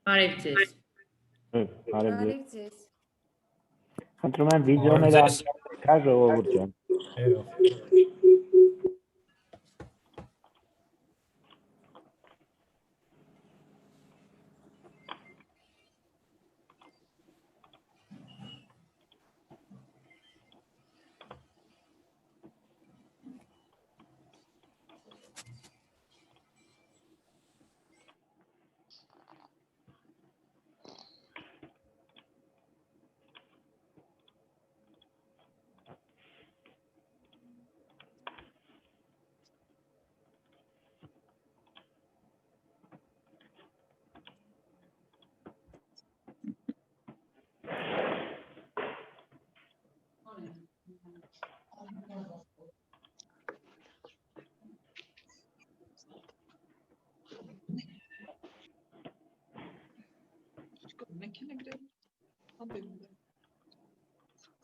Բարև ձեզ։ Բարև ձեզ։ Բարև ձեզ։ Խնդրում եմ վիդեոները անցկացրեք, հա ժողովուրդ ջան։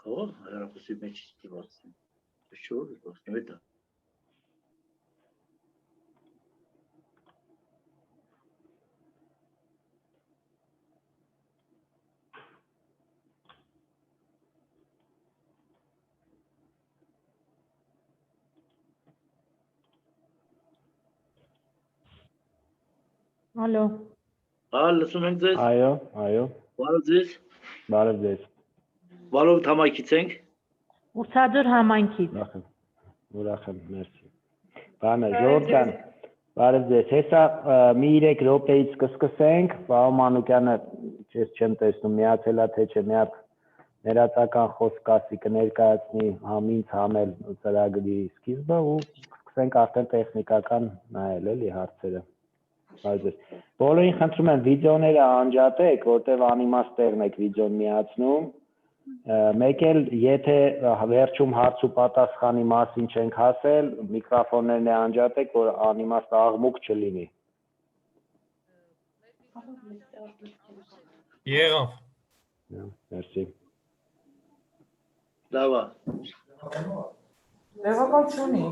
Ո՞ր հեռախոսի մեջ ստիպացին։ Շուտ ոսնու է դա։ Ալո։ Լսում ենք ձեզ։ Այո։ Բարև ձեզ։ Բարև ձեզ։ Բարով համայնքից ենք։ Ուրցաձոր համայնքից։ Ուրախ եմ, մերսի։ Բանը ժողովուրդ ջան, բարև ձեզ։ Հեսա մի 3 րոպեից կսկսենք, Պարոն Մանուկյանը ես չեմ տեսնում միացել է թե չէ, մի հատ ներածական խոսք ասի կներկայացնի համ ինձ համ էլ ծրագրի սկիզբը ու սկսենք արդեն տեխնիկական նայել էլի հարցերը։ Բոլորին խնդրում եմ վիդեոները անջատեք, որտեղ անիմաստ տեղն եք վիդեոն միացնում։ Մեկ էլ եթե վերջում հարց ու պատասխանի մասին չենք հասել, միկրոֆոններն անջատեք, որ անիմաստ աղմուկ չլինի։ Եղավ։ Մերսի։ Լավ է։ Տեղական չունի։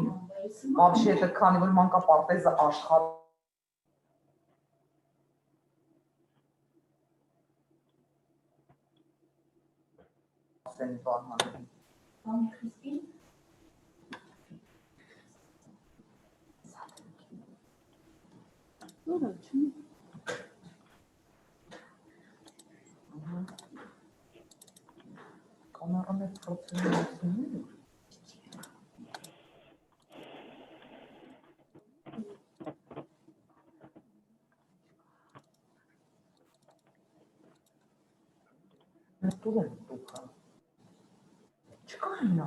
Вообще это քանի որ մանկապարտեզը աշխատ Կամերան է պրոցեսը Տուրեն տուքա։ Չկա հնա։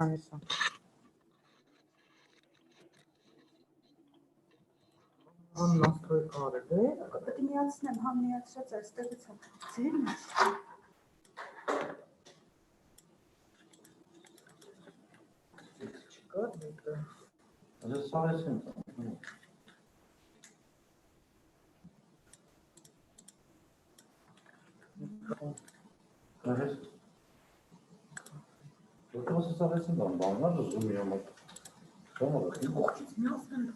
Այնսա։ Настрой կարել է։ Պետք է միացնեմ, համ միացրած այստեղից եմ։ Ձերն է։ Չկա դեպը։ Դա սարեսեն։ Կարես։ Որտեղս սարեսեն բաններ զում յոմ։ Կամոք։ Միացնեմ։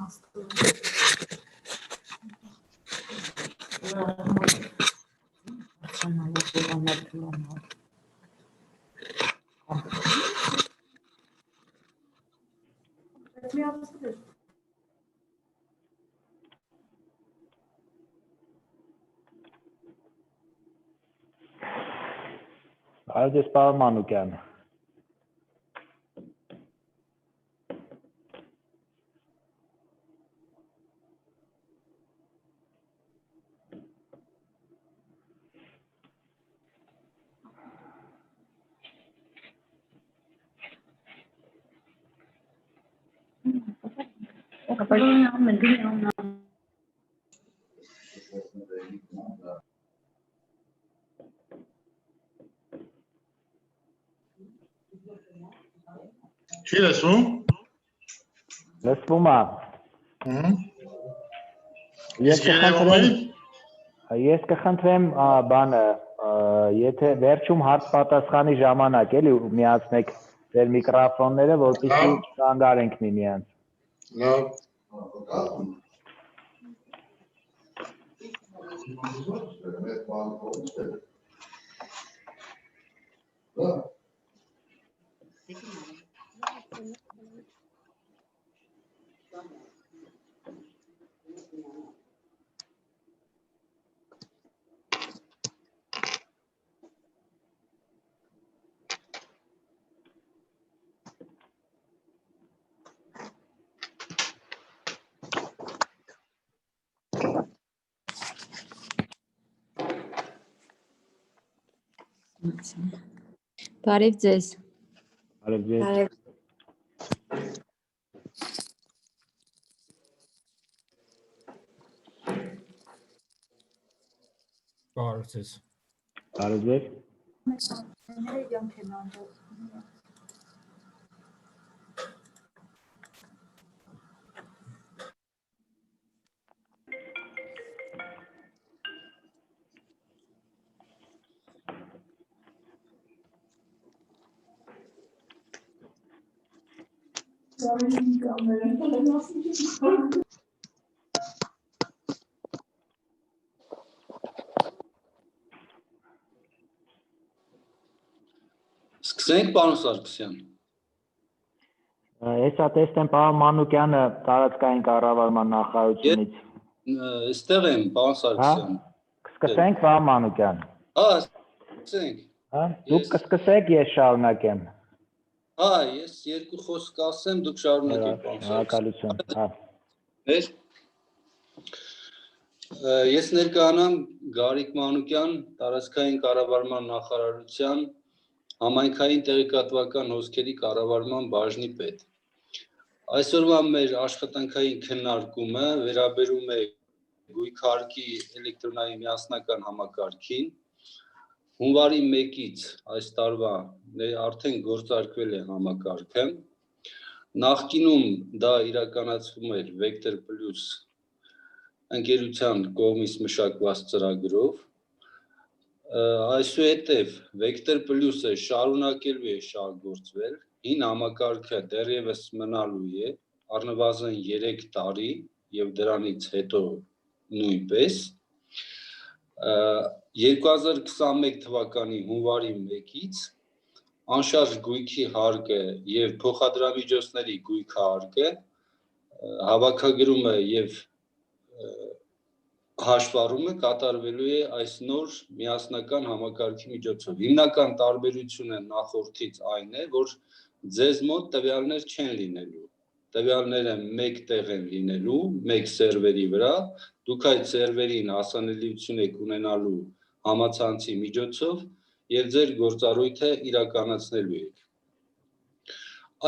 Աստղ։ Բարև ձեզ, Պարոն Մանուկյան։ Չի լսում։ Լսվում է։ Ես կխնդրեմ բանը, եթե վերջում հարց պատասխանի ժամանակ էլի միացնեք ձեր միկրոֆոնները, որպեսզի կանգարենք միմյանց։ Լավ, Բարև ձեզ։ Բարև ձեզ։ Բարև ձեզ։ Բարև ձեզ։ Մեծանները յանք են անդրում։ Սկսենք, պարոն Սարգսյան։ Հեսա տեսնեմ պարոն Մանուկյանը տարածքային կառավարման նախարարությունից։ Այստեղ եմ, պարոն Սարգսյան։ Սկսենք պարոն Մանուկյան։ Հա, սկսենք։ Հա, դուք կսկսեք, ես շարունակեմ։ Հա, ես երկու խոսք ասեմ, դուք շարունակեք, պարոն Սարգսյան։ Շնորհակալություն։ Հա։ Մեր Ես ներկայանամ Գարիկ Մանուկյան, տարածքային կառավարման նախարարության համայնքային տեղեկատվական հոսքերի կառավարման բաժնի պետ։ Այսօրվա մեր աշխատանքային քննարկումը վերաբերում է գույքարկի էլեկտրոնային միասնական համակարգին։ Հունվարի 1-ից այս տարվա արդեն գործարկվել է համակարգը։ Նախկինում դա իրականացվում էր Vector Plus ընկերության կողմից մշակված ծրագրով, այսուհետև Vector Plus-ը շարունակելու է շահգործվել, հին համակարգը դեռևս մնալու է առնվազն 3 տարի եւ դրանից հետո նույնպես 2021 թվականի հունվարի 1-ից անշարժ գույքի հարկը եւ փոխադրամիջոցների գույքահարկը հավաքագրումը եւ հաշվառումը կատարվելու է այս նոր միասնական համակարգի միջոցով։ Հիմնական տարբերությունը նախորդից այն է, որ ձեզ մոտ տվյալներ չեն լինելու։ Տվյալները մեկ տեղ են լինելու, մեկ սերվերի վրա, դուք այդ սերվերին հասանելիություն եք ունենալու համացանցի միջոցով եւ ձեր գործառույթը իրականացնելու եք։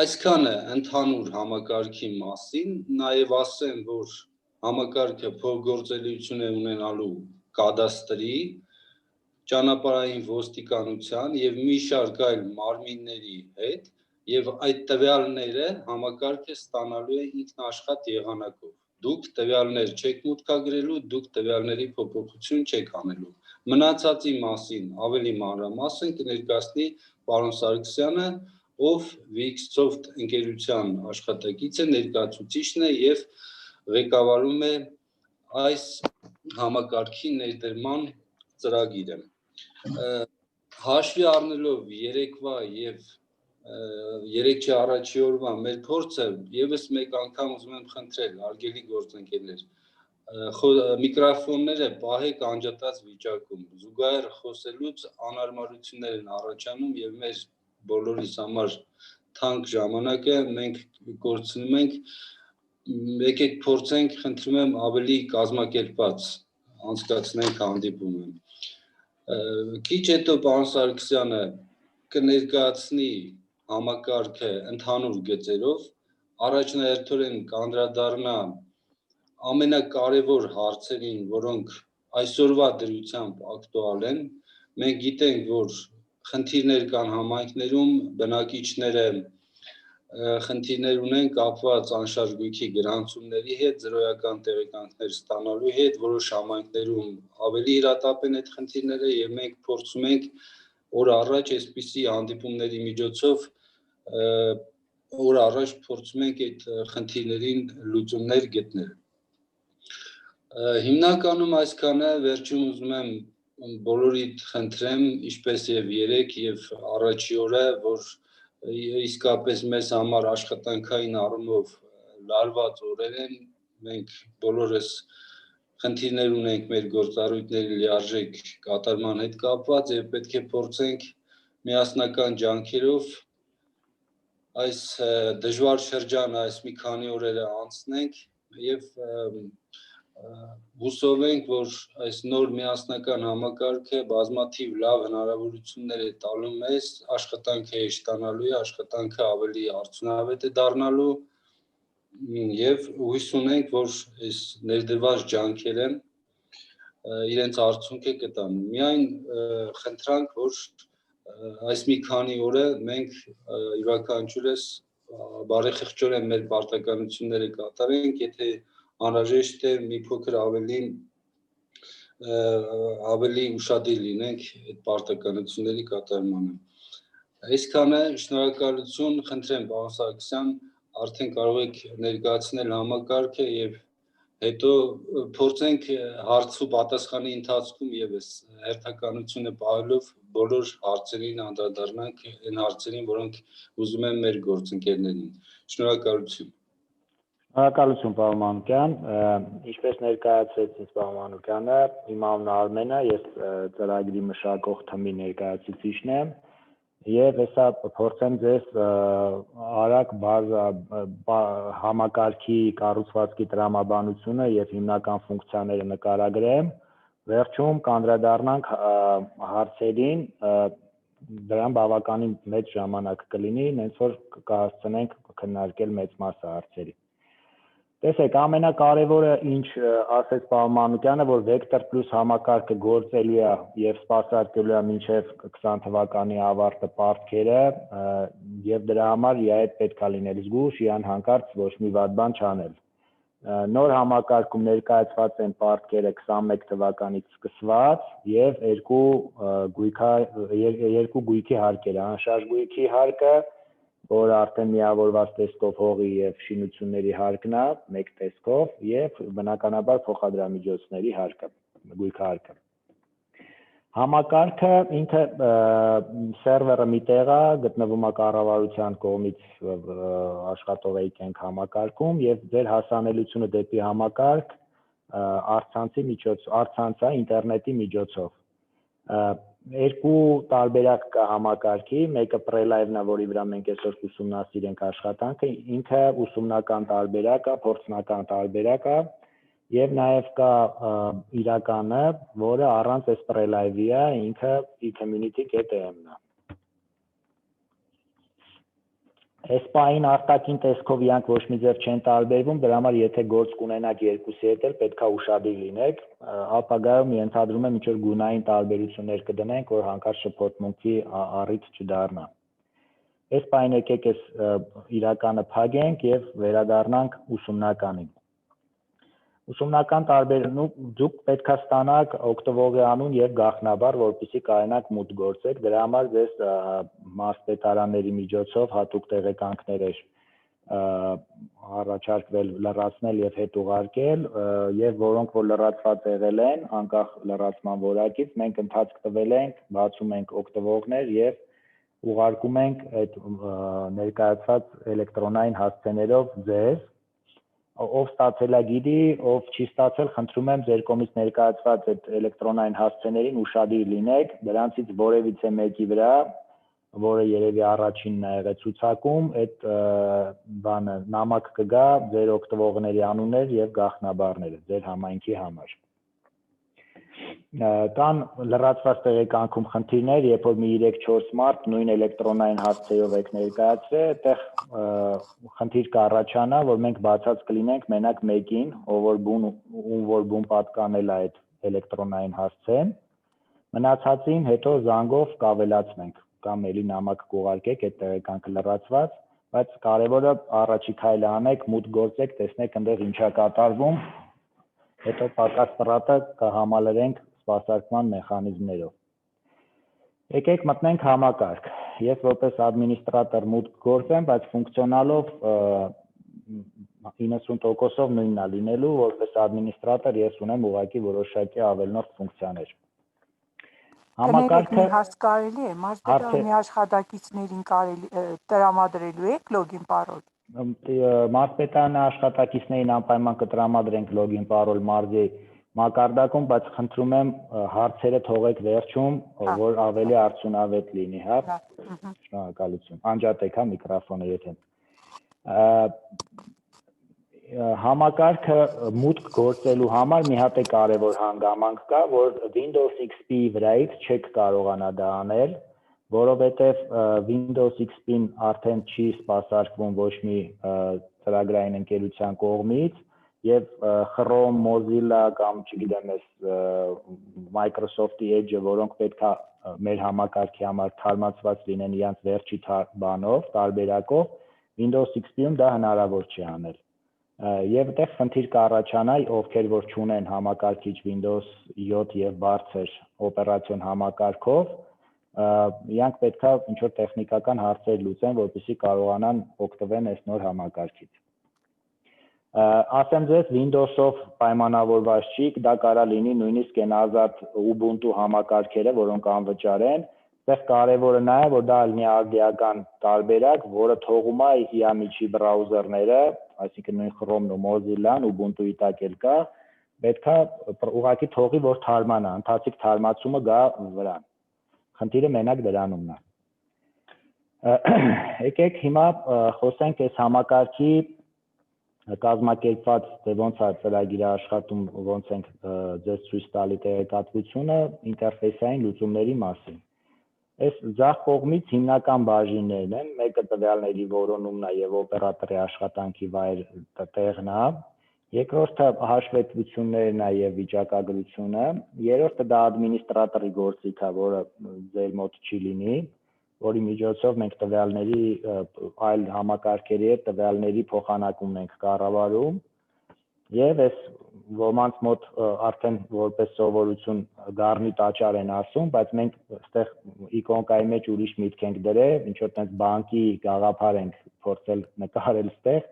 Այսքանը ընդհանուր համակարգի մասին, նաեւ ասեմ, որ համակարգը փոխգործելիություն է ունենալու կադաստրի, ճանապարհային ոստիկանության եւ մի շարք այլ մարմինների հետ եւ այդ տվյալները համակարգը ստանալու է ինքնաշխատ եղանակով։ Դուք տվյալներ չեք մուտքագրելու, դուք տվյալների փոփոխություն չեք անելու։ Մնացածի մասին ավելի մանրամասն կներկայացնի պարոն Սարգսյանը, ով Vxsoft ընկերության աշխատակից է, ներկայացուցիչն է եւ ղեկավարում է այս համակարգի ներդրման ծրագիրը։ Հաշվի առնելով երեկվա եւ երեքչի առաջի օրվա մեր փորձը եւս մեկ անգամ ուզում եմ խնդրել արգելի գործընկերներ, միկրոֆոնները պահեք անջատած վիճակում, զուգահեռ խոսելուց անհարմարություններ են առաջանում եւ մեր բոլորիս համար թանկ ժամանակը մենք կորցնում ենք։ Եկեք փորձենք, խնդրում եմ ավելի կազմակերպված անցկացնենք հանդիպումը։ Քիչ հետո պարոն Սարգսյանը կներկայացնի համակարգը ընդհանուր գծերով, առաջնահերթորեն կանդրադառնա ամենակարևոր հարցերին, որոնք այսօրվա դրությամբ ակտուալ են։ Մենք գիտենք, որ խնդիրներ կան համայնքներում, բնակիչները խնդիրներ ունեն կապված անշարժ գույքի գրանցումների հետ, զրոյական տեղեկանքներ ստանալու հետ, որոշ համայնքներում ավելի իրատապ են այդ խնդիրները եւ մենք փորձում ենք օր առաջ այսպիսի հանդիպումների միջոցով օր առաջ փորձում ենք այդ խնդիրներին լուծումներ գտնել։ Հիմնականում այսքանը, վերջում ուզում եմ բոլորիդ խնդրեմ, ինչպես եւ երեք եւ առաջի օրը, որ իսկապես մեզ համար աշխատանքային առումով լարված օրեր են, մենք բոլորս խնդիրներ ունենք մեր գործառույթների լիարժեք կատարման հետ կապված եւ պետք է փորձենք միասնական ջանքերով այս դժվար շրջանը այս մի քանի օրերը անցնենք եւ հուսով ենք, որ այս նոր միասնական համակարգը բազմաթիվ լավ հնարավորություններ է տալու մեզ, աշխատանքը հեշտանալու է, աշխատանքը ավելի արդյունավետ է դառնալու եւ հույս ունենք, որ այս ներդրված ջանքերը իրենց արդյունքը կտան։ Միայն խնդրանք, որ այս մի քանի օրը մենք յուրաքանչյուրս բարեխիղճորեն մեր պարտականությունները կատարենք, եթե անհրաժեշտ է մի փոքր ավելի ուշադիր լինենք այդ պարտականությունների կատարմանը։ Այսքանը, շնորհակալություն, խնդրեմ պարոն Սարգսյան, արդեն կարող եք ներկայացնել համակարգը եւ հետո փորձենք հարց ու պատասխանի ընթացքում եւս հերթականությունը պահելով բոլոր հարցերին անդրադառնանք այն հարցերին, որոնք ուզում են մեր գործընկերներին։ Շնորհակալություն։ Շնորհակալություն, պարոն Մանուկյան, ինչպես ներկայացրեց ինձ պարոն Մանուկյանը, իմ անունը Արմեն է, ես ծրագրի մշակող թմի ներկայացուցիչն եմ եւ հեսա փորձեմ ձեզ արագ համակարգի կառուցվածքի տրամաբանությունը եւ հիմնական ֆունկցիաները նկարագրեմ, վերջում կանդրադառնանք հարցերին, դրան բավականին մեծ ժամանակ կլինի, հենց որ կհասցնենք քննարկել մեծ մասը հարցերի։ Տեսեք, ամենակարևորը ինչ ասեց պարոն Մանուկյանը, որ վեկտոր պլյուս համակարգը գործելու է եւ սպասարկելու է մինչեւ 20 թվականի ավարտը պարտքերը եւ դրա համար իհայտ պետք է լինել զգուշ, անհանկարծ ոչ մի վատ բան չանել։ Նոր համակարգում ներկայացված են պարտքերը 21 թվականից սկսված եւ երկու գույքի հարկեր, անշարժ գույքի հարկը, որ արդեն միավորված տեսքով հողի եւ շինությունների հարկն է, մեկ տեսքով եւ բնականաբար փոխադրամիջոցների հարկը, գույքահարկը։ Համակարգը ինքը սերվերը մի տեղ է, գտնվում է կառավարության կողմից աշխատող ենք համակարգում եւ ձեր հասանելիությունը դեպի համակարգ առցանց է ինտերնետի միջոցով։ Երկու տարբերակ կա համակարգի, մեկը pre-live-ն է, որի վրա մենք այսօր ուսումնասիրենք աշխատանքը, ինքը ուսումնական տարբերակ է, փորձնական տարբերակ է, եւ նաեւ կա իրականը, որը առանց այս pre-live-ի է, ինքը e-community.am-ն է։ Այս պահին արտաքին տեսքով իրանք ոչ մի ձև չեն տարբերվում, դրա համար եթե գործ կունենաք երկուսի հետ էլ պետք է ուշադիր լինեք, ապագայում ենթադրում եմ ինչ-որ գունային տարբերություններ կդնենք, որ հանկարծ շփոթմունքի առիթ չդառնա։ Այս պահին եկեք այս իրականը փակենք եւ վերադառնանք ուսումնականին։ Ուսումնական դուք պետք է ստանաք օգտվողի անուն եւ գաղտնաբար, որպեսզի կարողանաք մուտք գործեք, դրա համար ձեզ մարզպետարանների միջոցով հատուկ տեղեկանքներ է առաջարկվել լրացնել եւ հետ ուղարկել եւ որոնք որ լրացված եղել են, անկախ լրացման որակից, մենք ընթացք տվել ենք, բացում ենք օգտվողներ եւ ուղարկում ենք այդ ներկայացված էլեկտրոնային հասցեներով ձեզ, ով ստացել է գիտի, ով չի ստացել, խնդրում եմ ձեր կողմից ներկայացված այդ էլեկտրոնային հասցեներին ուշադիր լինեք, դրանցից որևիցե մեկի վրա, որը երևի առաջինն է եղել ցուցակում, այդ բանը նամակ կգա ձեր օգտվողների անուններ եւ գաղտնաբառները ձեր համայնքի համար։ Կան լրացված տեղեկանքում խնդիրներ, երբ որ մի 3-4 մարդ նույն էլեկտրոնային հասցեով եք ներկայացրել, այդտեղ խնդիր կառաջանա, որ մենք բացած կլինենք մենակ մեկին, ում որ բուն պատկանել է այդ էլեկտրոնային հասցեն, մնացածին հետո զանգով կավելացնենք կամ էլի նամակ կուղարկեք այդ տեղեկանքը լրացված, բայց կարևորը առաջի քայլը անեք, մուտք գործեք, տեսնեք այնտեղ ինչ է կատարվում, հետո պակաս պրատը կհամալրենք սպասարկման մեխանիզմներով։ Եկեք մտնենք համակարգ։ ես որպես ադմինիստրատոր մուտք գործեմ, բայց ֆունկցիոնալով 90%-ով նույնն է լինելու, որպես ադմինիստրատոր ես ունեմ ուղղակի որոշակի ավելնորդ ֆունկցիաներ։ Համակարգը հարց կարելի է, մարզպետարանի աշխատակիցներին տրամադրելու եք լոգին պարոլ։ Մարզպետարանի աշխատակիցներին անպայման կտրամադրենք լոգին պարոլ մարզի մակարդակում, բայց խնդրում եմ հարցերը թողեք վերջում, որ ավելի արդյունավետ լինի, հա։ Շնորհակալություն։ Անջատեք հա միկրոֆոնը, եթե։ Համակարգը մուտք գործելու համար մի հատ է կարևոր հանգամանք կա, որ Windows XP-ի վրայից չեք կարողանա դա անել, որովհետև Windows XP-ն արդեն չի սպասարկվում ոչ մի ծրագրային ընկերության կողմից եւ Chrome, Mozilla կամ չգիտեմ ես Microsoft-ի Edge-ը, որոնք պետք է մեր համակարգի համար թարմացված լինեն իրենց վերջի բանով, տարբերակով, Windows XP-ում դա հնարավոր չի անել։ Եվ այդտեղ խնդիր կառաջանա, ովքեր որ չունեն համակարգիչ Windows 7 եւ բարձր օպերացիոն համակարգով, իրանք պետք է ինչ-որ տեխնիկական հարցեր լուծեն, որպեսզի կարողանան օգտվեն այս նոր համակարգից։ Ասեմ ձեզ, Windows-ով պայմանավորված չի, դա կարա լինի նույնիսկ այն ազատ Ubuntu համակարգերը, որոնք անվճար են, այստեղ կարևորը նա է, որ դա լինի արդիական տարբերակ, որը թողում է իամիջի բրաուզերները, այսինքն նույն Chrome-ն ու Mozilla-ն Ubuntu-ի տակ էլ կա, պետք է ուղղակի թողի, որ թարմանա, ընթացիկ թարմացումը գա վրան։ Խնդիրը մենակ դրանումն է։ Եկեք հիմա խոսենք այս համակարգի կազմակերպված, թե ոնց է ծրագիրը աշխատում, ոնց ենք ձեզ ցույց տալի տեղեկատվությունը ինտերֆեյսային լուծումների մասին։ Այս ձախ կողմից հիմնական բաժիններն են, մեկը տվյալների որոնումն է եւ օպերատորի աշխատանքի տեղն է, երկրորդը հաշվետվություններն է եւ վիճակագրությունը, երրորդը դա ադմինիստրատորի գործիք է, որը ձեր մոտ չի լինի, որի միջոցով մենք տվյալների այլ համակարգերի հետ տվյալների փոխանակումն ենք կառավարում եւ այս ոմանց մոտ արդեն որպես սովորություն գառնի տաճար են ասում, բայց մենք այստեղ իկոնկայի մեջ ուրիշ միտք ենք դրել, ինչ որ տենց բանկի գաղափար ենք փորձել նկարել այստեղ,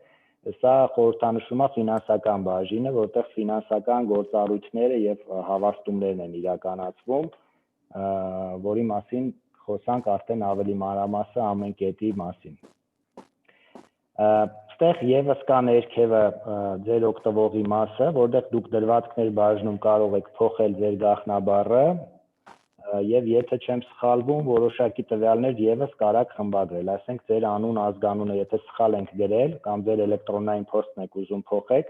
սա խորհրդանշում է ֆինանսական բաժինը, որտեղ ֆինանսական գործառույթները եւ հավաստումներն են իրականացվում, որի մասին խոսանք արդեն ավելի մանրամասը ամեն կետի մասին։ Այստեղ եւս կա ներքևը ձեր օգտվողի մասը, որտեղ դուք դրվածքներ բաժնում կարող եք փոխել ձեր գաղտնաբառը եւ եթե չեմ սխալվում, որոշակի տվյալներ եւս կարաք խմբագրել, ասենք ձեր անուն, ազգանունը, եթե սխալ ենք գրել կամ ձեր էլեկտրոնային փոստն եք ուզում փոխեք,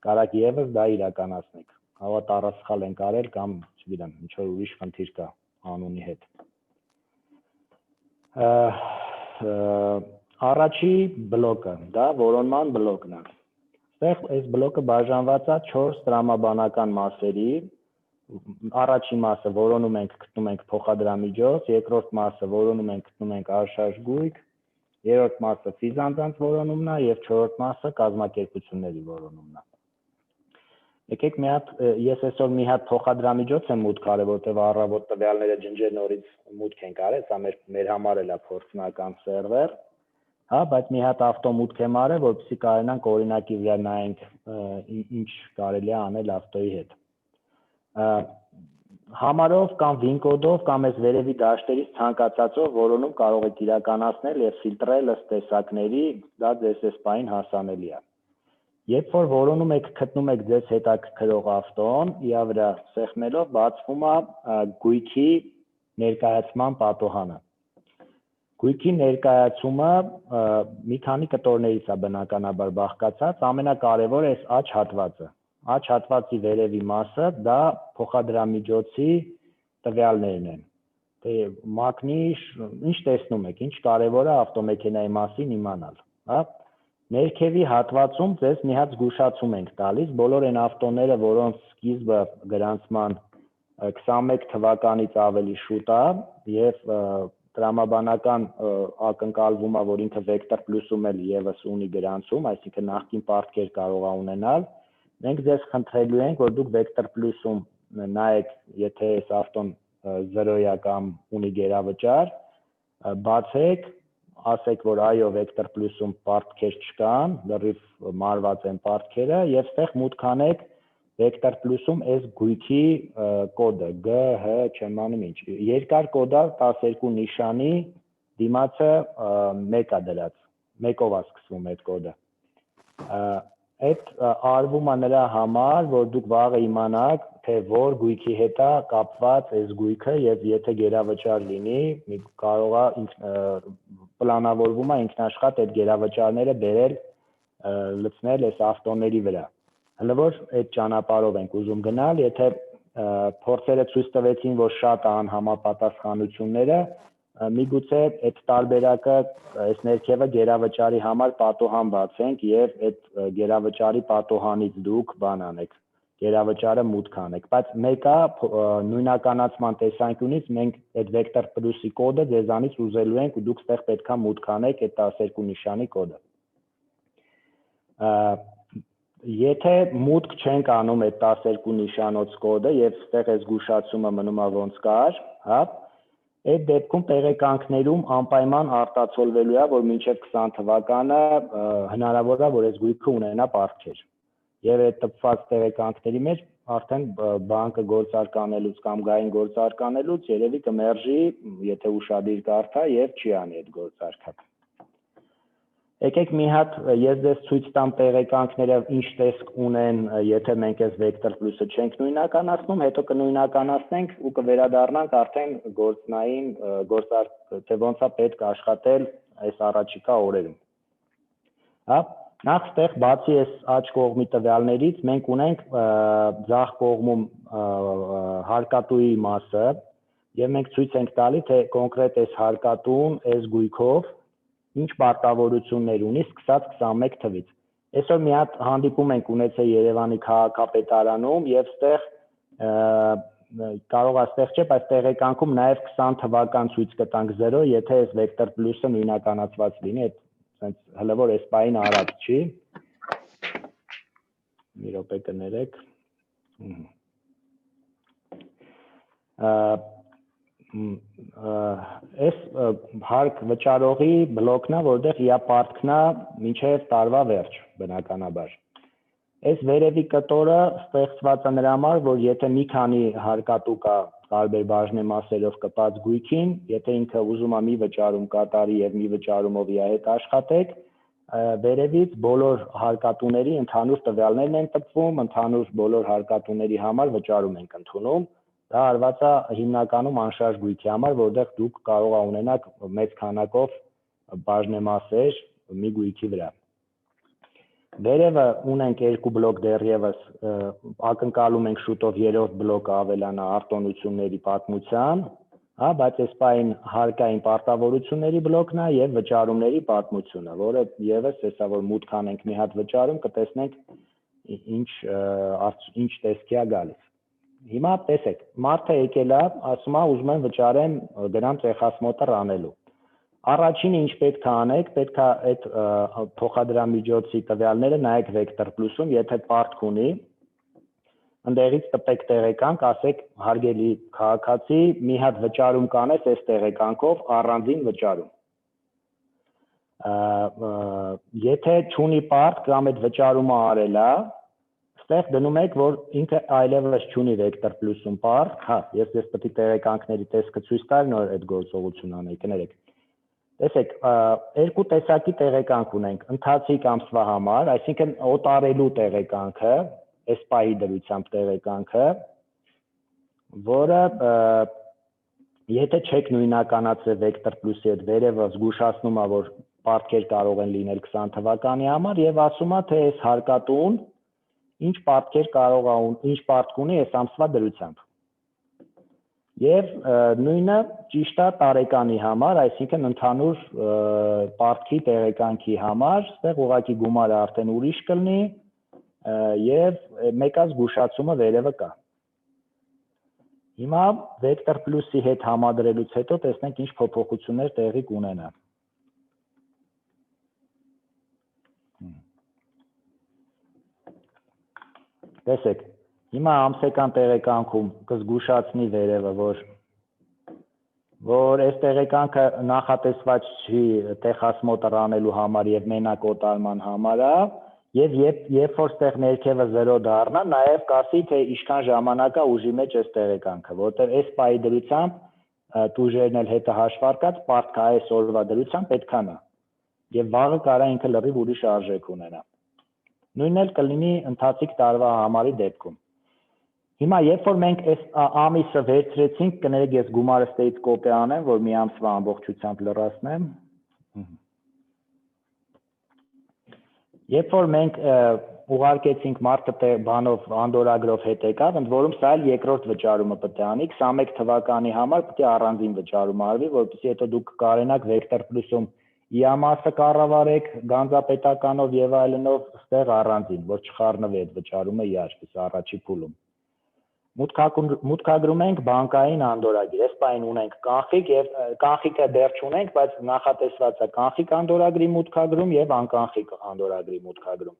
կարաք եւս դա իրականացնեք։ Հավա տառասխալ ենք արել կամ, չգիտեմ, ինչ որ ուրիշ խնդիր կա անունի հետ։ Առաջի բլոկը, դա որոնման բլոկն է։ Այստեղ այս բլոկը բաժանված է 4 տրամաբանական մասերի։ Առաջին մասը որոնում ենք, գտնում ենք փոխադրամիջոց, երկրորդ մասը որոնում ենք, գտնում ենք արշարժ գույք, երրորդ մասը ֆիզանձանց որոնումն է եւ չորրորդ մասը կազմակերպությունների որոնումն է։ Եկեք մի հատ, ես այսօր մի հատ փոխադրամիջոց եմ մուտք արել, որտեղ առավոտ տվյալները ջնջել նորից մուտք ենք արել, սա մեր համար էլ է փորձնական սերվեր, հա, բայց մի հատ ավտոմուտք եմ արել, որպեսզի կարողանանք օրինակի վրա նայենք ինչ կարելի է անել ավտոյի հետ։ Համարով կամ WIN կոդով կամ այս վերևի դաշտերից ցանկացածով որոնում կարող եք իրականացնել եւ ֆիլտրել ըստ տեսակների, դա ձեզ այս պահին հասանելի է։ Երբ որ որոնում եք, գտնում եք ձեզ հետաքրքրող ավտոն, իր վրա սեղմելով բացվում է գույքի ներկայացման պատոհանը։ Գույքի ներկայացումը մի քանի կտորներից է բնականաբար բաղկացած, ամենակարևորը այս աջ հատվածը։ Աջ հատվածի վերևի մասը դա փոխադրամիջոցի տվյալներն են։ Թե մակնի ինչ տեսնում եք, ինչ կարևոր է ավտոմեքենայի մասին իմանալ, հա։ Ներքևի հատվածում ձեզ մի հատ զգուշացում ենք տալիս, բոլոր այն ավտոները, որոնց սկիզբը գրանցման 21 թվականից ավելի շուտ է եւ տրամաբանական ակնկալվում է, որ ինքը վեկտոր պլյուսում էլ եւս ունի գրանցում, այսինքն նախկին պարտքեր կարող է ունենալ, մենք ձեզ խնդրելու ենք, որ դուք վեկտոր պլյուսում նայեք, եթե այս ավտոն 0-յա կամ ունի գերավճար, բացեք, ասեք, որ այո վեկտոր պլյուսում պարտքեր չկան, լրիվ մարված են պարտքերը եւ ստեղ մուտք անեք վեկտոր պլյուսում այս գույքի կոդը G, H, չեմ անում ինչ։ Երկար կոդա 12 նիշանի դիմացը 1 է դրած, 1-ով է սկսվում այդ կոդը։ Այդ արվում է նրա համար, որ դուք վաղը իմանաք, թե որ գույքի հետ է կապված այս գույքը եւ եթե գերավճար լինի, կարող է պլանավորվում է ինքնաշխատ այդ գերավճարները բերել լցնել այս ավտոների վրա։ Հələ որ այդ ճանապարհով ենք ուզում գնալ, եթե փորձերը ցույց տվեցին, որ շատ է անհամապատասխանությունները, միգուցե այդ տարբերակը այս ներքևը գերավճարի համար պատոհան բացենք եւ այդ գերավճարի պատոհանից դուք բան անեք, գերավճարը մուտք անեք, բայց մեկը նույնականացման տեսանկյունից մենք այդ վեկտոր պլյուսի կոդը ձեզանից ուզելու ենք ու դուք ստեղ պետքա մուտք անեք այդ 12 նիշանի կոդը։ Եթե մուտք չենք անում այդ 12 նիշանոց կոդը եւ ստեղ այս զգուշացումը մնում է ոնց կար, հա, այդ դեպքում տեղեկանքներում անպայման արտացոլվելու է, որ մինչև 20 թվականը հնարավոր է, որ այս գույքը ունենա պարտքեր։ Եվ այդ տպված տեղեկանքների մեջ արդեն բանկը գործարկանելուց կամ գային գործարկանելուց երևի կմերժի, եթե ուշադիր կարդա եւ չի անի այդ գործարքը։ Եկեք մի հատ ես ձեզ ցույց տամ տեղեկանքները ինչ տեսք ունեն, եթե մենք այս վեկտոր պլյուսը չենք նույնականացնում, հետո կնույնականացնենք ու կվերադառնանք արդեն գործնային թե ոնց է պետք աշխատել այս առաջիկա օրերում։ Հա, նախ ստեղ բացի այս աջ կողմի տվյալներից մենք ունենք ձախ կողմում հարկատուի մասը եւ մենք ցույց ենք տալի, թե կոնկրետ այս հարկատուն այս գույքով ինչ պարտավորություններ ունի սկսած 21 թվից։ Այսօր մի հատ հանդիպում ենք ունեցել Երևանի քաղաքապետարանում եւ ստեղ կարող է ստեղ չէ, բայց տեղեկանքում նաեւ 20 թվական ցույց կտանք 0, եթե այս վեկտոր պլյուսը նույնականացված լինի, այդ sense հələ որ այս պայն արած չի։ Մի րոպե կներեք։ Այս հարկ վճարողի բլոկն է, որտեղ իա պարտքն է մինչև տարվա վերջ, բնականաբար։ Այս վերևի կտորը ստեղծված է նրա համար, որ եթե մի քանի հարկատու կա տարբեր բաժնեմասերով կպած գույքին, եթե ինքը ուզում է մի վճարում կատարի եւ մի վճարումով իա հետ աշխատեք, վերևից բոլոր հարկատուների ընդհանուր տվյալներն են տպվում, ընդհանուր բոլոր հարկատուների համար վճարում ենք ընդունում։ Դա արված է հիմնականում անշարժ գույքի համար, որտեղ դուք կարող եք ունենալ մեծ քանակով բաժնեմասեր մի գույքի վրա։ Վերևը ունենք երկու բլոկ դեռևս, ակնկալում ենք շուտով երրորդ բլոկը ավելանա արտոնությունների պատմության, հա, բայց այս պայն հարկային պարտավորությունների բլոկն է եւ վճարումների պատմությունը, որը եւս հեսա որ մուտք անենք մի հատ վճարում, կտեսնենք ինչ տեսքի է գալիս։ Հիմա տեսեք, մարդը եկել է, ասում է ուզում եմ վճարեմ գնամ ծեխասմոտը անելու։ Առաջինը ինչ պետք է անեք, պետք է այդ փոխադրամիջոցի տվյալները նայեք վեկտոր պլյուսում, եթե պարտք ունի, ընդեղից տպեք տեղեկանք, ասեք հարգելի քաղաքացի, մի հատ վճարում կանես այս տեղեկանքով առանձին վճարում։ Եթե չունի պարտք կամ այդ վճարումը արել է, ստեղ դնում եք, որ ինքը այլևս չունի վեկտոր պլյուսում պարտք, հա, ես պետք է տեղեկանքների տեսքը ցույց տալ, նոր այդ գործողություն անեի, կներեք։ Տեսեք, երկու տեսակի տեղեկանք ունենք, ընթացիկ ամսվա համար, այսինքն օտարելու տեղեկանքը, այս պահի դրությամբ տեղեկանքը, որը եթե չեք նույնականացրել վեկտոր պլյուսի հետ վերևը զգուշացնում է, որ պարտքեր կարող են լինել 20 թվականի համար եւ ասում է, թե այս հարկատուն ինչ պարտքեր կարող է ինչ պարտք ունի այս ամսվա դրությամբ։ Եվ նույնը ճիշտ է տարեկանի համար, այսինքն ընդհանուր պարտքի տեղեկանքի համար, ստեղ ուղղակի գումարը արդեն ուրիշ կլինի եւ մեկը զգուշացումը վերևը կա։ Հիմա վեկտոր պլյուսի հետ համադրելուց հետո տեսնենք ինչ փոփոխություններ տեղի կունենա։ Տեսեք, հիմա ամսական տեղեկանքում կզգուշացնի վերևը, որ որ այս տեղեկանքը նախատեսված չի տեխասմոտր անելու համար եւ մենակ օտարման համար է եւ երբ որ ստեղ ներքևը 0 դառնա, նաեւ կասի թե ինչքան ժամանակ է ուժի մեջ այս տեղեկանքը, որտեղ այս պայի դրությամբ տուժերն էլ հետը հաշվարկած պարտք այս օրվա դրությամբ պետքա նա եւ վաղը կարա ինքը լրիվ ուրիշ արժեք ունենա։ Նույնն էլ կլինի ընթացիկ տարվա համարի դեպքում։ Հիմա երբ որ մենք այս ամիսը վերցրեցինք, կներեք ես գումարը ստեից կոպի անեմ, որ մի ամսվա ամբողջությամբ լրացնեմ։ Երբ որ մենք ուղարկեցինք մարդը բանով անդորագրով հետ եկավ, ընդ որում սա էլ երկրորդ վճարումը պետք է անի, 21 թվականի համար պետք է առանձին վճարում արվի, որպեսզի հետո դուք կարենաք Vector Plus-ում իամասը կառավարեք գանձապետականով եւ այլնով ստեղ առանձին, որ չխառնվի այդ վճարումը իհարկե առաջի փուլում։ Մուտքագրում ենք բանկային անդորագիր, այս պայն ունենք կանխիկ եւ կանխիկը դեռ չունենք, բայց նախատեսված է կանխիկ անդորագրի մուտքագրում եւ անկանխիկ անդորագրի մուտքագրում։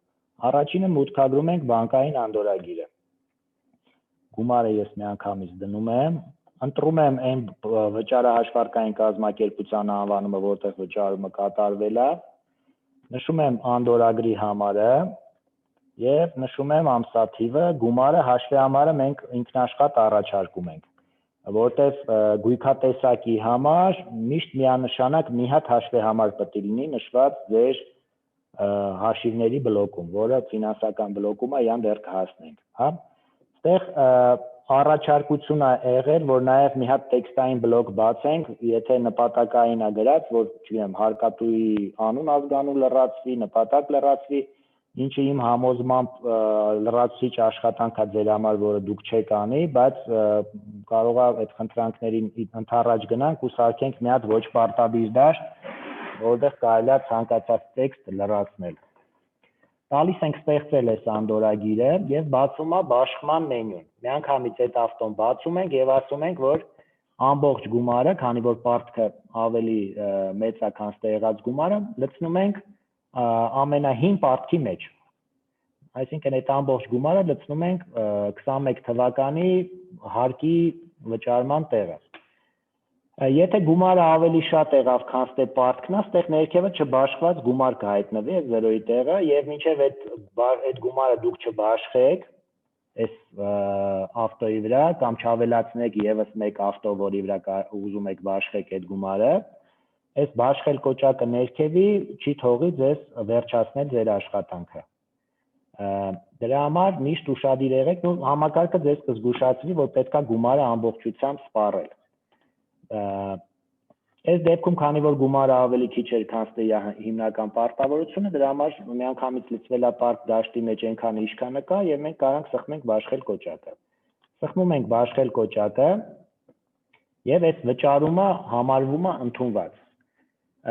Առաջինը մուտքագրում ենք բանկային անդորագիրը։ Գումարը ես միանգամից դնում եմ, ընտրում եմ այն վճարահաշվարկային կազմակերպության անվանումը, որտեղ վճարումը կատարվել է, նշում եմ անդորագրի համարը եւ նշում եմ ամսաթիվը, գումարը հաշվի համարը մենք ինքնաշխատ առաջարկում ենք, որտեղ գույքատեսակի համար միշտ միանշանակ մի հատ հաշվի համար պետք է լինի նշված ձեր հաշիվների բլոկում, որը ֆինանսական բլոկում է, յան դեռ կհասնենք, հա։ Այդտեղ առաջարկություն է եղել, որ նաև մի հատ տեքստային բլոկ բացենք, եթե նպատակային է գրած, որ չգիտեմ, հարկատուի անուն ազգանուն լրացվի, նպատակ լրացվի, ինչը իմ համոզմամբ լրացուցիչ աշխատանք է ձեր համար, որը դուք չեք անի, բայց կարող է այդ խնդրանքներին ընդառաջ գնանք ու սարքենք մի հատ ոչ պարտադիր դաշտ, որտեղ կարելի է ցանկացած տեքստ լրացնել։ Տալիս ենք ստեղծել այս անդորագիրը եւ բացում է բաշխման մենյուն։ Միանգամից այդ ավտոն բացում ենք եւ ասում ենք, որ ամբողջ գումարը, քանի որ պարտքը ավելի մեծ է, քան ստեղած գումարը, լցնում ենք ամենահին պարտքի մեջ։ Այսինքն այդ ամբողջ գումարը լցնում ենք 21 թվականի հարկի վճարման տեղը։ Եթե գումարը ավելի շատ եղավ, քան ստե պարտքն է, ստեղ ներքևը չբաշխված գումար կհայտնվի այս 0-ի տեղը եւ մինչեւ այդ գումարը դուք չբաշխեք այս ավտոյի վրա կամ չավելացնեք եւս մեկ ավտո, որի վրա ուզում եք բաշխեք այդ գումարը, այս բաշխել կոճակը ներքևի չի թողի ձեզ վերջացնել ձեր աշխատանքը։ Դրա համար միշտ ուշադիր եղեք, ու համակարգը ձեզ կզգուշացվի, որ պետքա գումարը ամբողջությամբ սպառել։ Այս դեպքում, քանի որ գումարը ավելի քիչ էր, քան ստե հիմնական պարտավորությունը, դրա համար միանգամից լցվել է պարտ դաշտի մեջ այնքան ինչքանը կա եւ մենք կարանք սխմենք բաշխել կոճակը։ Սխմում ենք բաշխել կոճակը եւ այս վճարումը համարվում է ընդունված։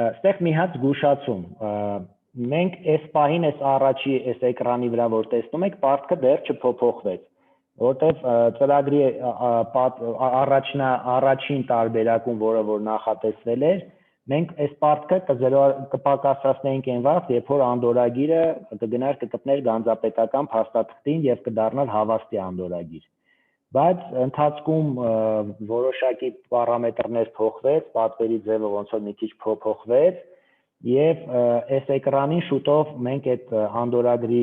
Այստեղ մի հատ զգուշացում։ Մենք այս պահին այս առաջի այս էկրանի վրա որ տեսնում եք, պարտքը դեռ չփոփոխվեց, որտեղ ծրագրի առաջին տարբերակում, որը որ նախատեսվել էր, մենք այս պարտքը կպակասացնեինք այն վաղ, երբ որ անդորագիրը կգնար կգտներ գանձապետական փաստաթղթին եւ կդառնար հավաստի անդորագիր։ Բայց ընթացքում որոշակի պարամետրներ փոխվեց, պատվերի ձևը ոնց որ մի քիչ փոփոխվեց եւ այս էկրանին շուտով մենք այդ անդորագրի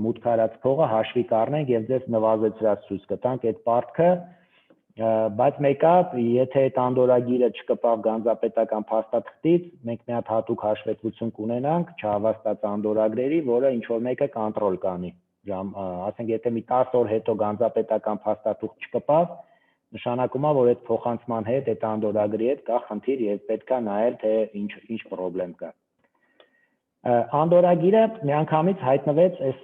մուտք արած փողը հաշվի կառնենք եւ ձեզ նվազեցրած ցույց կտանք այդ պարտքը, բայց մեկը եթե այդ անդորագիրը չկպավ գանձապետական փաստաթղթից, մենք մի հատ հատուկ հաշվետվություն կունենանք չհավաստած անդորագրերի, որը ինչ որ մեկը կոնտրոլ կանի, ասենք եթե մի 10 օր հետո գանձապետական փաստաթուղթ չկպավ, նշանակում է, որ այդ փոխանցման հետ, այդ անդորագրի հետ կա խնդիր եւ պետքա նայել, թե ինչ պրոբլեմ կա։ Անդորագիրը միանգամից հայտնվեց այս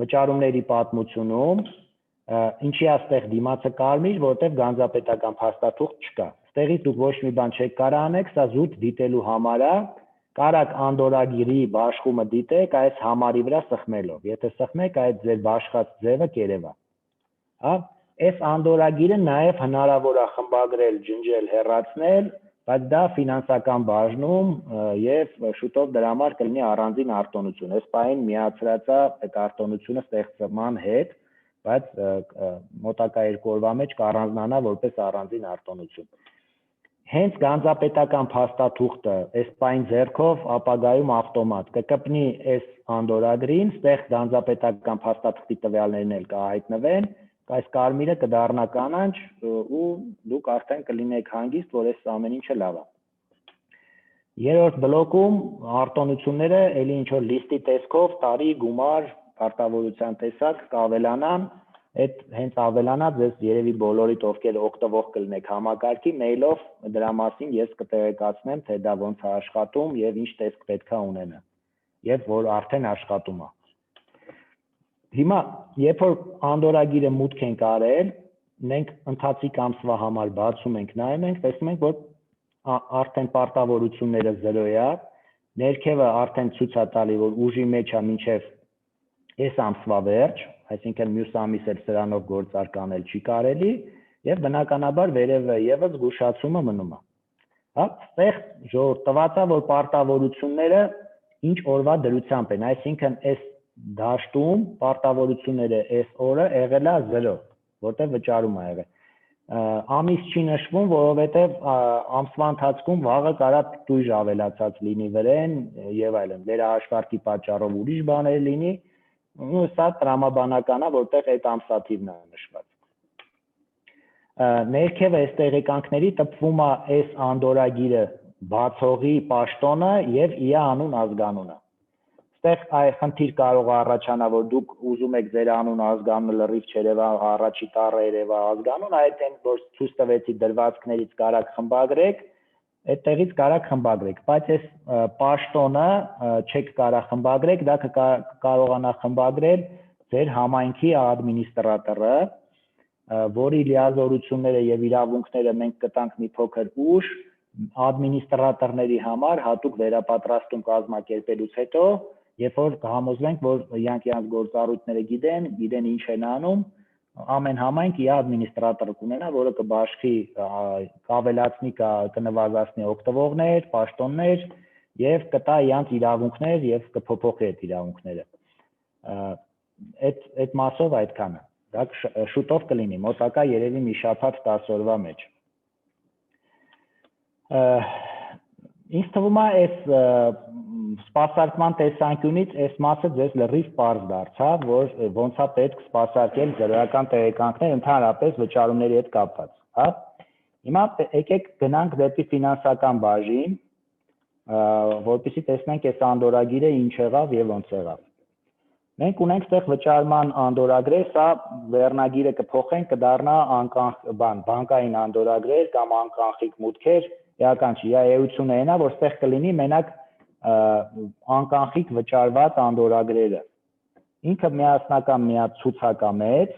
վճարումների պատմությունում, ինչի աստեղ դիմացը կարմիր, որտեղ գանձապետական փաստաթուղթ չկա։ Ստեղից դուք ոչ մի բան չեք կարող անեք, սա զուտ դիտելու համար է, կարաք անդորագիրի բաշխումը դիտեք այս համարի վրա սխմելով։ Եթե սխմեք, այդ ձեր բաշխած ձևը կերևա։ Հա։ Այս անդորագիրը նաև հնարավոր է խմբագրել, ջնջել, հեռացնել, բայց դա ֆինանսական բաժնում եւ շուտով դրա համար կլինի առանձին արտոնություն։ Այս պահին միացրած է այդ արտոնությունը ստեղծման հետ, բայց մոտակա 2 օրվա մեջ կառանձնանա որպես առանձին արտոնություն։ հենց գանձապետական փաստաթուղթը այս պայն ձեռքով ապագայում ավտոմատ կկպնի այս անդորագրին, ստեղ գանձապետական փաստաթղթի տվյալներն էլ կհայտնվեն, այս կարմիրը կդառնա կանաչ ու դուք արդեն կլինեք հանգիստ, որ այս ամեն ինչը լավ է։ Երրորդ բլոկում արտոնությունները էլի ինչ որ լիստի տեսքով տարի, գումար, պարտավորության տեսակ կավելանան, այդ հենց ավելանա ձեզ երևի բոլորիդ ովքեր օգտվող կլինեք համակարգի մեյլով դրա մասին ես կտեղեկացնեմ, թե դա ոնց է աշխատում եւ ինչ տեսք պետք է ունենա եւ որ արդեն աշխատում է։ Հիմա երբ որ անդորագիրը մուտք ենք արել, մենք ընթացիկ ամսվա համար բացում ենք, նայում ենք, տեսնում ենք, որ արդեն պարտավորությունները 0 է, ներքևը արդեն ցույց է տալի, որ ուժի մեջ է մինչև այս ամսվա վերջ, այսինքն մյուս ամիս էլ սրանով գործարք անել չի կարելի, եւ բնականաբար վերևը եւս զգուշացումը մնում է։ Հա, այստեղ ժողովուրդ տված է, որ պարտավորությունները ինչ օրվա դրությամբ են, այսինքն այս դաշտում պարտավորությունները այս օրը եղել է 0, որտեղ վճարում է եղել։ Ամիս չի նշվում, որովհետև ամսվա ընթացքում վաղը կարա տույժ ավելացած լինի վրեն եւ այլն, վերահաշվարկի պատճառով ուրիշ բաներ լինի, ու սա տրամաբանական է, որտեղ այդ ամսաթիվն է նշված։ Ներքևը այս տեղեկանքների տպվում է այս անդորագիրը բացողի պաշտոնը եւ իր անուն ազգանունը։ Այստեղ այ խնդիր կարող է առաջանալ, որ դուք ուզում եք ձեր անուն ազգանունը լրիվ չերևա, առաջի տառը երևա ազգանուն, այդ այն որ ցույց տվեցի դրվածքներից կարաք խմբագրեք, այդտեղից կարաք խմբագրեք, բայց այս պաշտոնը չեք կարա խմբագրեք, դա կարողանա խմբագրել ձեր համայնքի ադմինիստրատորը, որի լիազորությունները եւ իրավունքները մենք կտանք մի փոքր ուշ ադմինիստրատորների համար հատուկ վերապատրաստում կազմակերպելուց հետո, երբ որ կհամոզվենք, որ իրանք իրանք գործառույթները գիտեն ինչ են անում, ամեն համայնք իր ադմինիստրատոր կունենա, որը կբաշխի, կավելացնի, կնվազացնի օգտվողներ, պաշտոններ եւ կտա իրանք իրավունքներ եւ կփոփոխի այդ իրավունքները։ Այդ մասով այդքանը։ Դա շուտով կլինի, մոտակա երևի մի շաբաթ 10 օրվա մեջ։ Ինձ թվում է այս սպասարկման տեսանկյունից այս մասը ձեզ լրիվ պարզ դարձավ, որ ոնց է պետք սպասարկել զրոյական տեղեկանքներ ընդհանրապես վճարումների հետ կապված, հա։ Հիմա եկեք գնանք դեպի ֆինանսական բաժին, որպեսզի տեսնենք այս անդորագիրը ինչ եղավ եւ ոնց եղավ։ Մենք ունենք այդտեղ վճարման անդորագրեր, սա վերնագիրը կփոխենք, կդառնա բանկային անդորագրեր կամ անկանխիկ մուտքեր, իրական չի, էությունը այն է, որ այդտեղ կլինի մենակ անկանխիկ վճարված անդորագրերը։ Ինքը միասնական մի հատ ցուցակ է մեծ,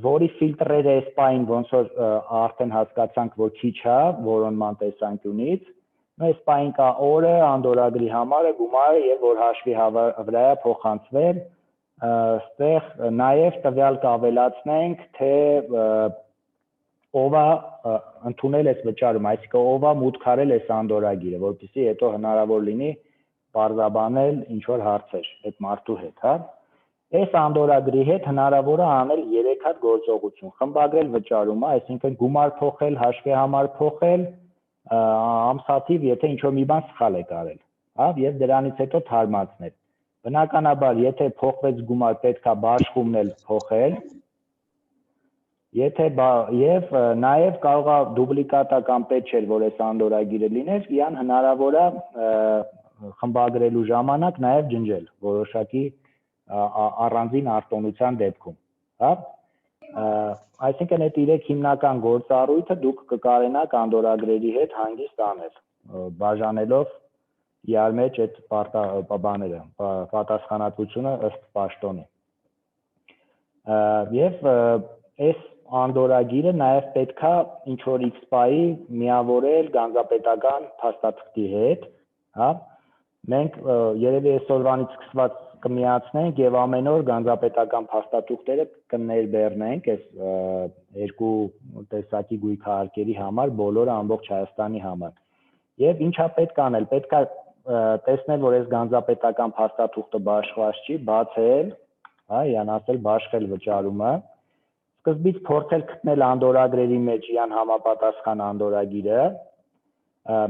որի ֆիլտրերը այս պայն ոնց որ արդեն հասկացանք, որ քիչ է որոնման տեսանկյունից, այս պայն կա օրը, անդորագրի համարը, գումարը եւ որ հաշվի վրա է փոխանցվել, այստեղ նաեւ տվյալ կավելացնենք, թե ով է ընդունել այս վճարումը, այսինքն ով է մուտք արել այս անդորագիրը, որպեսզի հետո հնարավոր լինի բարձաբանել ինչ որ հարցեր այդ մարդու հետ, հա։ Այս անդորագրի հետ հնարավոր է անել 3 հատ գործողություն, խմբագրել վճարումը, այսինքն գումար փոխել, հաշվի համար փոխել, ամսաթիվ, եթե ինչ որ մի բան սխալ եք արել, հա, եւ դրանից հետո թարմացնել։ Բնականաբար, եթե փոխվեց գումար, պետք է բաշխումն էլ փոխել, եթե եւ նաեւ կարող է դուպլիկատական պետք չէ, որ այս անդորագիրը լիներ, իրան հնարավոր է խմբագրելու ժամանակ նաեւ ջնջել որոշակի առանձին արտոնության դեպքում, հա։ Այսինքն այդ 3 հիմնական գործառույթը դուք կկարենաք անդորագրերի հետ հանգիստ անել, բաժանելով իրար մեջ այդ բաները, պատասխանատվությունը ըստ պաշտոնի։ Եվ այս անդորագիրը նաև պետք է ինչ որ X պայի միավորել գանձապետական փաստաթղթի հետ, հա։ Մենք երևի այսօրվանից սկսված կմիացնենք եւ ամեն օր գանձապետական փաստաթուղթերը կներբեռնենք այս երկու տեսակի գույքահարկերի համար, բոլորը ամբողջ Հայաստանի համար։ Եվ ինչա պետք անել, պետք է տեսնել, որ այս գանձապետական փաստաթուղթը բաշխված չի, բացել, հա, իրան ասել բաշխել վճարումը, սկզբից փորձել գտնել անդորագրերի մեջ իրան համապատասխան անդորագիրը,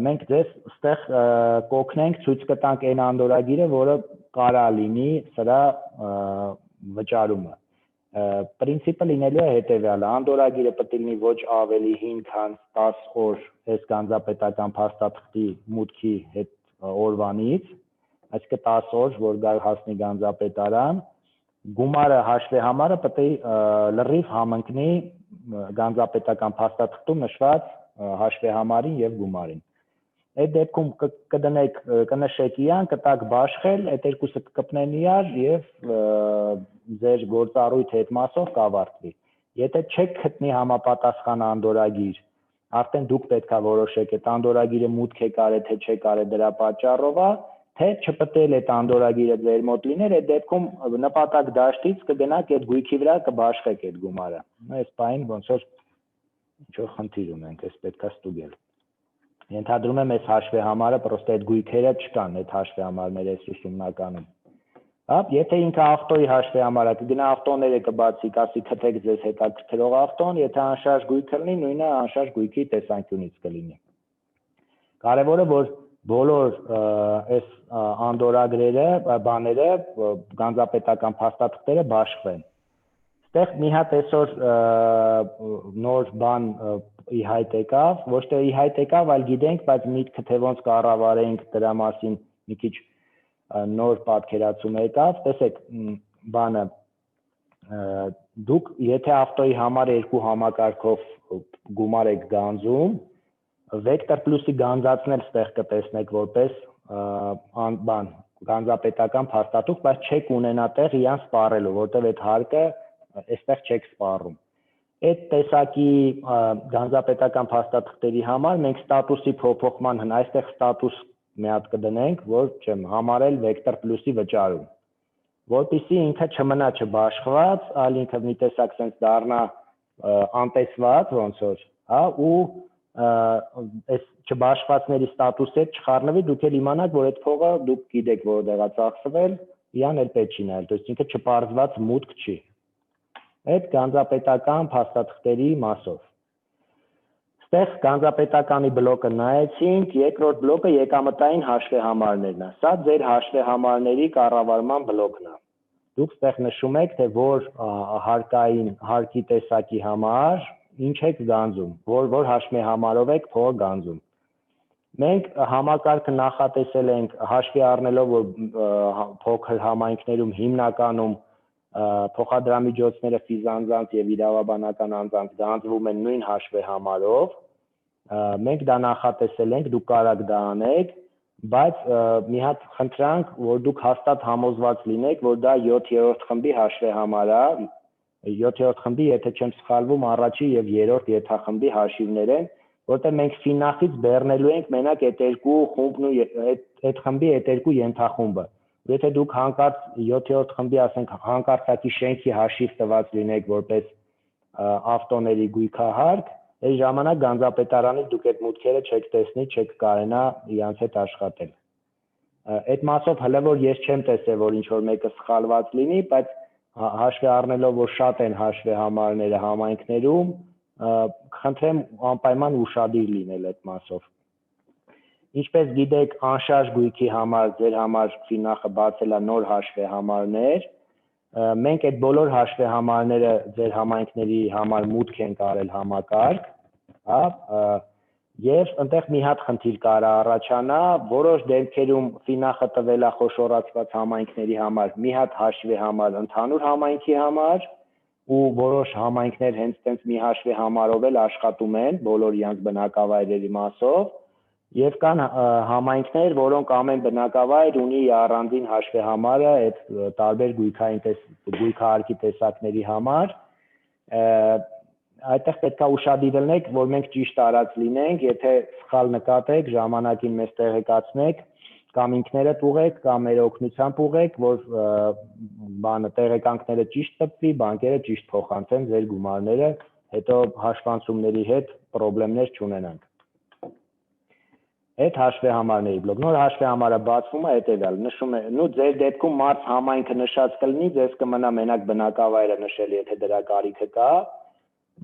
մենք ձեզ ստեղ կօգնենք ցույց կտանք այն անդորագիրը, որը կարա լինի սրա վճարումը։ Պրինցիպը լինելու է հետևյալը, անդորագիրը պետք է լինի ոչ ավելի հին, քան 10 օր այս գանձապետական փաստաթղթի մուտքի հետ օրվանից, այսինքն 10 օր, որ գա հասնի գանձապետարան, գումարը հաշվեհամարը պետք է լրիվ համընկնի գանձապետական փաստաթղթում նշված հաշվեհամարին եւ գումարին։ Այդ դեպքում կնշեք իրան, կտակ բաշխել, այդ երկուսը կկպնեն իրար եւ ձեր գործառույթը այդ մասով կավարտվի։ Եթե չեք գտնի համապատասխան անդորագիր, արդեն դուք պետք է որոշեք այդ անդորագիրը մուտք է կարել թե չէ կարել դրա պատճառով է, թե չպետել այդ անդորագիրը ձեր մոտ լիներ, այդ դեպքում նպատակ դաշտից կգնաք այդ գույքի վրա կբաշխեք այդ գումարը։ Այս բանը ոնց որ ինչ-որ խնդիր ունենք, այս պետք է ստուգել։ Ենթադրում եմ այս հաշվեհամարը պրոստը այդ գույքերը չկան, այդ հաշվեհամարները այս ուսումնականում։ Եթե ինքը ավտոյի հաշվեհամարը կգնա ավտոները կբացի, կասի քթեք ձեզ հետաքրքրող ավտոն, եթե անշարժ գույքը լինի, նույնը անշարժ գույքի տեսանկյունից կլինի։ Կարևորը որ բոլոր այս անդորագրերը, բաները, գանձապետական փաստաթղթերը բաշխվեն։ Այստեղ մի հատ այսօր նոր բան ի հայտ եկավ, ոչ թե ի հայտ եկավ, այլ գիտենք, բայց միտքը թե ոնց կառավարենք դրա մասին մի քիչ նոր պատկերացում եկավ, տեսեք, բանը դուք եթե ավտոյի համար երկու համակարգով գումար եք գանձում, Vector Plus-ի գանձացնել ստեղ կտեսնեք որպես բան գանձապետական փաստաթուղթ, բայց չեք ունենա տեղ իրան սպառելու, որտեղ այդ հարկը այստեղ չեք սպառում։ Այդ տեսակի գանձապետական փաստաթղթերի համար մենք ստատուսի փոփոխման այստեղ ստատուս մի հատ կդնենք, որ չեմ համարել Vector Plus-ի վճարում, որպեսզի ինքը չմնա չբաշխված, այլ ինքը մի տեսակ sense դառնա անտեսված ոնց որ, հա, ու այս չբաշխվածների ստատուսի հետ չխառնվի, դուք էլ իմանաք, որ այդ փողը դուք գիտեք որտեղ է ծախսվել, իրան էլ պետք չի նայել, դուք ինքը չպարզված մուտք չի։ Այդ գանձապետական փաստաթղթերի մասով։ Ստեղ գանձապետականի բլոկը նայեցինք, երկրորդ բլոկը եկամտային հաշվեհամարներն է։ Սա ձեր հաշվեհամարների կառավարման բլոկն է։ Դուք ստեղ նշում եք, թե որ հարկի տեսակի համար ինչ եք գանձում, որ հաշվեհամարով եք փողը գանձում։ Մենք համակարգը նախատեսել ենք հաշվի առնելով, որ փոքր համայնքներում հիմնականում փոխադրամիջոցները ֆիզանձանց եւ իրավաբանական անձանց գանձվում են նույն հաշվեհամարով, մենք դա նախատեսել ենք, դուք կարաք դա անեք, բայց մի հատ խնդրանք, որ դուք հաստատ համոզված լինեք, որ դա 7-րդ խմբի հաշվեհամար է, 7-րդ խմբի, եթե չեմ սխալվում, առաջի եւ երրորդ ենթախմբի հաշիվներ են, որտեղ մենք ֆինախից բեռնելու ենք մենակ այդ երկու խումբն ու այդ խմբի այդ երկու ենթախումբը։ Եթե դուք հանկարծ 7-րդ խմբի, ասենք, հանկարծակի շենքի հաշիվ տված լինեք որպես ավտոների գույքահարկ, այս ժամանակ գանձապետարանից դուք այդ մուտքերը չեք տեսնի, չեք կարենա իրանց հետ աշխատել։ Այդ մասով հələ որ ես չեմ տեսել, որ ինչ որ մեկը սխալված լինի, բայց հաշվի առնելով, որ շատ են հաշվեհամարները համայնքներում, խնդրեմ անպայման ուշադիր լինել այդ մասով։ Ինչպես գիտեք, անշարժ գույքի համար ձեր համար ֆինախը բացել է նոր հաշվեհամարներ, մենք այդ բոլոր հաշվեհամարները ձեր համայնքների համար մուտք ենք արել համակարգ, հա, եւ այնտեղ մի հատ խնդիր կարա առաջանա, որոշ դեպքերում ֆինախը տվել է խոշորացված համայնքների համար մի հատ հաշվեհամար ընդհանուր համայնքի համար, ու որոշ համայնքներ հենց տենց մի հաշվեհամարով էլ աշխատում են բոլոր իրենց բնակավայրերի մասով, եւ կան համայնքներ, որոնք ամեն բնակավայր ունի առանձին հաշվեհամարը այդ տարբեր գույքահարկի տեսակների համար, այդտեղ պետք է ուշադիր լինեք, որ մենք ճիշտ արած լինենք, եթե սխալ նկատեք, ժամանակին մեզ տեղեկացնեք, կամ ինքներդ ուղեք, կամ մեր օգնությամբ ուղեք, որ բանը տեղեկանքները ճիշտ տպվի, բանկերը ճիշտ փոխանցեն ձեր գումարները, հետո հաշվանցումների հետ խնդիրներ չունենանք։ Այդ հաշվեհամարների բլոկ, նոր հաշվեհամարը բացվում է հետևյալ, նշում է, նու ձեր դեպքում մարդ համայնքը նշած կլինի, ձեզ կմնա մենակ բնակավայրը նշել, եթե դրա կարիքը կա,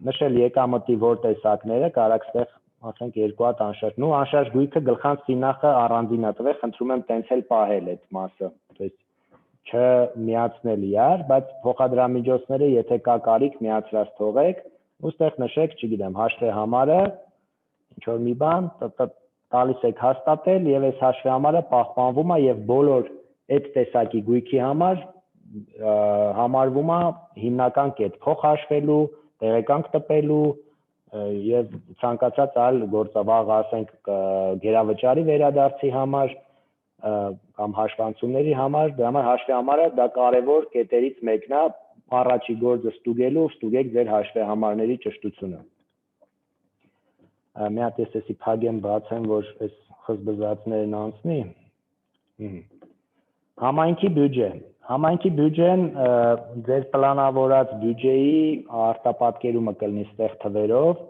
նշել եկամտի որ տեսակները, կարաք ստեղ ասենք երկու հատ անշարժ։ Նու անշարժ գույքը գլխանց սինախը առանձին է տվել, խնդրում եմ տենցել պահել այդ մասը, то есть չմիացնել իրար, բայց փոխադրամիջոցները եթե կա կարիք միացրած թողեք, ու ստեղ նշեք, չգիտեմ, հաշվի համարը, ինչ որ մի բան, տալիս եք հաստատել եւ այս հաշվի համարը պահպանվում է եւ բոլոր այդ տեսակի գույքի համար համարվում է հիմնական կետ փոխհաշվելու, տեղեկանք տպելու եւ ցանկացած այլ գործավաղ ասենք գերավճարի վերադարձի համար կամ հաշվանցումների համար, դրա համար հաշվի համարը դա կարևոր կետերից մեկն է առաջի գործը ստուգեք ձեր հաշվի համարների ճշտությունը։ Մի հատ էսի փագեմ բացեմ, որ այս խզբզածներն անցնի։ Համայնքի բյուջե։ Համայնքի բյուջեն ձեր պլանավորած բյուջեի արտապատկերումը կլինի ստեղ թվերով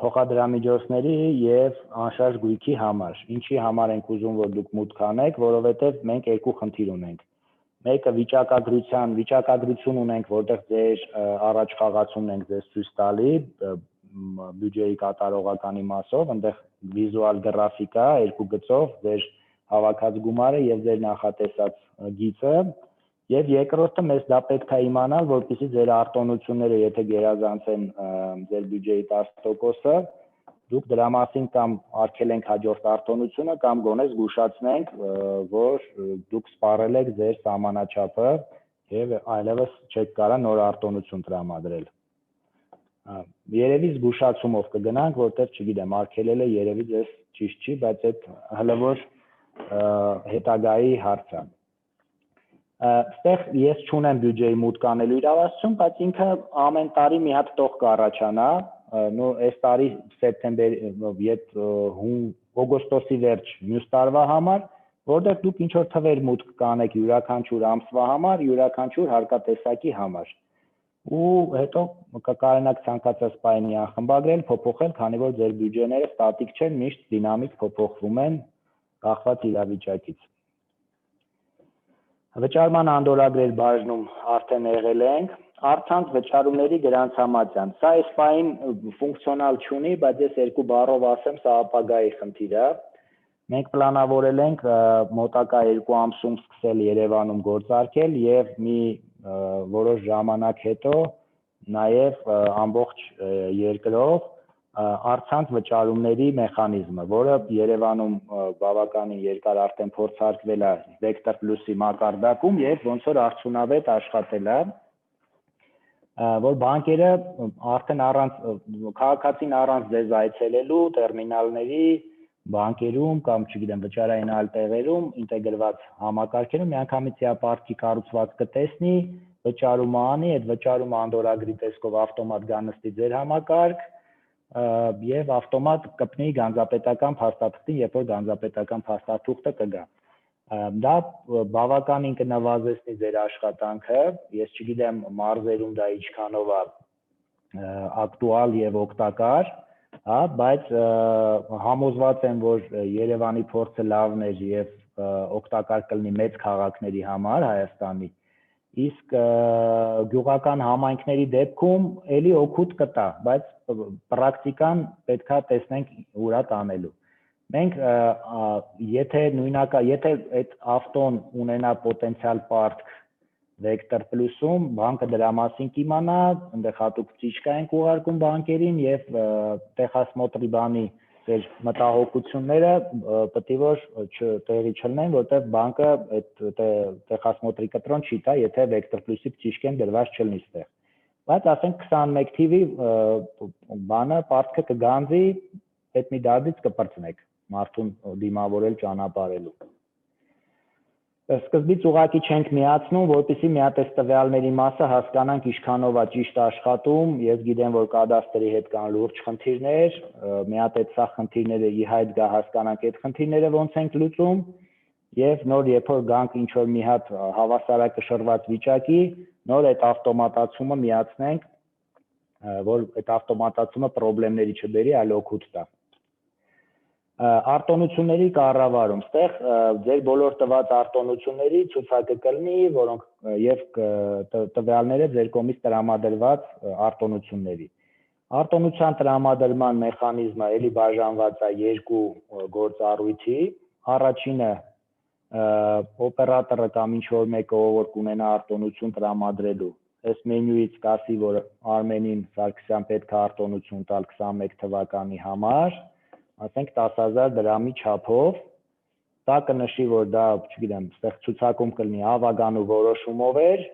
փոխադրամիջոցների եւ անշարժ գույքի համար։ Ինչի համար ենք ուզում, որ դուք մուտք անեք, որովհետեւ մենք երկու խնդիր ունենք։ Մեկը վիճակագրություն ունենք, որտեղ ձեր առաջ խաղացումն ենք ձեզ ցույց տալի բյուջեի կատարողականի մասով, այնտեղ վիզուալ գրաֆիկ է, երկու գծով ձեր հավաքած գումարը եւ ձեր նախատեսած գիծը, եւ երկրորդը մեզ դա պետք է իմանալ, որպեսզի ձեր արտոնությունները, եթե գերազանցեն ձեր բյուջեի 10%-ը, դուք դրա մասին կամ արգելենք հաջորդ արտոնությունը կամ գոնե զգուշացնենք, որ դուք սպառել եք ձեր սահմանաչափը եւ այլևս չեք կարող նոր արտոնություն տրամադրել։ Երևի զգուշացումով կգնանք, որտեղ չգիտեմ, արգելելը երևի ձեզ ճիշտ չի, բայց այդ հլը հետագայի հարց է։ Այստեղ ես չունեմ բյուջեի մուտք անելու իրավասություն, բայց ինքը ամեն տարի մի հատ տող կառաջանա, նո այս տարի սեպտեմբեր, օգոստոսի վերջ մյուս տարվա համար, որտեղ դուք ինչ որ թվեր մուտք կանեք յուրաքանչյուր ամսվա համար, յուրաքանչյուր հարկատեսակի համար։ Ու հետո կկարողանաք ցանկացած պայմանի անխմբագրել, փոփոխել, քանի որ ձեր բյուջեները ստատիկ չեն, միշտ դինամիկ փոփոխվում են կախված իրավիճակից։ Վճարման անդորագրեր բաժնում արդեն եղել ենք, առցանց վճարումների գրանցամատյան։ Սա այս պահին ֆունկցիոնալ չունի, բայց ես երկու բառով ասեմ, սա ապագայի խնդիր է։ Մենք պլանավորել ենք մոտակա 2 ամսում սկսել Երևանում գործարկել եւ մի որոշ ժամանակ հետո նաեւ ամբողջ երկրով առցանց վճարումների մեխանիզմը, որը Երևանում բավականին երկար արդեն փորձարկվել է Vector Plus-ի մակարդակում եւ ոնց որ արդյունավետ աշխատել է, որ բանկերը արդեն առանց քաղաքացին առանց ձեզ այցելելու տերմինալների բանկերում կամ չգիտեմ վճարային այլ տեղերում ինտեգրված համակարգերում միանգամից իապարտքի կառուցված կտեսնի, վճարումը անի, այդ վճարումը անդորագրի տեսքով ավտոմատ գա նստի ձեր համակարգ եւ ավտոմատ կպնի գանձապետական փաստաթղթին, երբ որ գանձապետական փաստաթուղթը կգա։ Դա բավականին կնվազեցնի ձեր աշխատանքը, ես չգիտեմ մարզերում դա ինչքանով է ակտուալ եւ օգտակար, հա, բայց համոզված եմ, որ Երևանի փորձը լավն է եւ օգտակար կլինի մեծ քաղաքների համար Հայաստանի, իսկ գյուղական համայնքների դեպքում էլի օգուտ կտա, բայց պրակտիկան պետքա տեսնենք ուրա տանելու։ Մենք եթե այդ ավտոն ունենա պոտենցիալ պարտք Vector Plus-ում, բանկը դրա մասին կիմանա, այնտեղ հատուկ ծիչկա ենք ուղարկում բանկերին եւ տեղասմոտրի բանի ձեր մտահոգությունները պետք է որ տեղի չլինեն, որտեղ բանկը այդ տեղասմոտրի կտրոն չի տա, եթե Vector Plus-ի ծիչկեն դրված չլինի ստեղ։ Բայց ասենք 21 թիվի բանը պարտքը կգանձի, այդ մի դարձից կպրծնեք մարդուն դիմավորել ճանապարհելու։ Սկզբից ուղղակի չենք միացնում, որպեսզի մի հատ այս տվյալների մասը հասկանանք ինչքանով է ճիշտ աշխատում, ես գիտեմ, որ կադաստրի հետ կան լուրջ խնդիրներ, մի հատ այդ սա խնդիրները ի հայտ գա հասկանանք այդ խնդիրները ոնց ենք լուծում, եւ նոր երբ որ գանք ինչ որ մի հատ հավասարակշռված վիճակի, նոր այդ ավտոմատացումը միացնենք, որ այդ ավտոմատացումը խնդիրների չբերի, այլ օգուտ տա։ արտոնությունների կառավարում, ստեղ ձեր բոլոր տված արտոնությունների ցուցակը կլինի, որոնք եւ տվյալները ձեր կողմից տրամադրված արտոնությունների։ Արտոնության տրամադրման մեխանիզմը էլի բաժանված է երկու գործառույթի, առաջինը օպերատորը կամ ինչ-որ մեկը ով կունենա արտոնություն տրամադրելու, այս մենյուից կասի, որ Արմենին Սարգսյան պետք է արտոնություն տալ 21 թվականի համար, ասենք 10,000 դրամի չափով, դա կնշի, որ դա, չգիտեմ, ստեղ ցուցակում կլինի ավագանու որոշումով էր,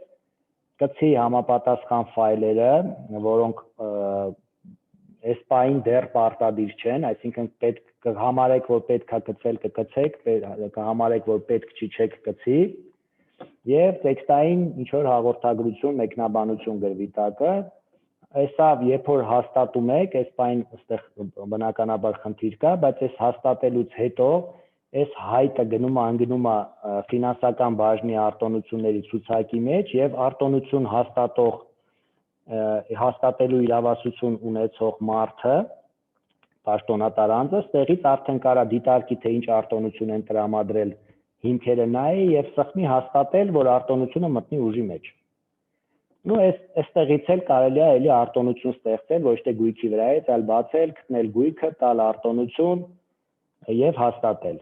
կցի համապատասխան ֆայլերը, որոնք այս պահին դեռ պարտադիր չեն, այսինքն պետք կհամարեք, որ պետք է կցել, կկցեք, կհամարեք, որ պետք չի, չեք կցի, եւ տեքստային ինչ-որ հաղորդագրություն, մեկնաբանություն գրվի տակը, Այսա, երբ որ հաստատում եք, այս պայն այստեղ բնականաբար խնդիր կա, բայց այս հաստատելուց հետո այս հայտը գնում է ֆինանսական բաժնի արտոնությունների ցուցակի մեջ եւ արտոնություն հաստատելու իրավասություն ունեցող մարդը, պաշտոնատար անձը, ստեղից արդեն կարա դիտարկի, թե ինչ արտոնություն են տրամադրել հիմքերը նայի եւ սխմի հաստատել, որ արտոնությունը մտնի ուժի մեջ։ Ну, այստեղից էլ կարելի է էլի արտոնություն ստեղծել, ոչ թե գույքի վրայից, այլ բացել, գտնել գույքը, տալ արտոնություն եւ հաստատել։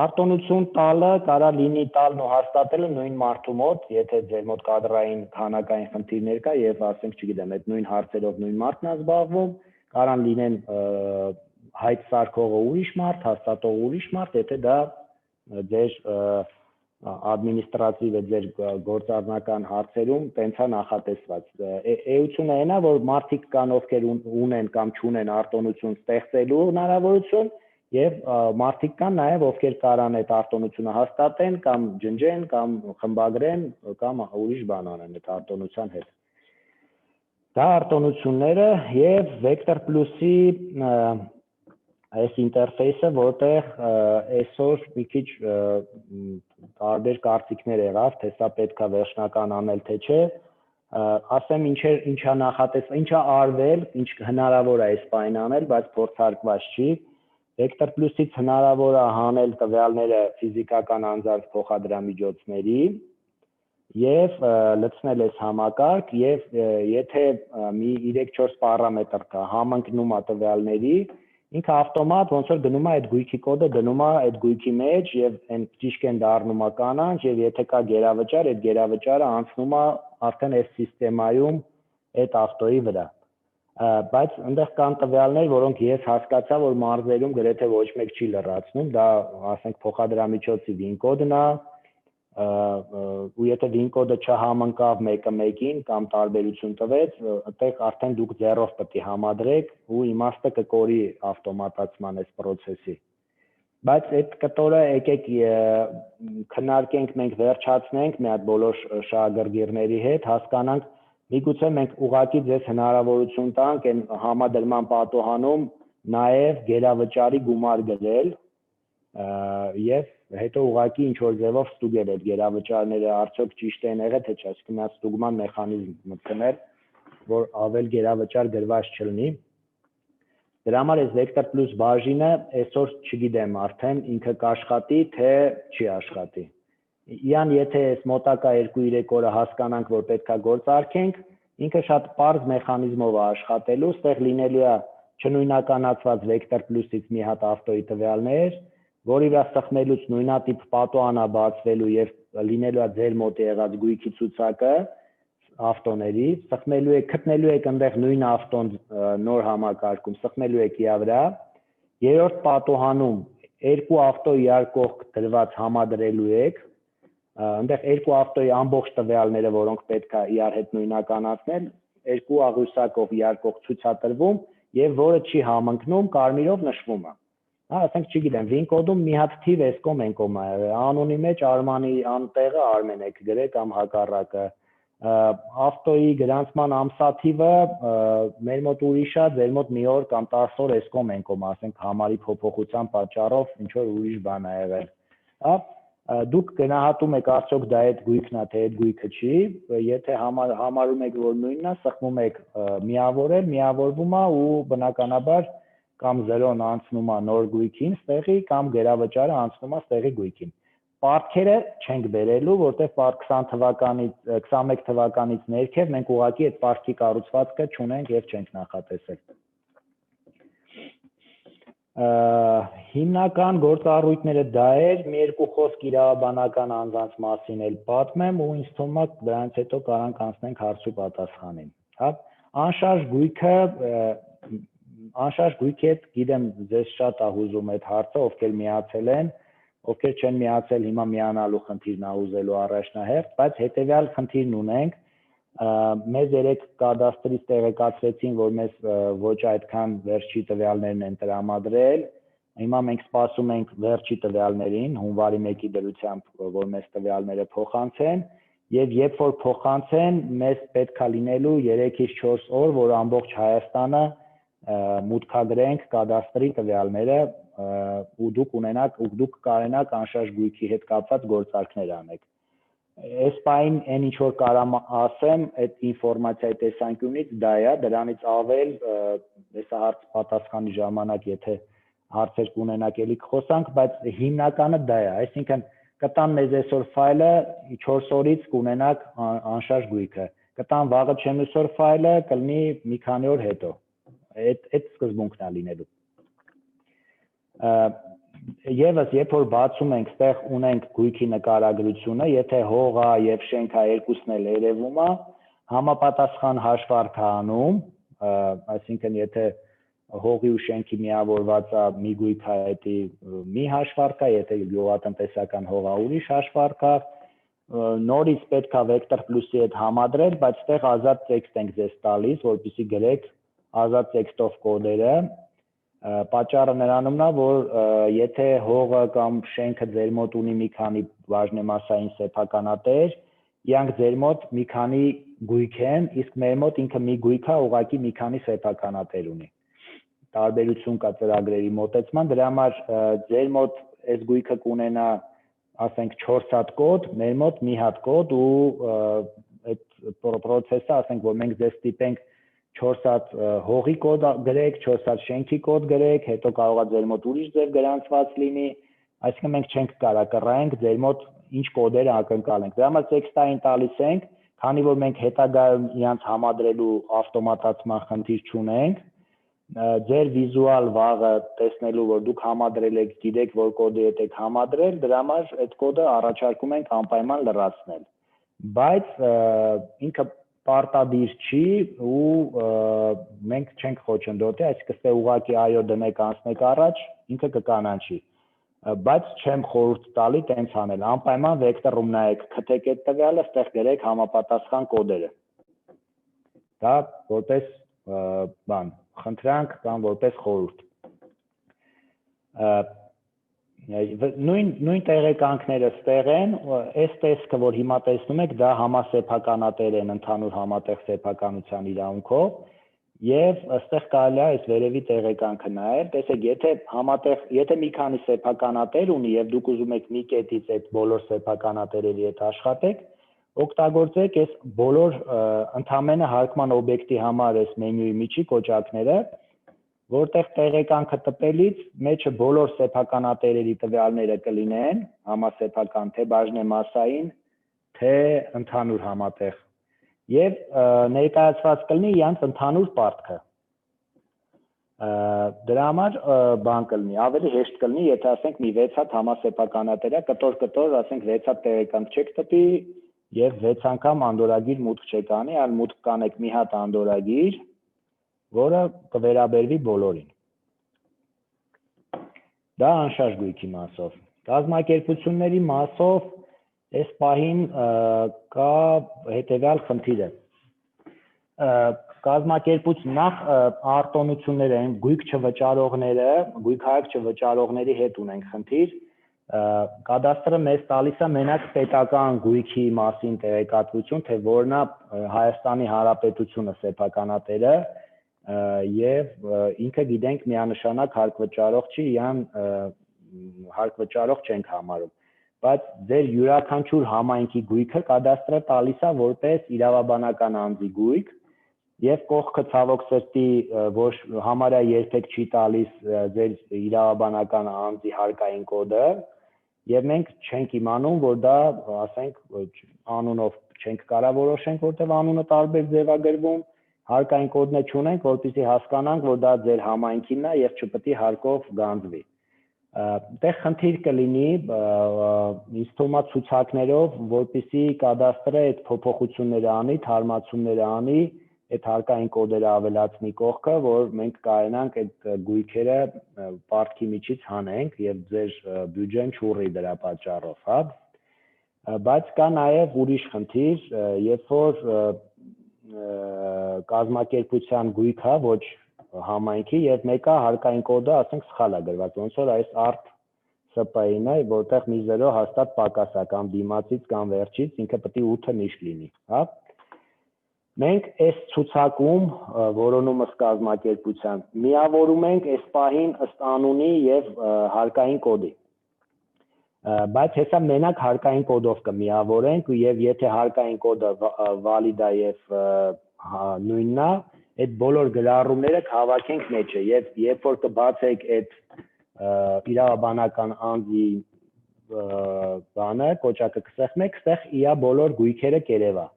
Արտոնություն տալը կարա լինի տալն ու հաստատելը նույն մարդու մոտ, եթե ձեր մոտ կադրային քանակային խնդիրներ կա եւ ասենք, չգիտեմ, այդ նույն հարցերով նույն մարդն է զբաղվում, կարան լինեն հայտ սարքողը ուրիշ մարդ, հաստատողը ուրիշ մարդ, եթե դա ձեր ադմինիստրատիվ է ձեր գործառնական հարցերում տենց է նախատեսված։ Էությունը այնա, որ մարդիկ կան, ովքեր ունեն կամ չունեն արտոնություն ստեղծելու հնարավորություն եւ մարդիկ կան նաեւ, ովքեր կարան այդ արտոնությունը հաստատեն կամ ջնջեն կամ խմբագրեն կամ ուրիշ բան անեն այդ արտոնության հետ։ Դա արտոնությունները եւ Vector Plus-ի այս ինտերֆեյսը, որտեղ այսօր մի քիչ տարբեր կարծիքներ եղավ, թե սա պետք է վերջնական անել, թե չէ, ասեմ ինչա նախատեսված, ինչա արվել, ինչ հնարավոր է այս բանը անել, բայց փորձարկված չի։ Vector Plus-ից հնարավոր է հանել տվյալները ֆիզիկական անձանց փոխադրամիջոցների եւ լցնել այս համակարգ եւ եթե մի 3-4 պարամետր կա, համընկնում է տվյալների, ինքը ավտոմատ ոնց որ գնում է այդ գույքի կոդը դնում է այդ գույքի մեջ եւ այն ճիշտ են դառնում է կանանչ եւ եթե կա գերավճար, այդ գերավճարը անցնում է արդեն այս համակարգում այդ ավտոյի վրա։ Բայց այնտեղ կան տվյալներ, որոնք ես հասկացա, որ մարզերում գրեթե ոչ մեկ չի լրացնում, դա ասենք փոխադրամիջոցի WIN կոդն է, ու եթե WIN կոդը չհամընկավ մեկը մեկին կամ տարբերություն տվեց, այդտեղ արդեն դուք ձեռով պետք է համադրեք ու իմաստը կկորի ավտոմատացման այս process-ի։ Բայց այդ կտորը եկեք քննարկենք, մենք վերջացնենք մի հատ բոլոր շահագրգիռների հետ, հասկանանք, միգուցե մենք ուղղակի ձեզ հնարավորություն տանք այն համադրման պատոհանում նաև գերավճարի գումար գրել եւ հետո ուղղակի ինչ որ ձևով ստուգել այդ գերավճարները արդյոք ճիշտ են եղել թե չէ, այսինքն այդ ստուգման մեխանիզմ մտցնել, որ ավել գերավճար գրված չլինի։ Դրա համար այս Vector Plus բաժինը այսօր չգիտեմ արդեն ինքը կաշխատի թե չի աշխատի։ Իան եթե այս մոտակա 2-3 օրը հասկանանք, որ պետքա գործարկենք, ինքը շատ պարզ մեխանիզմով է աշխատելու, ստեղ լինելու է չնույնականացված Vector Plus-ից մի հատ ավտոյի տվյալներ, որի վրա սխմելուց նույնատիպ պատոհանա բացվելու եւ լինելու է ձեր մոտ եղած գույքի ցուցակը ավտոների, սխմելու եք, գտնելու եք այնտեղ նույն ավտոն նոր համակարգում, սխմելու եք իր վրա, երրորդ պատոհանում երկու ավտոյի իրար կողք դրված համադրելու եք, այնտեղ երկու ավտոյի ամբողջ տվյալները, որոնք պետք է իրար հետ նույնականացնել, երկու աղյուսակով իրար կողք ցույցատրվում եւ որը չի համընկնում, կարմիրով նշվում է։ Ասենք, չգիտեմ, WIN կոդում մի հատ թիվ էս կոմ են կոմ է, անունի մեջ Արմանի անտեղը Արմեն եք գրել կամ հակառակը, ավտոյի գրանցման ամսաթիվը մեր մոտ ուրիշ է, ձեր մոտ մի օր կամ 10 օր էս կոմ են կոմ, ասենք համարի փոփոխության պատճառով ինչ որ ուրիշ բան է եղել։ Դուք գնահատում եք արդյոք դա այդ գույքն է, թե այդ գույքը չի, եթե համարում եք, որ նույնն է, սխմում եք միավորել, միավորվում է ու բնականաբար կամ 0-ն անցնում է նոր գույքին ստեղի կամ գերավճարը անցնում է ստեղի գույքին։ Պարտքերը չենք բերելու, որտեղ 20 թվականից 21 թվականից ներքև մենք ուղղակի այդ պարտքի կառուցվածքը չունենք եւ չենք նախատեսել։ Հիմնական գործառույթները դա էր, մի երկու խոսք իրավաբանական անձանց մասին էլ պատմեմ ու ինձ թվում է դրանից հետո կարանք անցնենք հարց ու պատասխանին, հա։ Անշարժ գույքի հետ գիտեմ ձեզ շատ է հուզում այդ հարցը, ովքեր միացել են, ովքեր չեն միացել հիմա միանալու խնդիրն է ուզելու առաջնահերթ, բայց հետեւյալ խնդիրն ունենք, մեզ երեք կադաստրից տեղեկացրեցին, որ մեզ ոչ այդքան վերջի տվյալներն են տրամադրել, հիմա մենք սպասում ենք վերջի տվյալներին, հունվարի 1-ի դրությամբ, որ մեզ տվյալները փոխանցեն, եւ երբ որ փոխանցեն, մեզ պետք է լինելու 3-ից 4 օր, որ ամբողջ Հայաստանը մուտքագրենք կադաստրի տվյալները ու դուք կարենաք անշարժ գույքի հետ կապված գործարքներ անեք։ Այս պայն այն ինչ որ կարամ ասեմ, այդ ինֆորմացիայի տեսանկյունից դա է, դրանից ավել հեսա հարց պատասխանի ժամանակ, եթե հարցեր կունենաք էլի կխոսանք, բայց հիմնականը դա է, այսինքն կտան մեզ այսօր ֆայլը 4 օրից կունենաք անշարժ գույքը, կտան վաղը չեմուսոր ֆայլը կլինի մի քանի օր հետո, այդ սկզբունքն է լինելու։ Եվս երբ որ բացում ենք, ստեղ ունենք գույքի նկարագրությունը, եթե հող է եւ շենք է երկուսն էլ երևում է, համապատասխան հաշվարկ է անում, այսինքն եթե հողի ու շենքի միավորված է մի գույք է, դա մի հաշվարկ է, եթե գյուղատնտեսական հող է ուրիշ հաշվարկ է, նորից պետք է վեկտոր պլյուսի հետ համադրել, բայց ստեղ ազատ տեքստ ենք ձեզ տալիս, որպեսզի գրեք ազատ տեքստով կոդերը։ Պատճառը նրանումն է, որ եթե հողը կամ շենքը ձեր մոտ ունի մի քանի բաժնեմասային սեփականատեր, իրանք ձեր մոտ մի քանի գույք են, իսկ մեր մոտ ինքը մի գույք է, ուղղակի մի քանի սեփականատեր ունի։ Տարբերություն կա ծրագրերի մոտեցման, դրա համար ձեր մոտ այս գույքը կունենա, ասենք 4 հատ կոդ, մեր մոտ մի հատ կոդ ու այդ process-ը, ասենք որ մենք ձեզ ստիպենք 4 հատ հողի կոդ գրեք, 4 հատ շենքի կոդ գրեք, հետո կարող է ձեր մոտ ուրիշ ձև գրանցված լինի, այսինքն մենք չենք կարող կռայենք ձեր մոտ ինչ կոդեր ակնկալենք։ Դրա համար տեքստային տալիս ենք, քանի որ մենք հետագայում իրանց համադրելու ավտոմատացման խնդիր չունենք, ձեր վիզուալ վաղը տեսնելու, որ դուք համադրել եք, գիտեք, որ կոդի հետ եք համադրել, դրա համար այդ կոդը առաջարկում ենք անպայման լրացնել։ Բայց ինքը պարտադիր չի ու մենք չենք խոչընդոտի, այսինքն ստե ուղղակի այո դնեք անցնեք առաջ, ինքը կկանանչի, բայց չեմ խորհուրդ տալի տենց անել, անպայման վեկտորում նայեք, քթեք այդ տվյալը, ստեղ գրեք համապատասխան կոդերը։ Դա որպես բան, խնդրանք կամ որպես խորհուրդ։ Նույն տեղեկանքները ստեղ են, այս տեսքը, որ հիմա տեսնում եք, դա համասեփականատեր են ընդհանուր համատեղ սեփականության իրավունքով, եւ այստեղ կարելի է այս վերևի տեղեկանքը նայել, տեսեք, եթե մի քանի սեփականատեր ունի եւ դուք ուզում եք մի կետից այդ բոլոր սեփականատերերի հետ աշխատեք, օգտագործեք այս բոլոր ընդհանրապես հարկման օբյեկտի համար այս մենյուի միջի կոճակները, որտեղ տեղեկանքը տպելից մեջը բոլոր սեփականատերերի տվյալները կլինեն, համասեփական, թե բաժնեմասային, թե ընդհանուր համատեղ, եւ ներկայացված կլինի իրանց ընդհանուր պարտքը։ Դրա համար բան կլինի, ավելի հեշտ կլինի, եթե ասենք մի 6 հատ համասեփականատեր է, կտոր, ասենք 6 հատ տեղեկանք չեք տպի եւ 6 անգամ անդորագիր մուտք չեք անի, այլ մուտք կանեք մի հատ անդորագիր, որը կվերաբերվի բոլորին։ Դա անշարժ գույքի մասով։ Կազմակերպությունների մասով այս պահին կա հետևյալ խնդիրը։ Կազմակերպություն նախ արտոնությունները են, գույք չվճարողները, գույքահայք չվճարողների հետ ունենք խնդիր։ Կադաստրը մեզ տալիս է մենակ պետական գույքի մասին տեղեկատվություն, թե որն է Հայաստանի Հանրապետությունը սեփականատերը, եւ ինքը գիտենք միանշանակ հարկվճարող չի, իրան հարկվճարող չենք համարում, բայց ձեր յուրաքանչյուր համայնքի գույքը կադաստրը տալիս է որպես իրավաբանական անձի գույք Եվ կողքը ցավոք սրտի ոչ համարյա երբեք չի տալիս ձեր իրավաբանական անձի հարկային կոդը, եւ մենք չենք իմանում, որ դա, ասենք, անունով չենք կարող որոշենք, որտեղ անունը տարբեր ձև է գրվում, հարկային կոդն է չունենք, որպեսզի հասկանանք, որ դա ձեր համայնքինն է եւ չպետք է հարկով գանձվի։ Դե խնդիր կլինի ինձ թվում է ցուցակներով, որպեսզի կադաստրը այդ փոփոխությունները անի, թարմացումները անի, այդ հարկային կոդերը ավելացնի կողքը, որ մենք կարողանանք այդ գույքերը պարտքի միջից հանենք եւ ձեր բյուջեն չուռի դրա պատճառով, հա։ Բայց կա նաեւ ուրիշ խնդիր, երբ որ կազմակերպության գույք է, ոչ համայնքի եւ մեկը հարկային կոդը, ասենք, սխալ է գրված, ոնց որ այս արտ ՍՊ-ին է, որտեղ մի 0 հաստատ պակաս է կամ դիմացից կամ վերջից, ինքը պետք է 8-ը միշտ լինի, հա։ Մենք այս ցուցակում որոնումս կազմակերպության միավորում ենք այս պահին ըստ անունի եւ հարկային կոդի։ Բայց հեսա մենակ հարկային կոդով կմիավորենք եւ եթե հարկային կոդը վալիդ է եւ նույնն է, այդ բոլոր գրառումները կհավաքենք մեջը եւ երբ որ կբացեք այդ իրավաբանական անձի բանը, կոճակը կսեղմեք, ստեղ իա բոլոր գույքերը կերևա։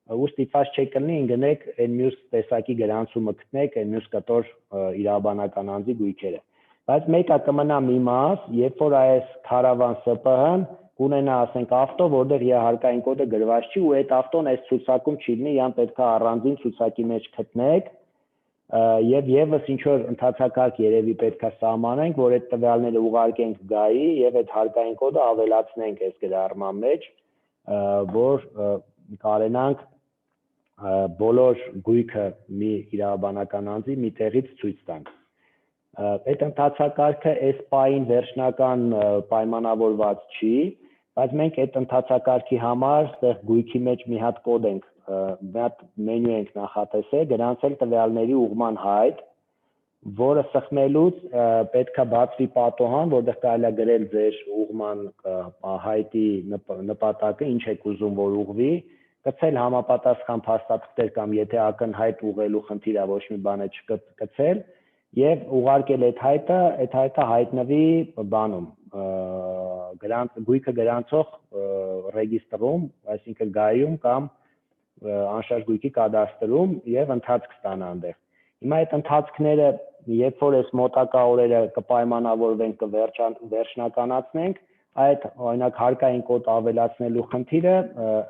Ու ստիպված չեք կլինի ընկնեք այն մյուս տեսակի գրանցումը գտնեք այն մյուս կտոր իրավաբանական անձի գույքերը։ Բայց մեկը կմնա մի մաս, երբ որ այս քարավան ՍՊՀ-ն կունենա, ասենք, ավտո, որտեղ իր հարկային կոդը գրված չի ու այդ ավտոն այս ցուցակում չի լինի, յան պետք է առանձին ցուցակի մեջ գտնեք եւ եւս ինչ որ ընդհանրակարգ երևի պետք է սահմանենք, որ այդ տվյալները ուղարկենք գայի եւ այդ հարկային կոդը ավելացնենք այս գրառման մեջ, որ կարենանք բոլոր գույքը մի իրավաբանական անձի մի տեղից ցույց տանք։ Այդ ընդհանրակարգը այս պահին վերջնական պայմանավորված չի, բայց մենք այդ ընդհանրակարգի համար այդտեղ գույքի մեջ մի հատ կոդ ենք, մի հատ մենյու ենք նախատեսել, գրանցել տվյալների ուղղման հայտ, որը սխմելուց պետք է բացվի պատոհան, որտեղ կարելի է գրել ձեր ուղղման հայտի նպատակը, ինչ եք ուզում որ ուղղվի, կցել համապատասխան փաստաթղթեր կամ եթե ակնհայտ ուղղելու խնդիր է, ոչ մի բան է չկցել եւ ուղարկել այդ հայտը հայտնվի բանում գույքը գրանցող ռեգիստրում, այսինքն գայում կամ անշարժ գույքի կադաստրում եւ ընթացք ստանա այնտեղ։ Հիմա այդ ընթացքները, երբ որ այս մոտակա օրերը կպայմանավորվենք, կվերջնականացնենք, այդ օրինակ հարկային կոդ ավելացնելու խնդիրը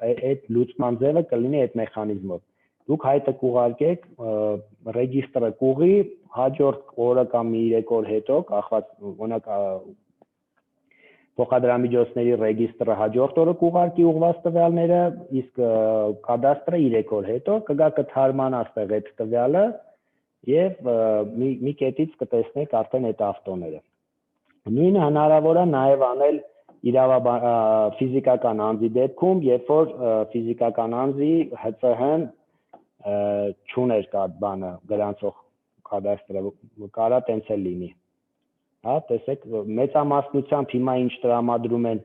այդ լուծման ձևը կլինի այդ մեխանիզմով։ Դուք հայտը կուղարկեք, ռեգիստրը կուղի, հաջորդ օրը կամ 3 օր հետո, կախված օրինակ փոխադրամիջոցների ռեգիստրը հաջորդ օրը կուղարկի ուղղված տվյալները, իսկ կադաստրը 3 օր հետո կգա կթարմանա ստեղ այդ տվյալը եւ մի կետից կտեսնեք արդեն այդ ավտոները։ Նույնը հնարավոր է նաեւ անել ֆիզիկական անձի դեպքում, երբ որ ֆիզիկական անձի ՀՑՀ-ն չուներ բանը գրանցող կադաստրը, կարա տենց էլ լինի։ Հա, տեսեք, մեծամասնությամբ հիմա ինչ տրամադրում են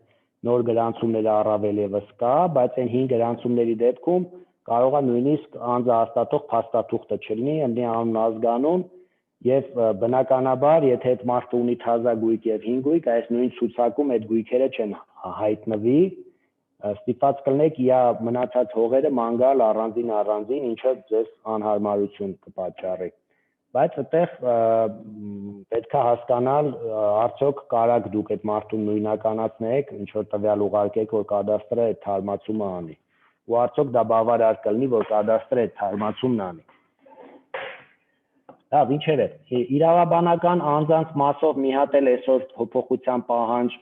նոր գրանցումները առավել եւս կա, բայց այն 5 գրանցումների դեպքում կարող է նույնիսկ անձը հաստատող փաստաթուղթը չլինի, ընդ անուն ազգանուն եւ բնականաբար, եթե այդ մարդը ունի թազա գույք եւ 5 գույք, այս նույն ցուցակում այդ գույքերը չեն հայտնվի, ստիպված կլինեք իա մնացած հողերը մանգալ առանձին, ինչը ձեզ անհարմարություն կպատճառի։ Բայց այդտեղ պետք է հասկանալ, արդյոք կարաք դուք այդ մարդուն նույնականացնեք, ինչ որ տվյալ ուղարկեք, որ կադաստրը այդ թարմացումը անի։ Ու արդյոք դա բավարար կլինի, որ կադաստրը այդ թարմացումն անի։ Լավ, ինչեր է։ Իրավաբանական անձանց մասով մի հատ էլ այսօր փոփոխության պահանջ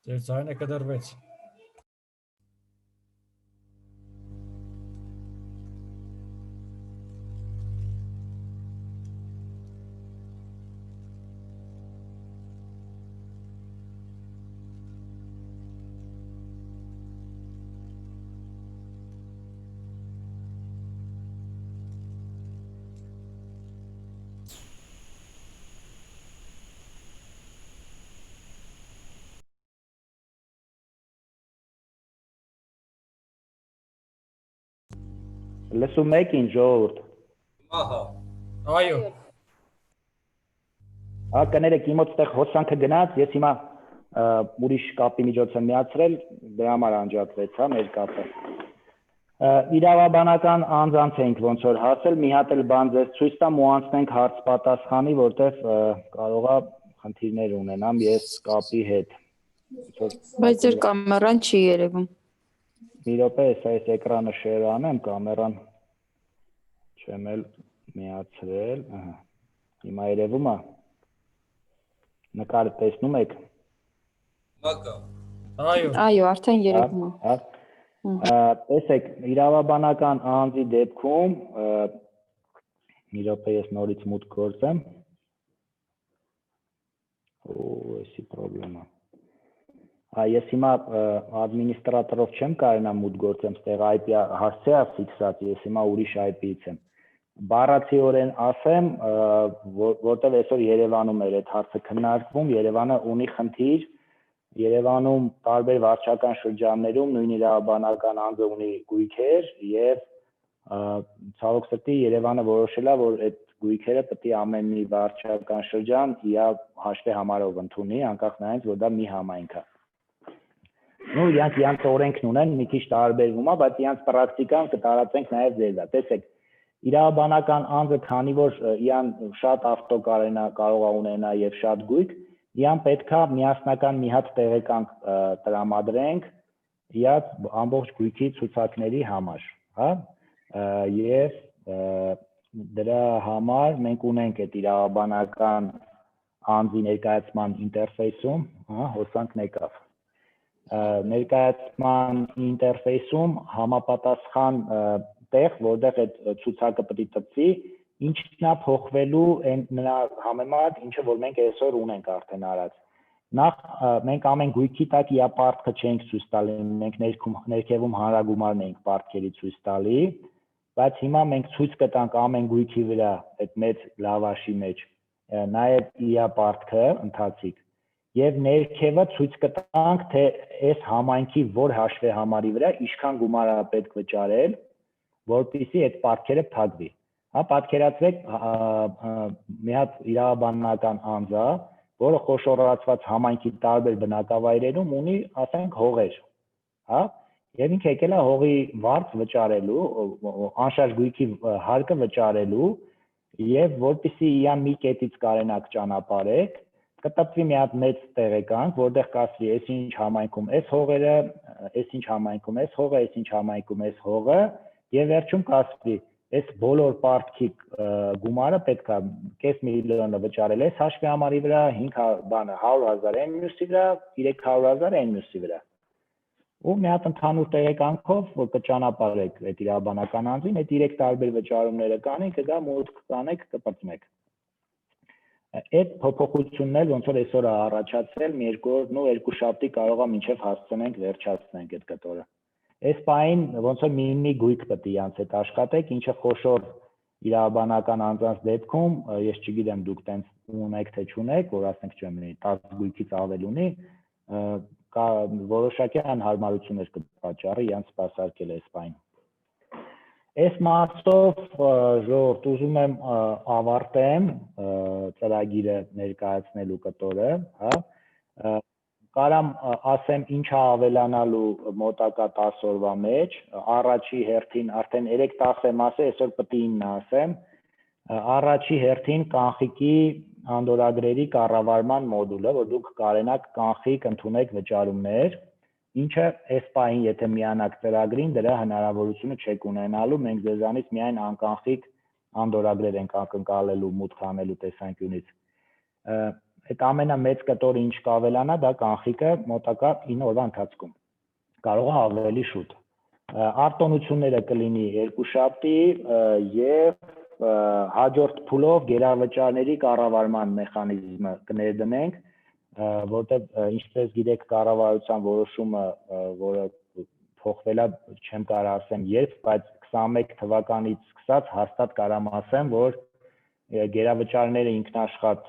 Ձեր ձայնը կդրվեց։ Լսում եք ինձ ժողովուրդ։ Ահա։ Այո։ Հա կներեք իմոց տեղ հոսանքը գնաց, ես հիմա ուրիշ կապի միջոց եմ միացրել, դրա համար անջատվեց, հա, մեր կապը։ Իրավաբանական անձանց ենք ոնց որ հասել, մի հատ էլ բան ձեզ ցույց տամ ու անցնենք հարց պատասխանի, որտեղ կարող է խնդիրներ ունենամ ես կապի հետ։ Բայց ձեր կամերան չի երևում։ Մի րոպե, այս էկրանը շեյր անեմ, կամերան չեմ էլ միացրել, ահա։ Հիմա երևում է։ Նկարը տեսնում եք։ Մակա։ Այո։ Այո, արդեն երևում է։ Հա։ Տեսեք, իրավաբանական անձի դեպքում մի րոպե ես նորից մուտք գործեմ։ Էսի պրոբլեմա։ Ես հիմա ադմինիստրատորով չեմ կարողանա մուտք գործեմ, ստեղ IP հասցե է ֆիքսած, ես հիմա ուրիշ IP-ից եմ։ Բառացիորեն ասեմ, որտեղ այսօր Երևանում էր այդ հարցը քննարկվում, Երևանը ունի խնդիր, Երևանում տարբեր վարչական շրջաններում նույն իրավաբանական անձը ունի գույքեր եւ ցավոք սրտի Երևանը որոշել է, որ այդ գույքերը պետք է ամեն մի վարչական շրջան իր հաշվի համարով ընդունի, անկախ նրանից, որ դա մի համայնք է։ Ну, իրանք օրենքն ունեն, մի քիչ տարբերվում է, բայց իրանք պրակտիկան կտարածենք նաեւ ձեզ։ Տեսեք, իրավաբանական անձը, քանի որ իրան շատ ավտո կարող է ունենա եւ շատ գույք, իրան պետք է միասնական մի հատ տեղեկանք տրամադրենք իր ամբողջ գույքի ցուցակների համար, հա, եւ դրա համար մենք ունենք այդ իրավաբանական անձի ներկայացման ինտերֆեյսում, հա, հոսանքն եկավ։ Ներկայացման ինտերֆեյսում համապատասխան տեղ, որտեղ այդ ցուցակը պետք է տպվի, ինչն է փոխվելու նրա համեմատ, ինչը որ մենք այսօր ունենք արդեն արած։ Նախ մենք ամեն գույքի տակ իր պարտքը չենք ցույց տալի, մենք ներքևում հանրագումարն ենք պարտքերի ցույց տալի, բայց հիմա մենք ցույց կտանք ամեն գույքի վրա այդ մեծ լավաշի մեջ նաև իր պարտքը ընթացիկ եւ ներքևը ցույց կտանք, թե այս համայնքի որ հաշվի համարի վրա ինչքան գումար է պետք վճարել, որպեսզի այդ պարտքերը փակվի։ Հա, պատկերացրեք մի հատ իրավաբանական անձ է, որը խոշորացված համայնքի տարբեր բնակավայրերում ունի, ասենք, հողեր, հա, եւ ինքը եկել է հողի վարձ վճարելու, անշարժ գույքի հարկը վճարելու եւ որպեսզի իա մի կետից կարենակ ճանապարհեք, կտպվի մի հատ մեծ տեղեկանք, որտեղ կասվի, այս ինչ համայնքում այս հողերը, այս ինչ համայնքում այս հողը, այս ինչ համայնքում այս հողը, եւ վերջում կասվի, այս բոլոր պարտքի գումարը պետք է կես միլիոնը վճարել այս հաշվի համարի վրա, 100,000 այն մյուսի վրա, 300,000 այն մյուսի վրա։ Ու մի հատ ընդհանուր տեղեկանքով, որ կճանապարհեք այդ իրավաբանական անձին, այդ 3 տարբեր վճարումները կանեք, կգա մուտք կանեք, կպրծմեք։ Այդ փոփոխությունն էլ ոնց որ այսօր է առաջացել, մի երկուշաբթի կարող է մինչև հասցնենք վերջացնենք այդ կտորը։ Այս պահին ոնց որ մի գույք պետք է իրանց հետ աշխատեք, ինչը խոշոր իրավաբանական անձանց դեպքում, ես չգիտեմ դուք տենց ունեք թե չունեք, որ ասենք չեմ 10 գույքից ավել ունի, որոշակի անհարմարություններ կպատճառի իրանց սպասարկել այս պահին։ Այս մասով ժողովուրդ ուզում եմ ավարտեմ ծրագիրը ներկայացնելու կտորը, հա, կարամ ասեմ ինչ է ավելանալու մոտակա 10 օրվա մեջ, առաջի հերթին արդեն 3-10 եմ ասել, այսօր պետք է 9 ասեմ, առաջի հերթին կանխիկի անդորագրերի կառավարման մոդուլը, որ դուք կարենաք կանխիկ ընդունեք վճարումներ, ինչը այս պահին եթե միանաք ծրագրին, դրա հնարավորությունը չեք ունենալու, մենք ձեզանից միայն անկանխիկ անդորագրեր ենք ակնկալելու մուտք անելու տեսանկյունից։ Այդ ամենամեծ կտորը ինչ կավելանա, դա կանխիկը մոտակա 9 օրվա ընթացքում, կարող է ավելի շուտ։ Արտոնությունները կլինի երկուշաբթի եւ հաջորդ փուլով գերավճարների կառավարման մեխանիզմը կներդնենք, որտեղ ինչպես գիտեք կառավարության որոշումը, որը փոխվել է, չեմ կարող ասեմ երբ, բայց 21 թվականից սկսած հաստատ կարամ ասեմ, որ գերավճարները ինքնաշխատ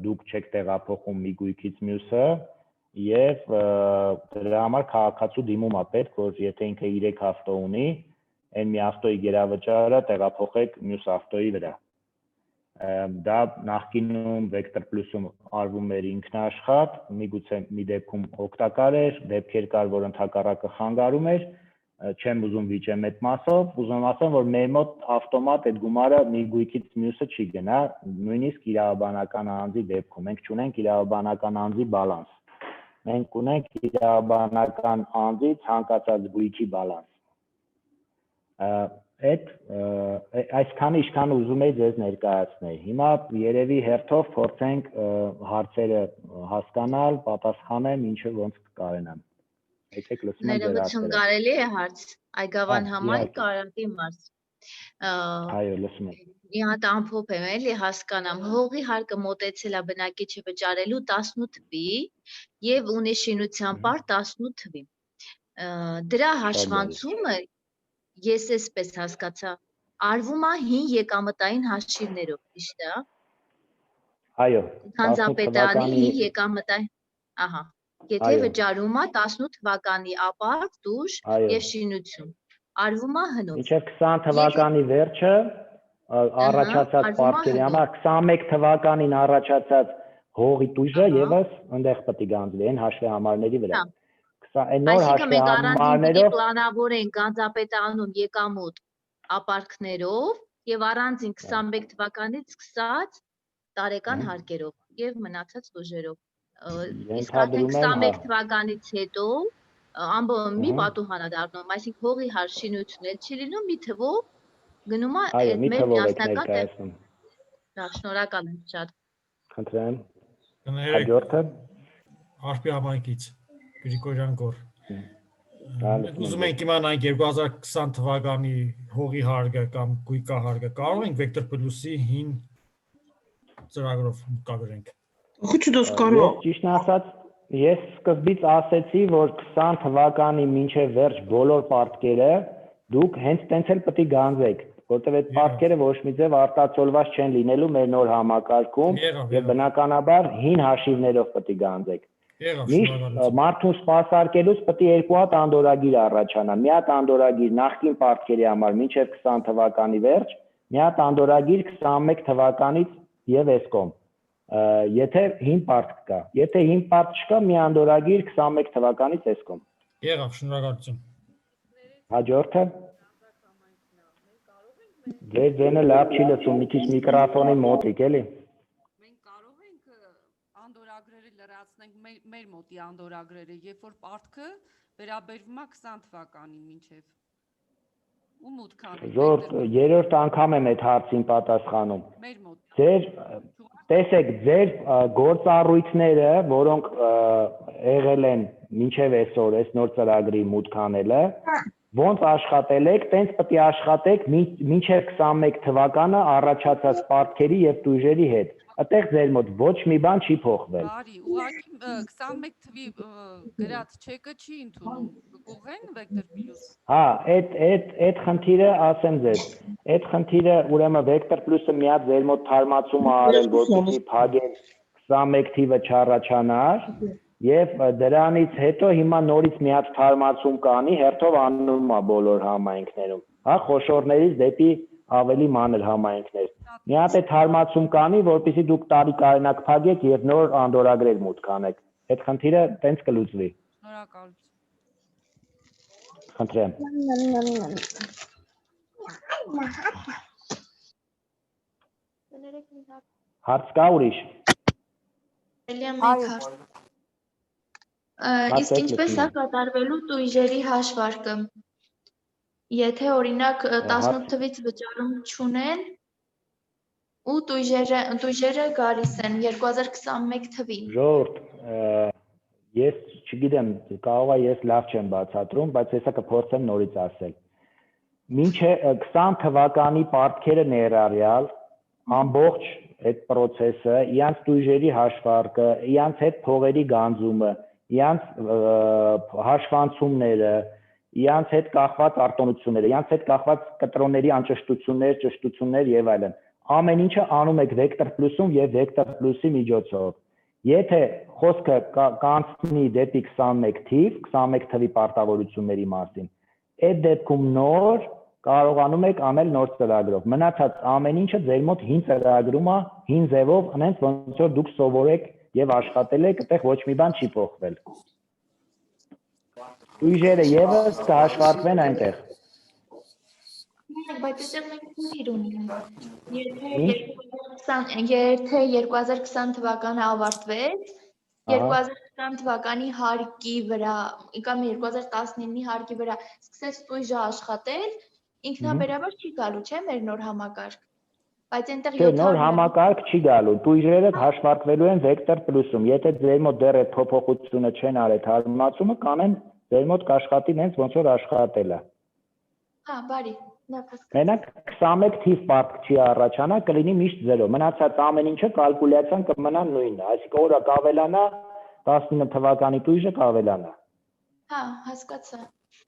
դուք չեք տեղափոխում մի գույքից մյուսը եւ դրա համար քաղաքացու դիմում է պետք, որ եթե ինքը 3 հաստո ունի, այն մի ավտոյի գերավճարը տեղափոխեք մյուս ավտոյի վրա։ Դա նախկինում Vector Plus-ում արվում էր ինքնաշխատ, միգուցե մի դեպքում օգտակար էր, դեպքեր կար, որ ընդհակառակը խանգարում էր, չեմ ուզում վիճեմ այդ մասով, ուզում ասեմ, որ մեր մոտ ավտոմատ այդ գումարը մի գույքից մյուսը չի գնա, նույնիսկ իրավաբանական անձի դեպքում, մենք չունենք իրավաբանական անձի բալանս, մենք ունենք իրավաբանական անձի ցանկացած գույքի բալանս։ Այսքանը ինչքան ուզում էի ձեզ ներկայացնել։ Հիմա երևի հերթով փորձենք հարցերը հասկանալ, պատասխանեմ, ինչը ոնց կարենամ։ Եկեք լսում եմ ձեր Ներողություն հարցերը։ կարելի է հարց Այգավան համար իհարկե։ կարանտի մարզ։ Այո, լսում եմ։ Մի հատ ամփոփ եմ էլի հասկանամ։ Հողի հարկը մոտեցել է բնակիչը վճարելու 18 թվի եւ ունի շինության պար 18 թվի։ Դրա հաշվանցումը ես էսպես հասկացա, արվում է հին եկամտային հաշիվներով, ճիշտ է։ Այո, Հանձապետարանի հին եկամտային, ահա, եթե Այո։ վճարում է 18 թվականի ապարտ, դուժ Այո։ եւ շինություն, արվում է հնով։ Մինչև 20 թվականի վերջը առաջացած արվում է պարտքերի հնով։ համար 21 թվականին առաջացած հողի տույժը Ահա։ եւս այնտեղ պետք է գանձվի այն հաշվի համարների վրա։ Հա։ Այն նոր Այսինքն հաշվի մենք առանձին պիտի համարներով պլանավորենք Գանձապետարանում եկամուտ ապարքներով եւ առանձին 21 թվականից սկսած տարեկան հարկերով եւ մնացած տուժերով։ Իսկ արդեն Ենթադրում եմ, 21 հա։ թվականից հետո ամբողջ մի Ըհը։ պատուհան է դառնում, այսինքն հողի հարշինություն էլ չի լինում, մի թվով գնում է Այո, այդ մի մեր թվով եք միասնական տեղ։ ներկայացնում։ Դա շնորհակալ եմ շատ։ Խնդրեմ։ Կներեք, Հաջորդը։ Արփի համայնքից Գրիգորյան Գոր։ Հա, Մենք ուզում ենք իմանանք 2020 թվականի հողի հարկը կամ գույքահարկը կարող ենք Vector Plus-ի հին ծրագրով մուտքագրենք։ Ես ճիշտն ասած, ես սկզբից ասեցի, որ 20 թվականի մինչև վերջ բոլոր պարտքերը դուք հենց տենց էլ պետք է գանձեք, որտեղ այդ պարտքերը ոչ մի ձև արտացոլված չեն լինելու մեր նոր համակարգում եւ բնականաբար հին հաշիվներով պետք է գանձեք։ Միշտ մարդուն սպասարկելուց պետք է երկու հատ անդորագիր առաջանա։ Մի հատ անդորագիր նախկին պարտքերի համար մինչև 20 թվականի վերջ, մի հատ անդորագիր 21 թվականից եւ էսկոմ։ Եթե հին պարտք կա, եթե հին պարտք չկա, մի անդորագիր 21 թվականից էսկոմ։ Եղավ, շնորհակալություն։ Հաջորդը։ Ձեր ձենը լավ չի լսում, մի քիչ միկրոֆոնի մոտիկ էլի։ Մենք կարող ենք անդորագրերը լրացնենք մեր մոտի անդորագրերը, երբ որ պարտքը վերաբերվում է 20 թվականին մինչև ու մուտքան։ Զոր երրորդ անգամ եմ այդ հարցին պատասխանում։ Մեր մոտ։ Ձեր տեսեք, ձեր գործառույթները, որոնք եղել են մինչև այսօր, այս նոր ծրագրի մուտքանելը, ոնց աշխատել եք, տենց պետք է աշխատեք մինչև 21 թվականը առաջացած պարտքերի եւ տույժերի հետ։ Այդտեղ ձեր մոտ ոչ մի բան չի փոխվել։ Բարի, ուղղակի 21 թվի գրած չեկը չի ընդունում։ Կուղեն Vector Plus։ Հա, այդ խնդիրը ասեմ ձեզ։ Այդ խնդիրը ուրեմն Vector Plus-ը մի հատ ձեր մոտ թարմացում է արել, որպեսզի փակեն 21 թիվը չառաջանար, եւ դրանից հետո հիմա նորից մի հատ թարմացում կանի, հերթով անում է բոլոր համայնքներում։ Հա, խոշորներից դեպի ավելի մանր համայնքներ։ Մի հատ է թարմացում կանի, որպեսզի դուք տարիքայնակ փակեք եւ նոր անդորագրեր մուտք անեք։ Այդ խնդիրը տենց կլուծվի։ Շնորհակալություն։ Խնդրեմ։ Հարց կա ուրիշ։ Իսկ ինչպես է կատարվելու տույժերի հաշվարկը։ Եթե օրինակ 18 թվից վճարում չունեն ու տույժերը գալիս են 2021 թվին։ Ժողովուրդ, ես չգիտեմ, կարող է ես լավ չեմ բացատրում, բայց հեսա կփորձեմ նորից ասել։ Մինչև 20 թվականի պարտքերը ներառյալ ամբողջ այդ process-ը, իրանց տույժերի հաշվարկը, իրանց հետ փողերի գանձումը, իրանց հաշվանցումները, իրանց հետ կախված արտոնությունները, իրանց հետ կախված կտրոնների անճշտություններ, ճշտություններ եւ այլն։ Ամեն ինչը անում եք Vector Plus-ում եւ Vector Plus-ի միջոցով։ Եթե խոսքը կանցնի դեպի 21 թիվ, 21 թվի պարտավորությունների մասին, այդ դեպքում նոր կարողանում եք անել նոր ծրագրով։ Մնացած ամեն ինչը ձեր մոտ հին ծրագրում է, հին ձևով, այնց ոնց որ դուք սովորեք եւ աշխատել եք, այդտեղ ոչ մի բան չի փոխվել։ Ուժերը եւս կհաշվարկվեն այնտեղ։ Բայց այդտեղ մենք իր ունենք։ Եթե 2020 թվականը ավարտվեց, 2020 թվականի հարկի վրա, կամ 2019-ի հարկի վրա սկսեց տույժը աշխատել, ինքնաբերաբար չի գալու, չէ՞ մեր նոր համակարգ։ Բայց այնտեղ Չէ, նոր համակարգ չի գալու։ Տույժերը հաշվարկվելու են Vector Plus-ում։ Եթե ձեր մոտ դեռ այդ փոփոխությունը չեն արել, հարմարացումը կանեն ձեր մոտ կաշխատի նենց ոնց որ աշխատել է։ Հա, բարի։ Մենակ 21 թիվ պարտք չի առաջանա, կլինի միշտ 0։ Մնացած ամեն ինչը կալկուլյացիան կմնա նույնը, այսինքն օրը կավելանա, 19 թվականի տույժը կավելանա։ Հա, հասկացա։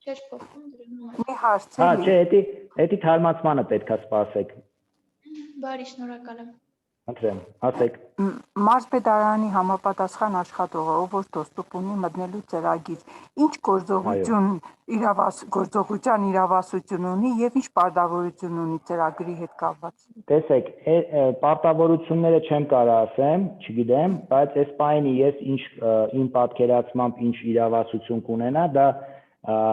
Չէր փոխվում դրանում։ Մի հարց է։ Հա, չէ, էդի թարմացմանը պետքա սպասեք։ Բարի, շնորհակալ եմ։ Ընտրեմ, ասեք։ Մարզպետարանի համապատասխան աշխատողը, ով որ դոստուպ ունի մտնելու ծրագիր, ինչ գործողության իրավասություն ունի եւ ինչ պարտավորություն ունի ծրագրի հետ կապված։ Տեսեք, պարտավորությունները չեմ կարող ասեմ, չգիտեմ, բայց այս պայմանի ես ինչ իմ պատկերացմամբ ինչ իրավասություն կունենա, դա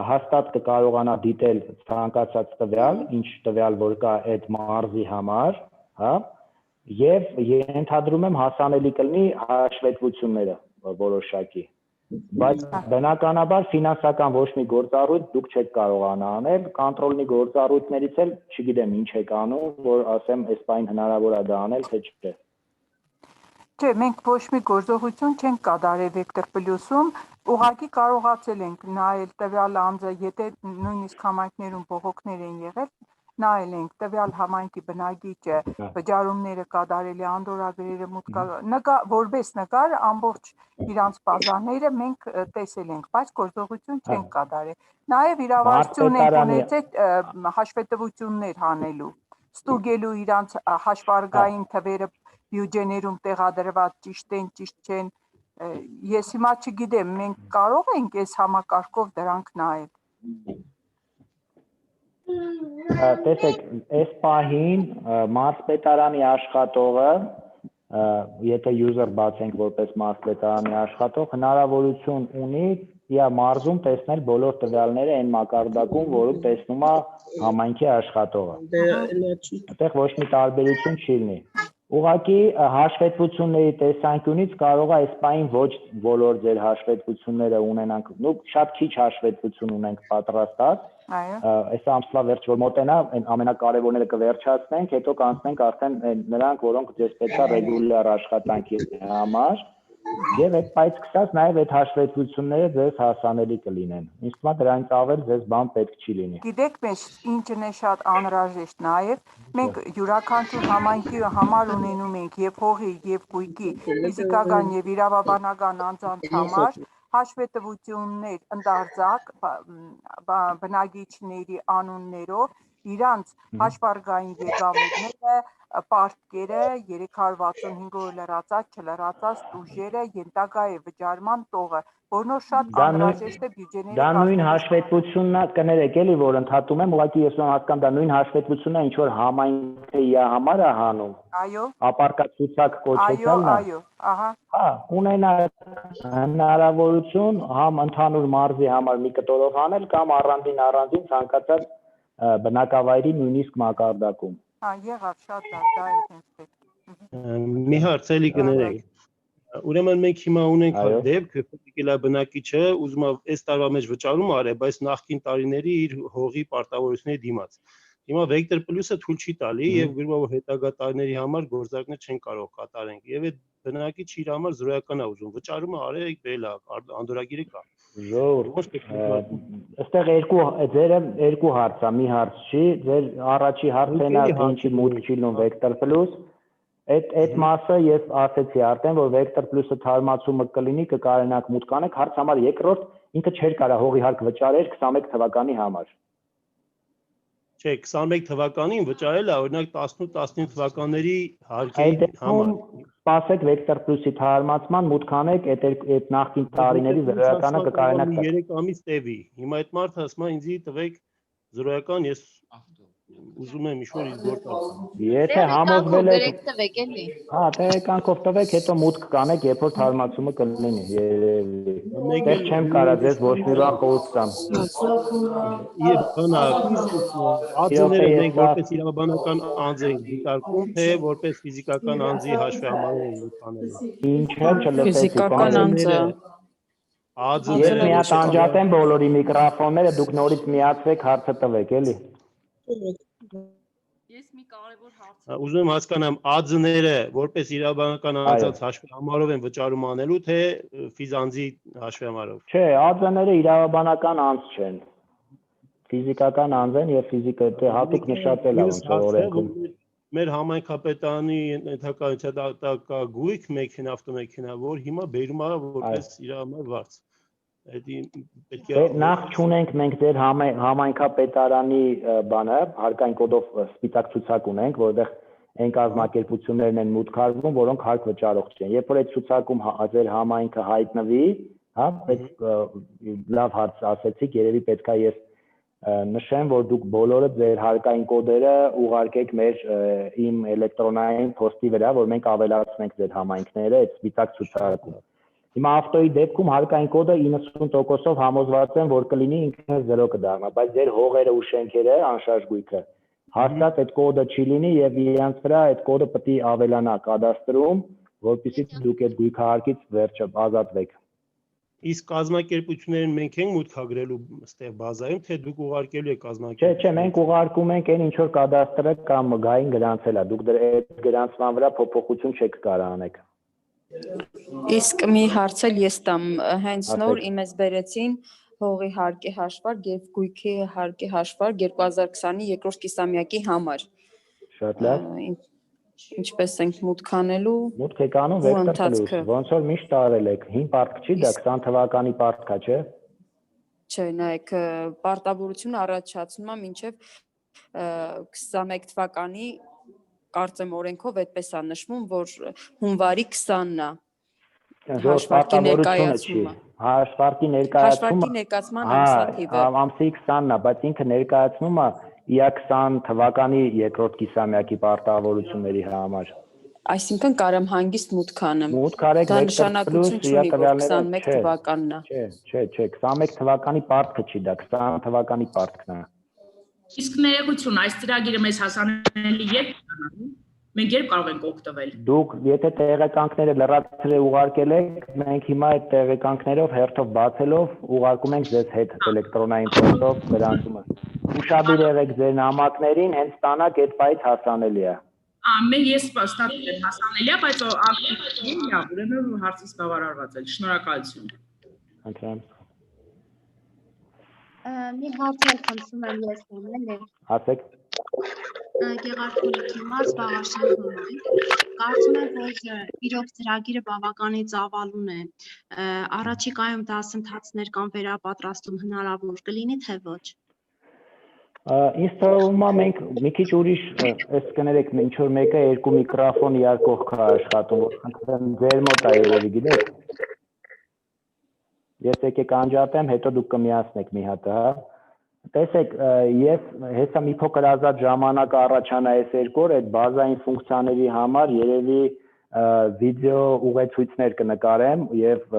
հաստատ կկարողանա դիտել ցանկացած տվյալ, ինչ տվյալ որ կա այդ մարզի համար, հա, եւ ենթադրում եմ հասանելի կլինի հաշվետվությունները որոշակի։ Բայց բնականաբար ֆինանսական ոչ մի գործառույթ դուք չեք կարողանա անել, կոնտրոլնի գործառույթներից էլ չգիտեմ ինչ եք անում, որ ասեմ այս բան հնարավոր է դա անել, թե չէ։ Չէ, մենք ոչ մի գործողություն չենք կատարել Vector Plus-ում, ուղղակի կարողացել ենք նայել տվյալ անձը, եթե նույնիսկ համայնքներում բողոքներ են եղել, նայել ենք տվյալ համայնքի բնակիչը, վճարումները կատարել է, անդորրագրերը որպես նկար ամբողջ իրանց բազաները մենք տեսել ենք, բայց գործողություն չենք կատարել։ Նաև իրավասություն ենք ունեցել հաշվետվություններ հանելու, ստուգելու իրանց հաշվարկային թվերը բյուջեներում տեղադրված ճիշտ են, ճիշտ չեն։ Ես հիմա չգիտեմ, մենք կարող ենք այս համակարգով դրանք նայել։ Տեսեք, այս պահին մարզպետարանի աշխատողը, եթե user բացենք որպես մարզպետարանի աշխատող, հնարավորություն ունի իր մարզում տեսնել բոլոր տվյալները այն մակարդակում, որում տեսնում է համայնքի աշխատողը։ Այդտեղ ոչ մի տարբերություն չի լինի։ Ուղղակի հաշվետվությունների տեսանկյունից կարող է այս պահին ոչ բոլոր ձեր հաշվետվությունները ունենանք, շատ քիչ հաշվետվություն ունենք պատրաստած։ Այս ամսվա վերջ որ մոտենա, ամենակարևորները կվերջացնենք, հետո կանցնենք արդեն նրանք, որոնք ձեզ պետք է ռեգուլյար աշխատանքի համար, եւ այդ բայց սկսած նաեւ այդ հաշվետվությունները ձեզ հասանելի կլինեն։ Ինձ թվում է դրանից ավել ձեզ բան պետք չի լինի։ Գիտեք, մեզ ինչն է շատ անհրաժեշտ նաեւ, մենք յուրաքանչյուր համայնքի համար ունենում ենք եւ հողի եւ գույքի ֆիզիկական եւ իրավաբանական անձանց համար հաշվետվություններ ընդարձակ բնակիչների անուններով, իրանց հաշվարկային եկամուտները, պարտքերը, 365 օր լրացած, չլրացած տուժերը, ենթակա է վճարման տողը, որն որ շատ անհրաժեշտ է բյուջեների դա նույն հաշվետվությունն է, կներեք էլի, որ ընդհատում եմ, ուղղակի ես հասկանում դա նույն հաշվետվությունն է, ինչ որ համայնքը իր համար է հանում։ Այո։ Ապարկացուցակ կոչեցյալն է։ Այո, ահա։ Հա, ունենա հնարավորություն համ ընդհանուր մարզի համար մի կտորով անել կամ առանձին ցանկացած բնակավայրի նույնիսկ մակարդակում։ Հա, եղավ շատ դա է հենց։ Մի հարց էլի կներեք։ Ուրեմն մենք հիմա ունենք դեպք, ֆիզիկալ բնակիչը ուզում է այս տարվա մեջ վճարում արել, բայց նախկին տարիների իր հողի պարտավորությունների դիմաց։ Հիմա Vector Plus-ը թույլ չի տալի եւ գրում որ հետագա տարիների համար գործարքներ չեն կարող կատարենք։ Եվ այդ բնակիչը իր համար զրոյական է ուզում, վճարումը արեք բերել է, անդորրագիրը կա։ Այստեղ երկու հարց է, մի հարց չի, ձեր առաջի հարցն է ինչի մուտք չի լինում Vector Plus։ Այդ մասը ես ասեցի արդեն, որ Vector Plus-ը թարմացումը կլինի, կկարողանաք մուտք անեք, հարց համար երկրորդ ինքը չէր կարող հողի հարկ վճարել 21 թվականի համար։ Չէ, 21 թվականին վճարել է, օրինակ 18-19 թվականների հարկի համար։ Սպասեք Vector Plus-ի թարմացման, մուտք անեք, այդ նախկին տարիների զրոյականը կկարողանաք 3 ամիս տևի։ Հիմա այդ մարդը ասում է ինձ տվեք 0-ական ես ուզում եմ ինչ-որ իր գործ անեմ։ Եթե համոզվել եք, Գրեք տվեք էլի։ հա, տեղեկանքով տվեք, հետո մուտք կանեք, երբ որ թարմացումը կլինի, երևի։ Դեռ չեմ կարա ձեզ ոչ մի բան խորհուրդ տամ։ Ածները մենք որպես իրավաբանական անձ ենք դիտարկում, թե որպես ֆիզիկական անձի հաշվի համարում ենք մուտքանելու։ Ինչը չլսեցի։ Ֆիզիկական անձը։ Ես մի հատ անջատեմ բոլորի միկրոֆոնները, դուք նորից միացվեք, հարցը տվեք, էլի։ Ես մի կարևոր հարց Ուզում եմ հասկանամ, ածները որպես իրավաբանական անձանց հաշվի համարով են վճարում անելու, թե ֆիզանձի հաշվի համարով։ Չէ, ածները իրավաբանական անձ չեն։ Ֆիզիկական անձ են եւ ֆիզիկա հատուկ նշատել է ոնց որ օրենքում։ Մեր համայնքապետարանի ենթակա գույք մեքենա, ավտոմեքենա, որ հիմա բերում է որպես իրավաբան վարձ։ Նախ չունենք մենք ձեր համայնքապետարանի բանը, հարկային կոդով սպիտակ ցուցակ ունենք, որտեղ այն կազմակերպություններն են մուտք արվում, որոնք հարկ վճարող չեն։ Երբ որ այդ ցուցակում ձեր համայնքը հայտնվի, հա, լավ հարց ասեցիք, երևի պետք է ես նշեմ, որ դուք բոլորը ձեր հարկային կոդերը ուղարկեք մեր իմ էլեկտրոնային փոստի վրա, որ մենք ավելացնենք ձեր համայնքները այդ սպիտակ ցուցակում։ Հիմա ավտոյի դեպքում հարկային կոդը 90%-ով համոզված եմ, որ կլինի ինքնը 0 կդառնա, բայց ձեր հողերը ու շենքերը, անշարժ գույքը, հաստատ այդ կոդը չի լինի եւ իրանց վրա այդ կոդը պետք է ավելանա կադաստրում, որպեսզի դուք այդ գույքահարկից վերջը ազատվեք։ Իսկ կազմակերպություններին մենք ենք մուտքագրելու այստեղ բազայում, թե դուք ուղարկելու եք կազմակերպություն։ Չէ, մենք ուղարկում ենք այն ինչ որ կադաստրը կամ գային գրանցել է, դուք դրա այդ գրանցման վրա փոփոխություն չեք կարող անեք։ Իսկ մի հարց էլ ես տամ, հենց նոր իմես բերեցին հողի հարկի հաշվարկ եւ գույքի հարկի հաշվարկ 2020-ի երկրորդ կիսամյակի համար։ Շատ լավ։ Ինչպես ենք մուտք անելու։ Մուտք եք անում վեկտոր պլյուս, ոնց որ միշտ արել եք, հին պարտք չի դա 20 թվականի պարտք է, չէ։ Չէ, նայեք, պարտավորությունը առաջացնում է մինչև 21 թվականի կարծեմ օրենքով այդպես է նշվում, որ հունվարի 20-ն է հաշվարկի ներկայացումը։ Հաշվարկի ներկայացման ամսաթիվը։ Ամսի 20-ն է, բայց ինքը ներկայացնում է իա 20 թվականի երկրորդ կիսամյակի պարտավորությունների համար։ Այսինքն կարամ հանգիստ մուտք անեմ։ Մուտք արեք դա նշանակություն չունի, որ 21 թվականն է։ Չէ, 21 թվականի պարտքը չի դա, 20 թվականի պարտքն է։ Իսկ ներողություն, այս ծրագիրը մեզ հասանելի երբ ստանալու։ Մենք երբ կարող ենք օգտվել։ Դուք եթե տեղեկանքները լրացրել ուղարկել եք, մենք հիմա այդ տեղեկանքներով հերթով բացելով ուղարկում ենք ձեզ հետ էլեկտրոնային փոստով գրանցումը։ Ուշադիր եղեք ձեր նամակներին, հենց ստանաք այդ պայից հասանելի է։ Ես ստացել եմ հասանելի է, բայց ակտիվ է, ուրեմն հարցից բավարարված է։ Շնորհակալություն։ Խնդրեմ։ Մի հարց էլ խնդրում եմ ես ունենալ։ Ասեք։ Գեղարքունիքի մարզ Վաղարշյան համայնք։ Կարծում եմ, որ իրոք ծրագիրը բավականին ծավալուն է։ Առաջիկայում դասընթացներ կամ վերապատրաստում հնարավոր կլինի, թե ոչ։ Ինձ թվում է մենք մի քիչ ուրիշ, այս կներեք, ինչ որ մեկը երկու միկրոֆոն իրար կողք աշխատում, որ խնդրեմ ձեր մոտ է երևի գիտեք։ Ես եկեք անջատեմ, հետո դուք կմիացնեք մի հատ, հա։ Տեսեք, ես հեսա մի փոքր ազատ ժամանակ առաջանա այս երկու օր այդ բազային ֆունկցիաների համար երևի վիդեո ուղեցույցներ կնկարեմ եւ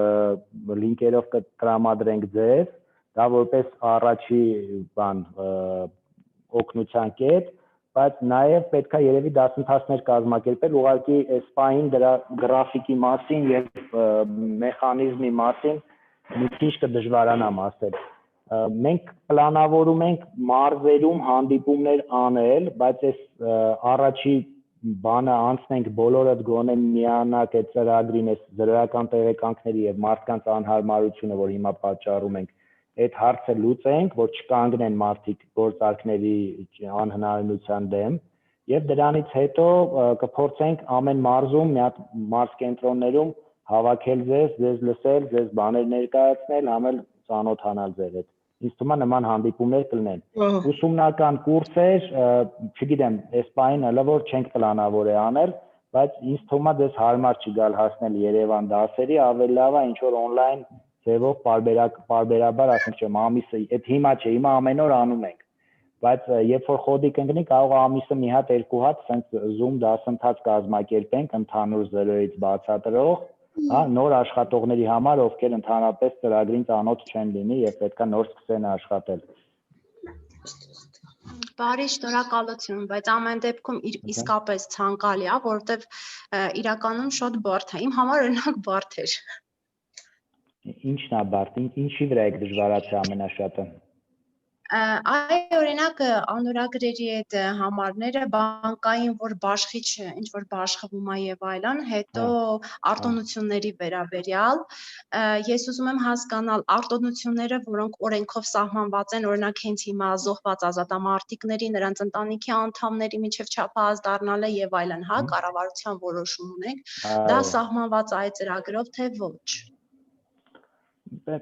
լինկերով կտրամադրենք ձեզ, դա որպես առաջի բան օգնության կետ, բայց նաեւ պետքա երևի դասընթացներ կազմակերպել ուղղակի այս պահին դրա գրաֆիկի մասին եւ մեխանիզմի մասին մի քիչ կդժվարանամ ասել։ Մենք պլանավորում ենք մարզերում հանդիպումներ անել, բայց այս առաջի բանը անցնենք բոլորդ գոնե միանակ այդ ծրագրին, այս զրոյական տեղեկանքների եւ մարդկանց անհարմարությունը, որ հիմա պատճառում ենք, այդ հարցը լուծենք, որ չկանգնեն մարդիկ գործարքների անհնարինության դեմ եւ դրանից հետո կփորձենք ամեն մարզում, մի հատ մարզ կենտրոններում հավաքել ձեզ լսել, ձեզ բաներ ներկայացնել, համել ծանոթանալ ձեր հետ։ Ինձ թվում է նման հանդիպումներ կլինեն։ Ուսումնական կուրսեր, չգիտեմ, այս պահին հələ որ չենք պլանավոր է անել, բայց ինձ թվում է դες հարմար չի գալ հասնել Երևան դասերի, ավելի լավ է ինչ որ on-line ձևով պարբերաբար, ասենք չեմ, ամիսը, այդ հիմա չէ, հիմա ամեն օր անում ենք։ բայց երբ որ խոդի կընկնի, կարող է ամիսը մի հատ, երկու հատ սենց Zoom դասընթաց կազմակերպենք ընդհանուր 0-ից բացատրող, հա, նոր աշխատողների համար, ովքեր ընդհանրապես ծրագրին ծանոթ չեն լինի եւ պետքա նոր սկսեն աշխատել։ Բարի, շնորհակալություն, բայց ամեն դեպքում իսկապես ցանկալի է, որովհետեւ իրականում շատ բարդ է։ Իմ համար օրինակ բարդ էր։ Ինչն է բարդ, ինչի վրա եք դժվարացել ամենաշատը։ Այ օրինակ անորագրերի այդ համարները բանկային որ բաշխիչ ինչ որ բաշխվում է եւ այլն, հետո արտոնությունների վերաբերյալ ես ուզում եմ հասկանալ արտոնությունները, որոնք օրենքով սահմանված են, օրինակ հենց հիմա զոհված ազատամարտիկների, նրանց ընտանիքի անդամների միջև չափահաս դառնալը եւ այլն, հա, կառավարության որոշում ունենք, դա սահմանված է այդ ծրագրով թե ոչ։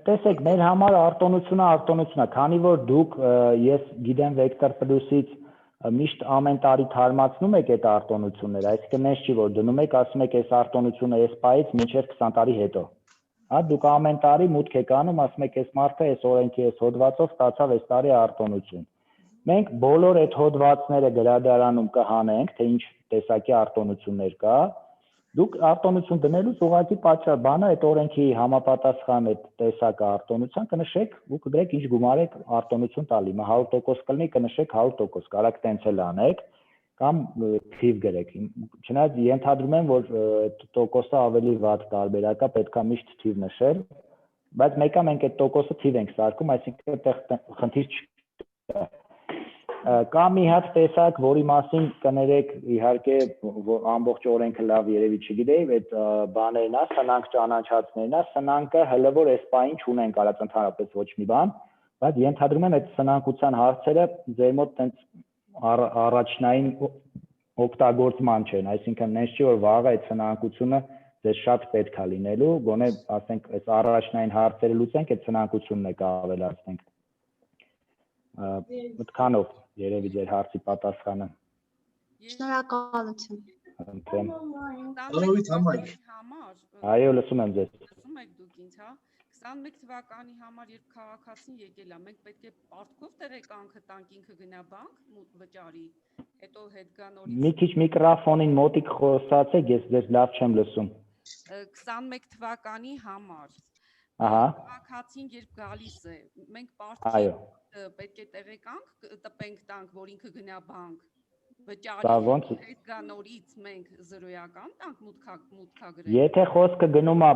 Տեսեք, մեր համար արտոնությունը, քանի որ դուք ես գիտեմ Vector Plus-ից միշտ ամեն տարի թարմացնում եք այդ արտոնությունները, այսինքն ես չի որ դնում եք, ասում եք այս արտոնությունը այս պայից մինչև 20 տարի հետո։ Հա, դուք ամեն տարի մուտք եք անում, ասում եք այս մարդը այս օրենքի այս հոդվածով ստացավ այս տարի արտոնություն։ Մենք բոլոր այդ հոդվածները գրադարանում կհանենք, թե ինչ տեսակի արտոնություններ կա։ Դուք արտոնություն դնելուց ուղղակի պատճառ բանը այդ օրենքի համապատասխան այդ տեսակը արտոնության կնշեք ու կգրեք ինչ գումար եք արտոնություն տալի, 100% կլինի կնշեք 100%, կարաք տենց էլ անեք կամ թիվ գրեք։ Չնայած ենթադրում եմ, որ այդ տոկոսը ավելի վատ տարբերակ է, պետք է միշտ թիվ նշել, բայց մեկը մենք այդ տոկոսը թիվ ենք սարքում, այսինքն այդտեղ խնդիր չկա։ Կա մի հատ տեսակ, որի մասին կներեք իհարկե ամբողջ օրենքը լավ երևի չգիտեի, այդ բաներն է, սնանք ճանաչածներն է, սնանկը հələ որ այս պահին չունենք արած ընդհանրապես ոչ մի բան, բայց ենթադրում եմ այդ սնանկության հարցերը ձեր մոտ տենց առաջնային օգտագործման չեն, այսինքն նենց չի որ վաղը այդ սնանկությունը ձեզ շատ պետք է լինելու, գոնե ասենք այս առաջնային հարցերը լուծենք, այդ սնանկությունն է կավելացնենք։ Մտքանով երևի ձեր հարցի պատասխանը։ Շնորհակալություն։ Ընտրեմ։ Ծանոթ համար։ Այո, լսում եմ ձեզ։ Լսում եք դուք ինձ, հա։ 21 թվականի համար երբ քաղաքացին եկել է, մենք պետք է պարտքով տեղեկանքը տանք ինքը գնա բանկ վճարի, հետո հետ գա նորից։ Մի քիչ միկրոֆոնին մոտիկ խոսացեք, ես ձեզ լավ չեմ լսում։ 21 թվականի համար։ Ահա։ Քաղաքացին երբ գալիս է, մենք պարտքով պետք է տեղեկանք տպենք տանք, որ ինքը գնա բանկ վճարի, հետ գա նորից մենք զրոյական տանք մուտքագրել։ Եթե խոսքը գնում է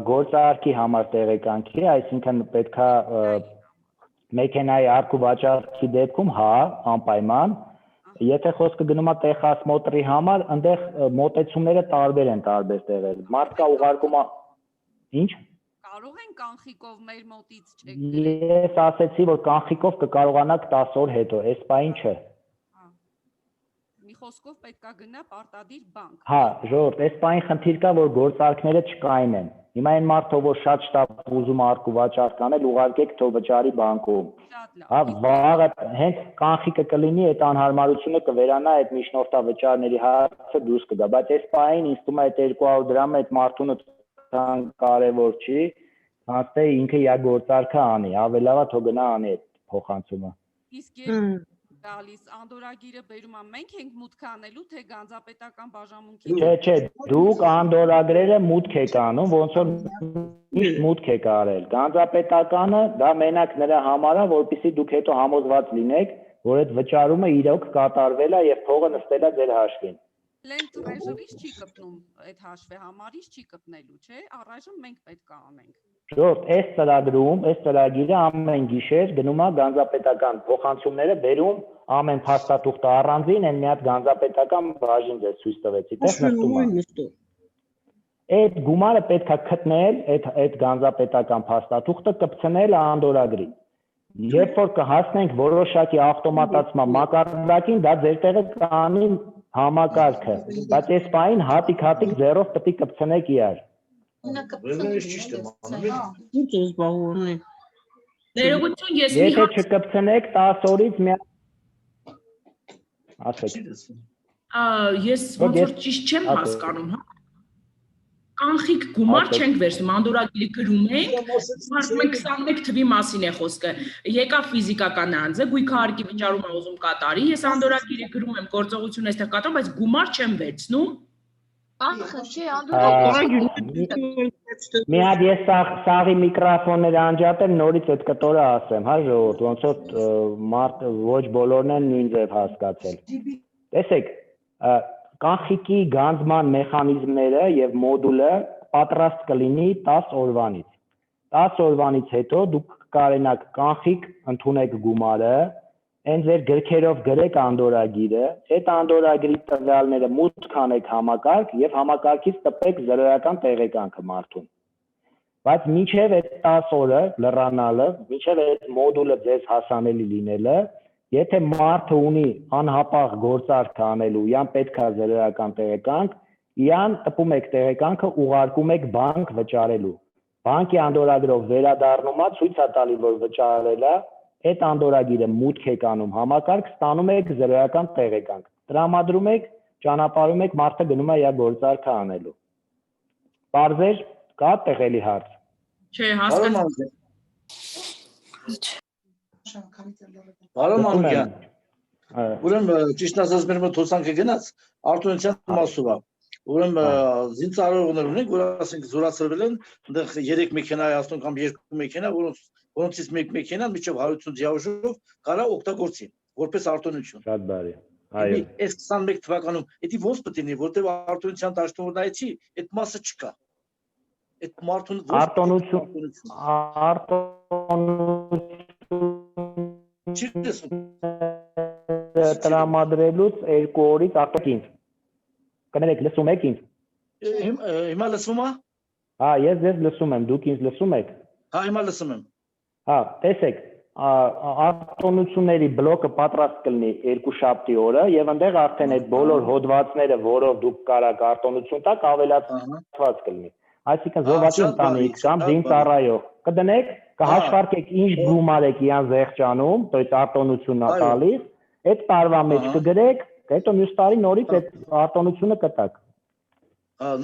գործարքի համար տեղեկանքի, այսինքն պետքա մեքենայի արք ու վաճառքի դեպքում, հա, անպայման, եթե խոսքը գնում է տեղասմոտրի համար, այնտեղ մոտեցումները տարբեր են տարբեր տեղեր։ Մարդկա ուղարկում է ինչ։ Կարող են կանխիկով մեր մոտից չեք գրել։ Ես ասեցի, որ կանխիկով կկարողանաք 10 օր հետո, այս պայն չէ։ Մի խոսքով պետքա գնա պարտադիր բանկ։ Հա, ժողովուրդ, այս պայն խնդիր կա, որ գործարքները չկային են։ Հիմա այն մարդը, որ շատ շտապ ուզում արք ու վաճառք անել, ուղարկեք թող վճարի բանկում։ Հա, վաղը հենց կանխիկը կլինի, այդ անհարմարությունը կվերանա, այդ միջնորդավճարների հարցը դուրս կգա, բայց այս պայն ինձ թվում է այդ 200 դրամը այդ մարդուն կարևոր չի, հենց թե ինքը իր գործարքը անի, ավելավա թող գնա անի այդ փոխանցումը։ Իսկ երբ գալիս անդորագիրը բերում է, մենք ենք մուտք անելու, թե գանձապետական բաժանմունքի։ Չէ, դուք անդորագրերը մուտք եք անում, ոնց որ միշտ մուտք եք արել։ Գանձապետականը դա մենակ նրա համար է, որպեսզի դուք հետո համոզված լինեք, որ այդ վճարումը իրոք կատարվել է եւ փողը նստել է ձեր հաշվին։ Լենթ ռեժիմից չի կպնում այդ հաշվի համարից չի կպնելու, չէ՞։ Առայժմ մենք պետք է անենք։ Ժողովուրդ, այս ծրագրում, այս ծրագիրը ամեն գիշեր գնում է գանձապետական փոխանցումները բերում ամեն փաստաթուղթը առանձին, այն մի հատ գանձապետական բաժին ձեզ ցույց տվեցի, դեռ նստում է։ Այդ գումարը պետք է գտնել, այդ գանձապետական փաստաթուղթը կպցնել անդորագրի։ Երբ որ կհասնենք որոշակի ավտոմատացման մակարդակին, դա ձեր տեղը կանի համակարգը, բայց այս պահին հատիկ ձեռով պետք է կպցնեք իրար։ Ներողություն, ես մի Եթե չկպցնեք 10 օրից մի ասեք։ Ես ոնց որ ճիշտ չեմ հասկանում, հա։ կանխիկ գումար չենք վերցնում, անդորագիրը գրում ենք, հարցում ենք 21 թվի մասին է խոսքը։ Եկավ ֆիզիկական անձը, գույքահարկի վճարում է ուզում կատարի, ես անդորագիրը գրում եմ, գործողություն էստեղ կատարում, բայց գումար չեմ վերցնում։ Ախ, չի, անդորագիրը։ Մի հատ ես սաղի միկրոֆոնները անջատեմ, նորից այդ կտորը ասեմ, հա ժողովուրդ, ոնց որ մարդ ոչ բոլորն են նույն ձև հասկացել։ Տեսեք, կանխիկի գանձման մեխանիզմները եւ մոդուլը պատրաստ կլինի 10 օրվանից։ 10 օրվանից հետո դուք կարենաք կանխիկ ընդունեք գումարը, այն ձեր գրքերով գրեք անդորագիրը, այդ անդորագիրի տվյալները մուտք անեք համակարգ եւ համակարգից տպեք զրոյական տեղեկանքը մարդուն։ Բայց մինչև այդ 10 օրը լրանալը, մինչև այդ մոդուլը ձեզ հասանելի լինելը, եթե մարդը ունի անհապաղ գործարք անելու, իան պետք է զրոյական տեղեկանք, իան տպում եք տեղեկանքը, ուղարկում եք բանկ վճարելու։ Բանկի անդորագրով վերադառնումա ցույց է տալի, որ վճարել է, այդ անդորագիրը մուտք եք անում համակարգ, ստանում եք զրոյական տեղեկանք։ Տրամադրում եք, ճանապարհում եք, մարդը գնում է իր գործարքը անելու։ Պարզեր կա տեղելի հարց։ Չէ, հասկանում։ Բարոն Մանուկյան, ուրեմն ճիշտ ասած մեր մոտ հոսանքը գնաց արտոնության մասով է։ Ուրեմն զինծառայողներ ունենք, որ ասենք զորացրվել են, այնտեղ 3 մեքենա է ասում կամ 2 մեքենա, որոնցից մեկ մեքենան միջով 180 դիավժով կարա օգտագործի, որպես արտոնություն։ Շատ բարի։ Այո։ Այս 21 թվականում դա ո՞նց պետք է լինի, որտեղ արտոնության դաշտում նայեցի, այդ մասը չկա։ Այդ մարդուն տրամադրելուց 2 օրից արտոքին։ Կներեք, լսում եք ինձ։ Հիմա լսում է։ Հա, ես լսում եմ, դուք ինձ լսում եք։ Հա, հիմա լսում եմ։ Հա, տեսեք, արտոնությունների բլոկը պատրաստ կլինի 2 շաբթի օրը եւ այնտեղ արդեն այդ բոլոր հոդվածները, որով դուք կարաք արտոնություն տաք, ավելացված կլինի։ Այսինքն զոհվածի ընտանիք կամ զինծառայող կդնեք, կհաշվարկեք ինչ գումար եք իրան զեղչանում, то есть արտոնությունն է տալիս, այդ տարվա մեջ կգրեք, հետո մյուս տարի նորից այդ արտոնությունը կտաք։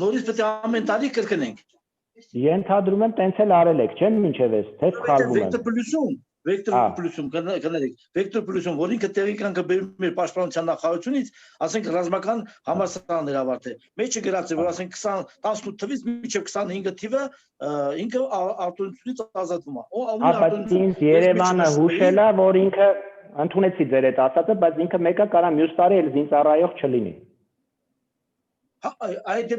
Նորից պետք է ամեն տարի կրկնենք։ Ենթադրում եմ տենց էլ արել եք, չէ՞, մինչև էս, թե սխալվում եմ։ Վեկտոր պլյուսում, կներեք, վեկտոր պլյուսում, որ ինքը տեղեկանքը բերում էր պաշտպանության նախարարությունից, ասենք ռազմական համալսարաններ ավարտել։ Մեջը գրած է, որ ասենք 18 թվից մինչև 25 թիվը ինքը արտոնությունից ազատվում է։ Բայց ինձ Երևանը հուշել է, որ ինքը ընդունեցի ձեր այդ ասածը, բայց ինքը մեկը կարա մյուս տարի էլ զինծառայող չլինի։ Այդ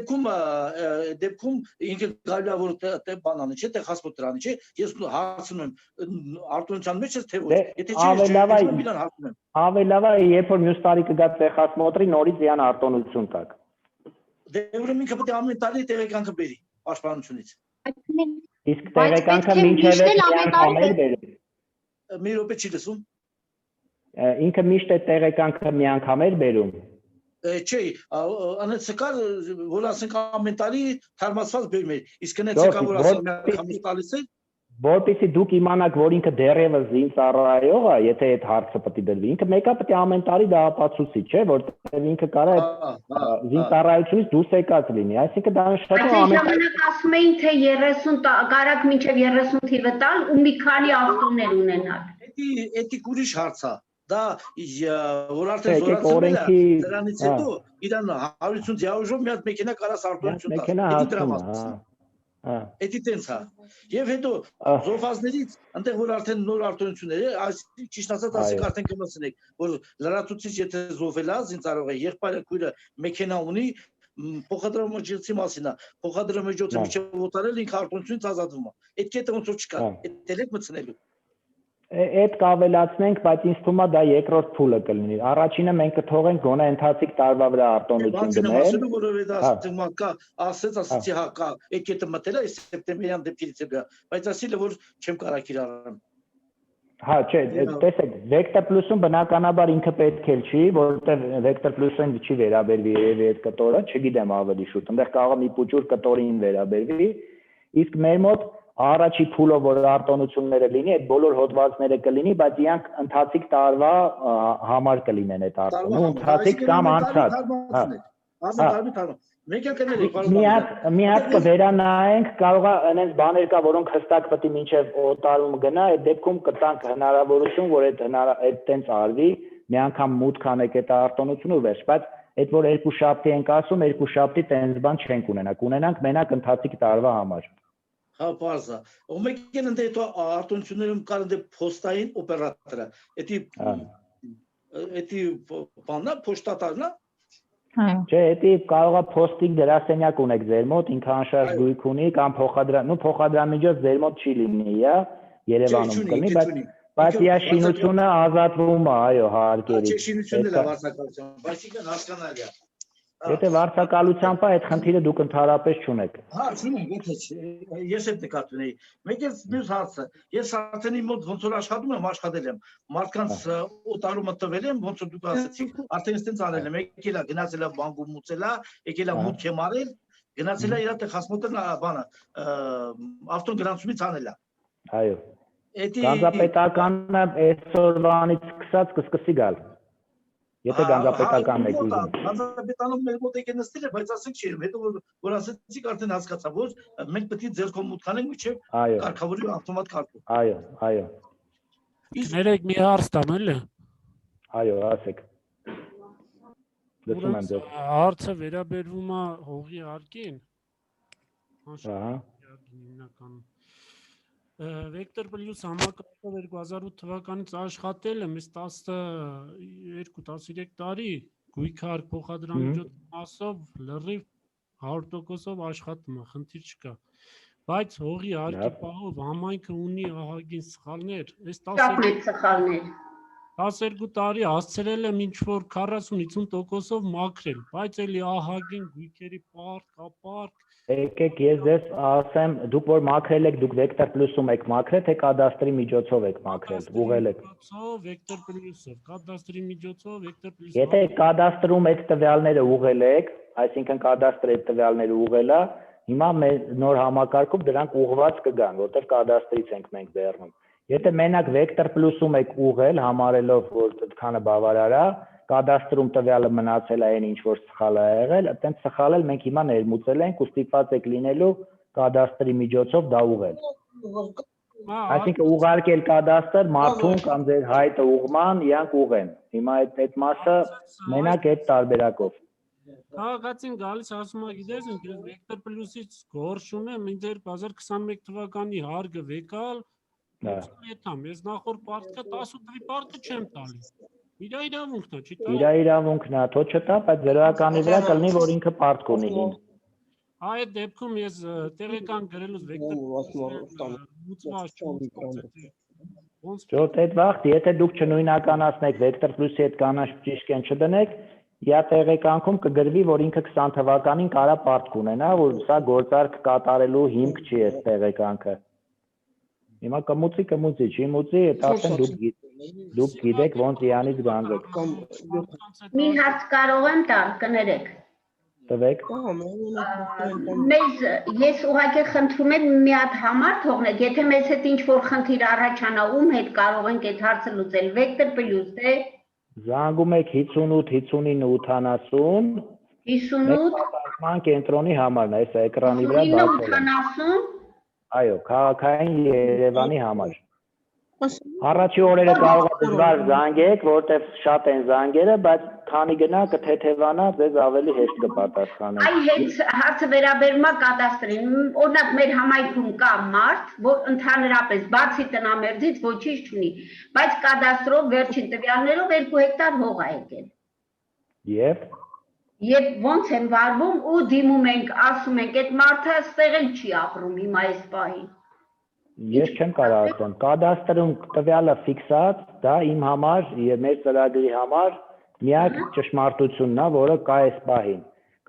դեպքում ինքը կարելի է որ բանանը չէ, տեխասպոտ դրանի չէ, ես հարցնում եմ արտոնության մեջ է թե ոչ, եթե չէ, միլան հարցնում եմ։ Ավելավա է, երբ որ մյուս տարի կգա տեխասպոտրի նորից իրան արտոնություն տակ։ Դե ուրեմն ինքը պետք է ամեն տարի տեղեկանքը բերի պաշտպանությունից։ Իսկ տեղեկանքը մինչև միանգամել բերի։ Մի րոպե չի լսում։ Ինքը միշտ է տեղեկանքը միանգամել բերում։ Չէ, անցկար որ ասենք ամեն տարի թարմացված բերում է, իսկ նեցիկա որ ասենք միանգամից տալիս է։ Որպեսզի դուք իմանաք, որ ինքը դեռևս զինծառայող է, եթե այդ հարցը պետք է դրվի, ինքը մեկը պետք է ամեն տարի դա ապացուցի, չէ, որտեղ ինքը կարա զինծառայությունից դուրս եկած լինի, այսինքն դա նշանակում է ամեն ժամանակ ասում էին թե 30 կարակ մինչև 30 թիվը տալ ու մի քանի ավտոներ ունենալ։ Դա ուրիշ հարց է։ Դա որ արդեն զորացել է, դրանից հետո իրան 150 դիավժով մի հատ մեքենա կարաս արտոնություն տալ։ Էդի տենց է։ Եվ հետո զոհվածներից այնտեղ որ արդեն նոր արտոնություններ է, ճիշտ ասած ասեք արդեն կմասնեք, որ լրացուցիչ եթե զոհվել է, զինծառայող է, եղբայրը քույրը մեքենա ունի, փոխադրամիջոցի մասին է, փոխադրամիջոցը միջև օտարել ինքը արտոնությունից ազատվում է։ Այդ կետը ոնց որ չկա, այդ դերեք մտցնելու։ Այդ կավելացնենք, բայց ինձ թվում է դա երկրորդ փուլը կլինի։ Առաջինը մենք կթողենք գոնե ընթացիկ տարվա վրա արտոնություն դնել։ Ասեցի հա կա, այդ կետը մտել է սեպտեմբերյան դեպքերից է, բայց ասիլը որ չեմ կարող կիրառեմ։ Հա, չէ, տեսեք, վեկտոր պլյուսում բնականաբար ինքը պետք էլ չի, որովհետև վեկտոր պլյուսին չի վերաբերվի երևի այդ կտորը, չգիտեմ ավելի շուտ, այնտեղ կարող է մի փուճուր կտորին վերաբերվի, իսկ մեր մոտ առաջի փուլով որ արտոնությունները լինի, այդ բոլոր հոդվածները կլինի, բայց իրանք ընթացիկ տարվա համար կլինեն այդ արտոնը, ընթացիկ կամ անցած։ Մի հատ կվերանայենք, կարող է այնպես բաներ կա, որոնք հստակ պետք է մինչև օտարում գնա, այդ դեպքում կտանք հնարավորություն, որ այդ տենց արվի, մի անգամ մուտք անեք այդ արտոնությունը ու վերջ, բայց այդ որ երկու շաբթի ենք ասում, երկու շաբթի տենց բան չենք ունենա, կունենանք մենակ ընթացիկ տարվա համար։ Հա, պարզ է։ Ու մեկ են ընդ արտոնություններում կար ընդ փոստային օպերատորը, էդի բանա փոստատարն է։ Չէ, էդի կարող է փոստիկ դրասենյակ ունեք ձեր մոտ, ինքնանշարժ գույք ունի կամ փոխադրամիջոց ձեր մոտ չի լինի, Երևանում կլինի, բայց իա շինությունը ազատվում է, այո, հարկերից։ Չէ, շինությունն էլ է վարձակալության, այսինքն հասկանալի է։ Եթե վարձակալությամբ է, այդ խնդիրը դուք ընդհանրապես չունեք։ Հա, չունենք, եթե ես այդ նկատի ունեի։ Մեկ էլ մյուս հարցը, ես արդեն իմ մոտ ոնց որ աշխատում եմ, աշխատել եմ, մարդկանց օտարումը տվել եմ, ոնց որ դուք ասացիք, արդեն այստենց արել եմ, եկել է, գնացել է բանկում մուծել է, եկել է մուտք եմ արել, գնացել է իր տեղ հասմոտել բանը, ավտոն գրանցումից անել է։ Այո։ Գանձապետականը այսօրվանից սկսած կսկսի գալ։ Եթե գանձապետականն եք ուզում։ Գանձապետանում մեր մոտ եկել նստել է, բայց ասենք չէ, հետո որ ասեցիք արդեն հասկացա, որ մենք պետք է ձեռքով մուտք անենք մինչև կարգավորի ավտոմատ կարգում։ Այո, այո։ Ներեք մի հարց տամ, էլի։ Այո, ասեք։ Լսում եմ ձեզ։ Հարցը վերաբերվում է հողի հարկին։ Ահա։ Հիմնականում Vector Plus համակարգը 2008 թվականից աշխատել եմ, ես 12-13 տարի գույքարկ փոխադրամիջոց մասով լրիվ 100%-ով աշխատում եմ, խնդիր չկա։ Բայց հողի հարկի պահով համայնքը ունի ահագին սխալներ, այս 12 տարի հասցրել եմ ինչ-որ 40-50%-ով մաքրել, բայց էլի ահագին գույքերի պարկ, ապարկ։ Եկեք ես ձեզ ասեմ, դուք որ մաքրել եք, դուք Vector Plus-ում եք մաքրել, թե կադաստրի միջոցով եք մաքրել, ուղղել եք։ Vector Plus-ով, կադաստրի միջոցով, Vector Plus-ով։ Եթե կադաստրում այդ տվյալները ուղղել եք, այսինքն կադաստրի այդ տվյալները ուղղելա, հիմա մեր նոր համակարգում դրանք ուղղված կգան, որտեղ կադաստրից ենք մենք բեռնում։ Եթե մենակ Vector Plus-ում եք ուղղել, համարելով, որ այդքանը բավարար է, կադաստրում տվյալը մնացել է այն ինչ որ սխալ է եղել, այդտենց սխալ էլ մենք հիմա ներմուծել ենք ու ստիպված եք լինելու կադաստրի միջոցով դա ուղղել։ Այսինքն ուղարկել կադաստր, մարդուն կամ ձեր հայտը ուղղման, իրանք ուղղեն։ Հիմա այդ մասը մենակ այդ տարբերակով։ Քաղաքացին գալիս ասում է, գիտես, ինքս Vector Plus-ից գործ ունեմ, ինձ 2021 թվականի հարգը վեկալ, ես նախորդ պարտքը 18 թվի պարտքը չեմ տալի։ Իր իրավունքն է, չի տա։ Իր իրավունքն է, թո չտա, բայց զրոյականի վրա կլինի, որ ինքը պարտք ունի հին։ Այդ դեպքում ես տեղեկան գրելուց Vector մուծված չեմ։ Ճոտ այդ վաղտ, եթե դուք չնույնականացնեք Vector Plus-ի հետ կանաչ ճիշկեն չդնեք, իա տեղեկանքում կգրվի, որ ինքը 20 թվականին կարա պարտք ունենա, որ սա գործարք կատարելու հիմք չի այս տեղեկանքը։ Հիմա կմուծի, չի մուծի, այդ արդեն դուք գիտեք ոնց իրանից գանձեք։ Մի հարց կարող եմ տալ, կներեք։ Տվեք։ Ես ուղղակի խնդրում եմ մի հատ համար թողնեք, եթե մեզ հետ ինչ-որ խնդիր առաջանա, ում հետ կարող ենք այդ հարցը լուծել, Vector Plus, թե։ Զանգում եք 58 59 80 58 կենտրոնի համարն է, այս էկրանի վրա բացել եմ։ Այո, քաղաքային Երևանի համար։ Առաջի օրերը կարող է դժվար զանգեք, որտեղ շատ են զանգերը, բայց քանի գնա կթեթևանա, ձեզ ավելի հեշտ կպատասխանեն։ Այ հենց հարցը վերաբերում է կադաստրին։ Օրինակ մեր համայնքում կա մարդ, որ ընդհանրապես բացի տնամերձից ոչինչ չունի, բայց կադաստրով վերջին տվյալներով 2 հեկտար հող է եկել։ Եվ ոնց են վարվում ու դիմում ենք, ասում ենք, այդ մարդը այստեղ էլ չի ապրում հիմա այս պահին։ Ես չեմ կարող ասեմ, կադաստրում տվյալը ֆիքսած, դա իմ համար եւ մեր ծրագրի համար միակ ճշմարտությունն է, որը կա այս պահին։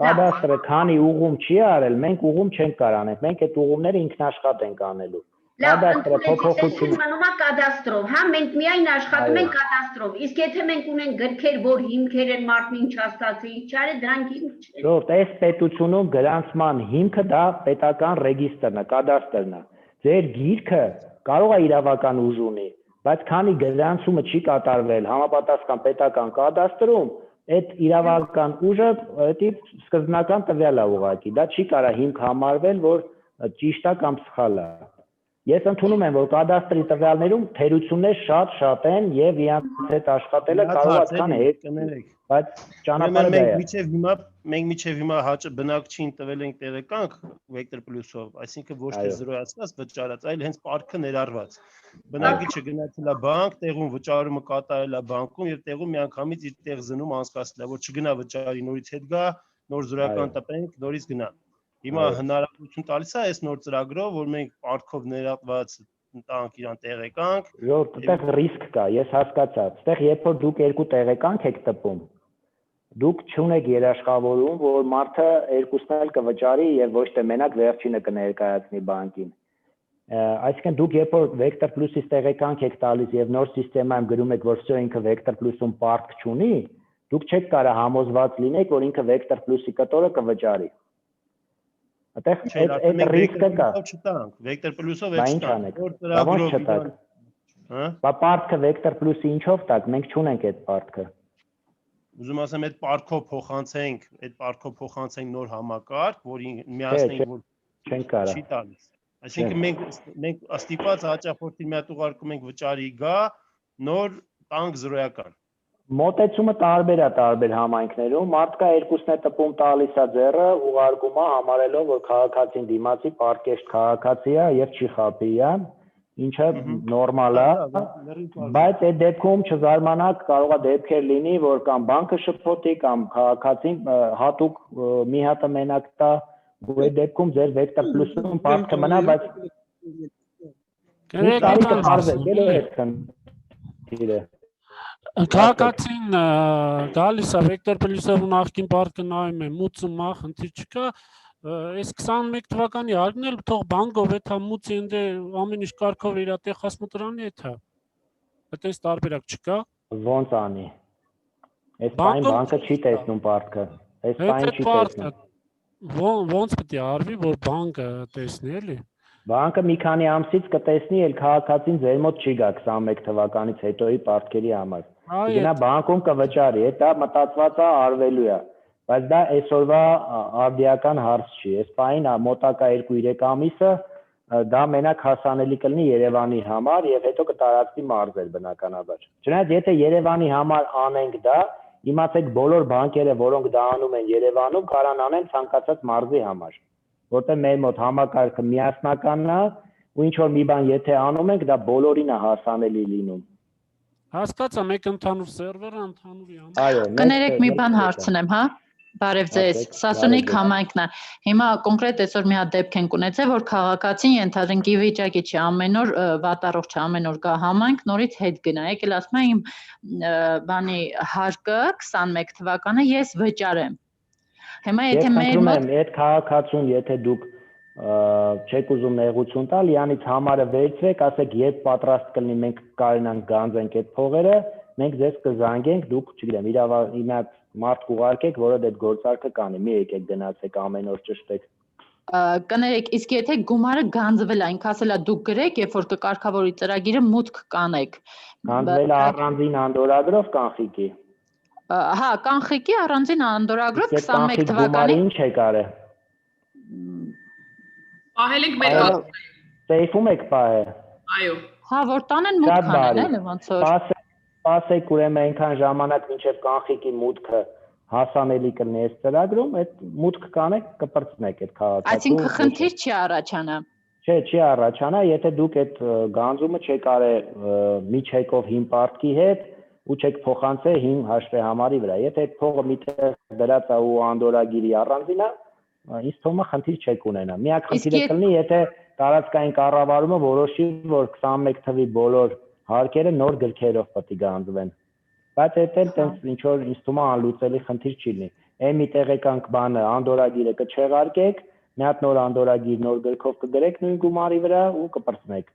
Կադաստրը քանի ուղում չի արել, մենք ուղում չենք կարող անել, մենք այդ ուղումները ինքնաշխատ ենք անելու։ Կադաստրը փոփոխություն մնում է կադաստրով, հա, մենք միայն աշխատում ենք կադաստրով, իսկ եթե մենք ունենք գրքեր, որ հիմքեր են մարդն ինչ աստացի, ինչ արել, դրանք հիմք չեն։ Ժողովուրդ, այս պետությունում գրանցման հիմքը դա պետական ռեգիստրն է, կադաստրն է։ Ձեր գիրքը կարող է իրավական ուժ ունի, բայց քանի գրանցումը չի կատարվել համապատասխան պետական կադաստրում, այդ իրավական ուժը դա սկզբնական տվյալ է ուղղակի, դա չի կարա հիմք համարվել, որ ճիշտ է կամ սխալ է։ Ես ընդունում եմ, որ կադաստրի տվյալներում թերություններ շատ են եւ իրանց հետ աշխատելը կարող է կան հետ, բայց ճանապարհը դա է։ Մենք միջև հիմա հաճը բնակչին տվել ենք տեղեկանք վեկտոր պլյուսով, այսինքն ոչ թե զրոյացված վճարած, այլ հենց պարտքը ներառված։ Բնակիչը գնացել է բանկ, տեղում վճարումը կատարել է բանկում եւ տեղում միանգամից իր տեղ զնում անցկացնել է, որ չգնա վճարի նորից հետ գա, նոր զրոյական տպենք, նորից գնա։ Հիմա հնարավորություն տալիս է այս նոր ծրագրով, որ մենք պարտքով ներառված տանք իրան տեղեկանք։ Այդտեղ ռիսկ կա, ես հասկացա։ Այդտեղ երբ որ դուք երկու տեղեկանք եք տպում, դուք չունեք երաշխավորում, որ մարդը երկուսն էլ կվճարի եւ ոչ թե մենակ վերջինը կներկայացնի բանկին։ Այսինքն դուք երբ որ վեկտոր պլյուսից տեղեկանք եք տալիս եւ նոր սիստեմայում գրում եք, որ всё ինքը վեկտոր պլյուսում պարտք չունի, դուք չեք կարող համոզված լինեք, որ ինքը վեկտոր պլյուսի կտորը կվճարի։ Այդտեղ այդ ռիսկը կա։ Վեկտոր պլյուսով է չտանք։ Ո՞նց չտակ։ Բա պարտքը վեկտոր պլյուսի ինչով տակ, մենք չունենք այդ պարտքը։ Ուզում ասեմ այդ պարտքով փոխանցենք նոր համակարգ, որի միացնենք, որ չեն կարա։ Չի տալիս։ Այսինքն մենք ստիպված հաճախորդին մի հատ ուղարկում ենք վճարի գա, նոր տանք զրոյական։ Մոտեցումը տարբեր է տարբեր համայնքներում, մարդկա երկուսն է տպում տալիս է ձեռը, ուղարկում է համարելով, որ քաղաքացին դիմացի պարկեշտ քաղաքացի է եւ չի խաբի է, ինչը նորմալ է, բայց այդ դեպքում չզարմանաք, կարող է դեպքեր լինի, որ կամ բանկը շփոթի, կամ քաղաքացին հատուկ մի հատը մենակ տա, ու այդ դեպքում ձեր վեկտոր պլյուսում պարտքը մնա, բայց Քաղաքացին գալիս է վեկտոր պլյուսով նախքին պարտքը նայում է, մուծում է, խնդիր չկա, այս 21 թվականի հարկն էլ թող բանկով էթա մուծի ընդ ամեն ինչ կարգով իր տեղ հասմտրանի էթա։ Այդպես տարբերակ չկա։ Ոնց անի։ Այս բանկը չի տեսնում պարտքը։ Այս բանը չի տեսնում։ Ոնց պետք է արվի, որ բանկը տեսնի էլի։ Բանկը մի քանի ամսից կտեսնի, էլ քաղաքացին ձեր մոտ չի գա 21 թվականից հետոյի պարտքերի համար։ Գնա բանկում կվճարի, դա մտածված է արվելու է, բայց դա այսօրվա արդիական հարց չի։ Այս պահին մոտակա 2-3 ամիսը դա մենակ հասանելի կլինի Երևանի համար եւ հետո կտարածվի մարզեր բնականաբար։ Չնայած եթե Երևանի համար անենք դա, իմացեք բոլոր բանկերը, որոնք դա անում են Երևանում, կարան անեն ցանկացած մարզի համար, որտեղ մեր մոտ համակարգը միասնականն է, ու ինչ որ մի բան եթե անում ենք, դա բոլորին է հասանելի լինում։ Հասկացա, մեկ ընդհանուր սերվերը, ընդհանուրի համար։ Այո, կներեք մի բան հարցնեմ, հա։ Բարև ձեզ, Սասունիք համայնքն է։ Հիմա կոնկրետ այսօր մի հատ դեպք ենք ունեցել, որ քաղաքացին ենթադրենք ի վիճակի չի ամեն օր վատառողջ է, ամեն օր գա համայնք, նորից հետ գնա։ Եկել ասում է իմ բանի հարկը 21 թվականը ես վճարեմ։ Հիմա եթե մեր մոտ այդ քաղաքացուն, եթե դուք չեք ուզում նեղություն տալ, իրանից համարը վերցրեք, ասեք, երբ պատրաստ կլինի, մենք կարողանանք գանձենք այդ փողերը, մենք ձեզ կզանգենք, դուք, չգիտեմ, իրաց մարդ կուղարկեք, որը այդ գործարքը կանի, մի եկեք գնացեք ամեն օր ճշտեք։ Կներեք, իսկ եթե գումարը գանձվել է, ինք ասելա դուք գրեք, երբ որ կկարգավորի ծրագիրը մուտք կանեք։ Գանձվել է առանձին անդորագրով կանխիկի։ Հա, կանխիկի առանձին անդորագրով 21 թվականի։ Ինչ եք արել։ Պահել ենք մեր կապը։ Սեյֆում եք պահել։ Այո։ Հա, որ տանեն մուտք կանեն, էլի ոնց որ։ Սպասեք ուրեմն այնքան ժամանակ մինչև կանխիկի մուտքը հասանելի կլինի այս ծրագրում, այդ մուտք կանեք, կպրծնեք այդ քաղաքացու։ Այսինքն խնդիր չի առաջանա։ Չէ, չի առաջանա, եթե դուք այդ գանձումը չեք արել մի չեկով հին պարտքի հետ ու չեք փոխանցել հին հաշվեհամարի վրա։ Եթե այդ փողը միտեղ դրած է ու անդորագիրի առանձին է, ինձ թվում է խնդիր չեք ունենա։ Միակ խնդիրը կլինի, եթե տարածքային կառավարումը որոշի, որ 21 թվի բոլոր հարկերը նոր գրքերով պետք է գանձվեն։ Բայց այդ էլ տենց ինչ որ ինձ թվում է անլուծելի խնդիր չի լինի։ Այն մի տեղեկանք բանը անդորագիրը կչեղարկեք, մի հատ նոր անդորագիր նոր գրքով կգրեք նույն գումարի վրա ու կպրծնեք։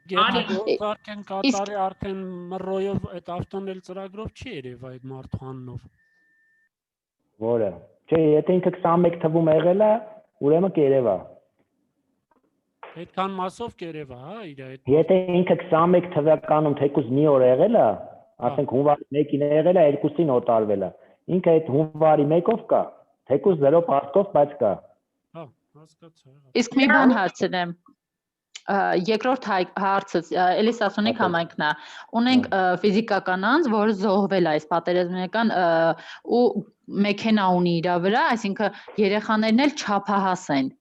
Արդեն կատարի արդեն մռոյով այդ ավտոնել ծրագրով չի երևա այդ մարդու անունով։ Որը։ Չէ, եթե ինքը 21 թվում եղել է, ուրեմն կերևա։ Այդքան մասով կերևա, հա, իր այդ։ Եթե ինքը 21 թվականում թեկուզ մի օր եղել է, ասենք հունվարի 1-ին է եղել է, 2-ին օտարվել է։ Ինքը այդ հունվարի 1-ով կա, թեկուզ 0 պարտքով, բայց կա։ Հա, հասկացա։ Իսկ մի բան հարցնեմ։ Երկրորդ հարցը էլի Սասունիք համայնքն է։ Ունենք ֆիզիկական անձ, որը զոհվել է այս պատերազմական ու մեքենա ունի իր վրա, այսինքն երեխաներն էլ չափահաս են։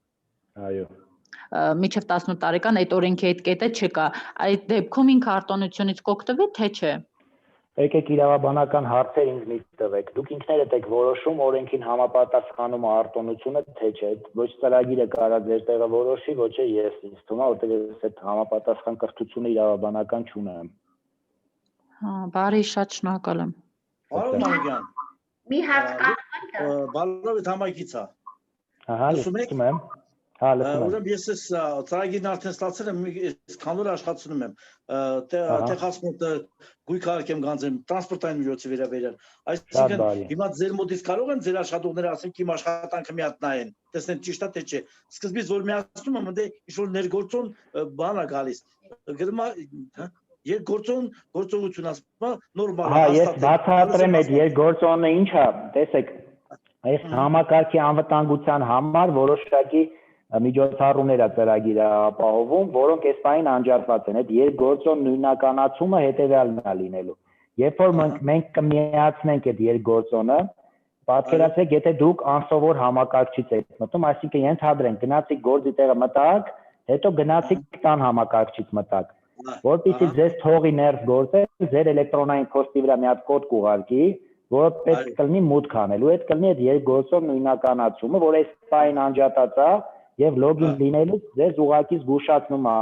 Այո։ Մինչև 18 տարեկան այդ օրենքի այդ կետը չկա։ Այդ դեպքում ինքը արտոնությունից կօգտվի, թե չէ։ Եկեք իրավաբանական հարցեր ինձ մի տվեք։ Դուք ինքներդ եք որոշում օրենքին համապատասխանում արտոնությունը, թե չէ։ Ոչ ծրագիրը կարա ձեր տեղը որոշի, ոչ է ես ինձ թվում է, որտեղ ես այդ համապատասխան կրթությունը իրավաբանական չունեմ։ Հա, բարի, շատ շնորհակալ եմ։ Պարոն Մանուկյան։ Մի հարց կա։ Բալովիթ համայնքից է։ Ահա, լսում եմ։ Հա, լսում եմ։ Ուրեմն ես այս ծրագիրն արդեն ստացել եմ, քանոր աշխատում եմ։ Տեխասմոտ գույքարք եմ գանձեմ տրանսպորտային միջոցի վերաբերյալ։ Այսինքն հիմա ձեր մոտից կարող են ձեր աշխատողները ասենք իմ աշխատանքը մի հատ նայեն, տեսնեն ճիշտ է թե չէ։ Սկզբից որ միացնում եմ, դե ինչ որ ներգործոն բան է գալիս։ Գրում է երկգործոն գործողություն ասում է նորմալ է։ Հա, ես բացատրեմ այդ երկգործոնը ինչ է, տեսեք, այս համակարգի անվտանգության համար որոշակի միջոցառումներ է ծրագիրը ապահովում, որոնք այս պահին անջատված են։ Այդ երկգործոն նույնականացումը հետևյալն է լինելու։ Երբ որ մենք կմիացնենք այդ երկգործոնը, պատկերացրեք, եթե դուք անսովոր համակարգչից եք մտնում, այսինքն ենթադրենք գնացիք գործի տեղը մտաք, հետո գնացիք տան համակարգչից մտաք, որպեսզի ձեզ թողի ներս գործել, ձեր էլեկտրոնային փոստի վրա մի հատ կոդ կուղարկի, որը պետք կլինի մուտք անելու, այդ կլինի այդ երկգործոն նույնականացումը, որ այս պահին անջատած է եւ լոգին լինելուց ձեզ ուղղակի զգուշացնում է,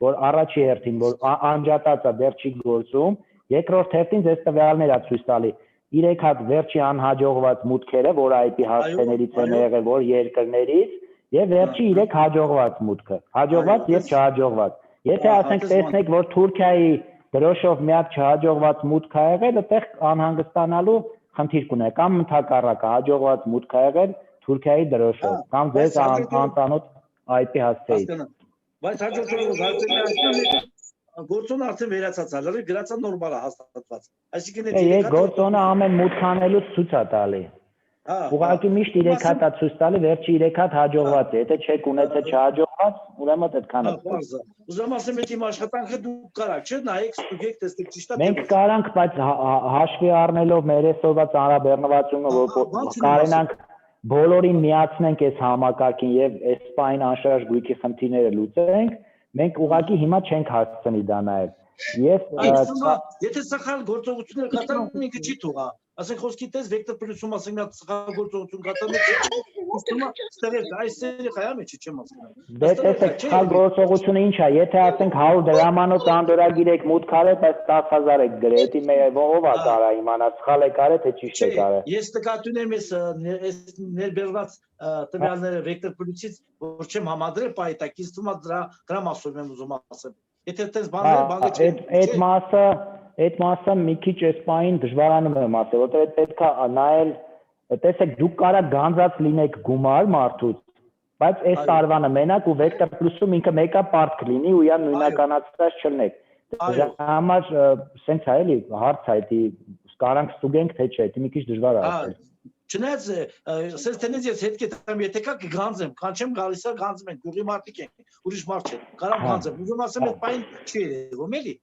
որ առաջի հերթին որ անջատած է դեռ չի գործում, երկրորդ հերթին ձեզ տվյալներ է ցույց տալի 3 հատ վերջի անհաջողված մուտքերը, որ IP հասցեներից են եղել, որ երկրներից եւ վերջի 3 հաջողված մուտքը, հաջողված եւ չհաջողված։ Եթե ասենք տեսնեք, որ Թուրքիայի դրոշով մի հատ չհաջողված մուտք ա եղել, այդտեղ անհանգստանալու խնդիր կունե, կամ ընդհակառակը հաջողված մուտք ա եղել Թուրքիայի դրոշով, կամ ձեզ անծանոթ IP հասցեից։ Բայց հաջողությունը գործոնը արդեն վերացած է, լրիվ գրածա նորմալ է հաստատված։ Այսինքն այդ գործոնը ամեն մուտք անելուց ցույց է տալի։ Ուղղակի միշտ 3 հատ է ցույց տալի, վերջի 3 հատ հաջողված է։ Եթե չեք ունեցել չհաջողված, ուրեմն այդքան է։ Ուզում ասեմ, այդ իմ աշխատանքը դուք կարաք, չէ՞, նայեք, ստուգեք, տեսեք ճիշտ է։ Մենք կարանք, բայց հաշվի առնելով մեր այսօրվա ծանրաբեռնվածությունը, որ կարենանք բոլորին միացնենք այս համակարգին եւ այս պայն անշարժ գույքի խնդիրները լուծենք, մենք ուղղակի հիմա չենք հասցնի դա նայել։ Եթե սխալ գործողություններ կատարում ինքը չի թողա։ Ասենք խոսքի տես վեկտոր պլյուսում ասենք նա սխալ գործողություն կատարում ուստումա ստերել այս սերի խայա մեջ չեմ ասում։ Դե տեսեք սխալ գործողությունը ինչ է, եթե ասենք 100 դրամանոց անդորագիր եք մուտք արել, բայց 10000 եք գրել, դի ով է կարա իմանալ սխալ եք արել թե ճիշտ եք արել։ Ես նկատի ունեմ այս ներբերված տվյալները վեկտոր պլյուսից, որ չեմ համադրել պայտակ, ինձ թվում է դրա մասով եմ ուզում ասեմ։ Եթե այդպես բաները չէ։ Այդ մասը մի քիչ այս պահին դժվարանում եմ ասել, որտեղ պետք է նայել, տեսեք, դուք կարա գանձած լինեք գումար մարդուց, բայց այս տարվանը մենակ ու վեկտոր պլյուսում ինքը մեկա պարտք լինի ու յան նույնականացած չլինեք։ Դրա համար սենց է էլի հարց է, դի կարանք ստուգենք թե չէ, դի մի քիչ դժվար է ասել։ Չնայած սենց տենից ես հետ կետամ, եթե կա կգանձեմ, կանչեմ գալիս է գանձում ենք, գյուղի մարդիկ ենք, ուրիշ մարդ չէ, կարամ գանձեմ, ուզում ասեմ այդ պայն չի երևում էլի,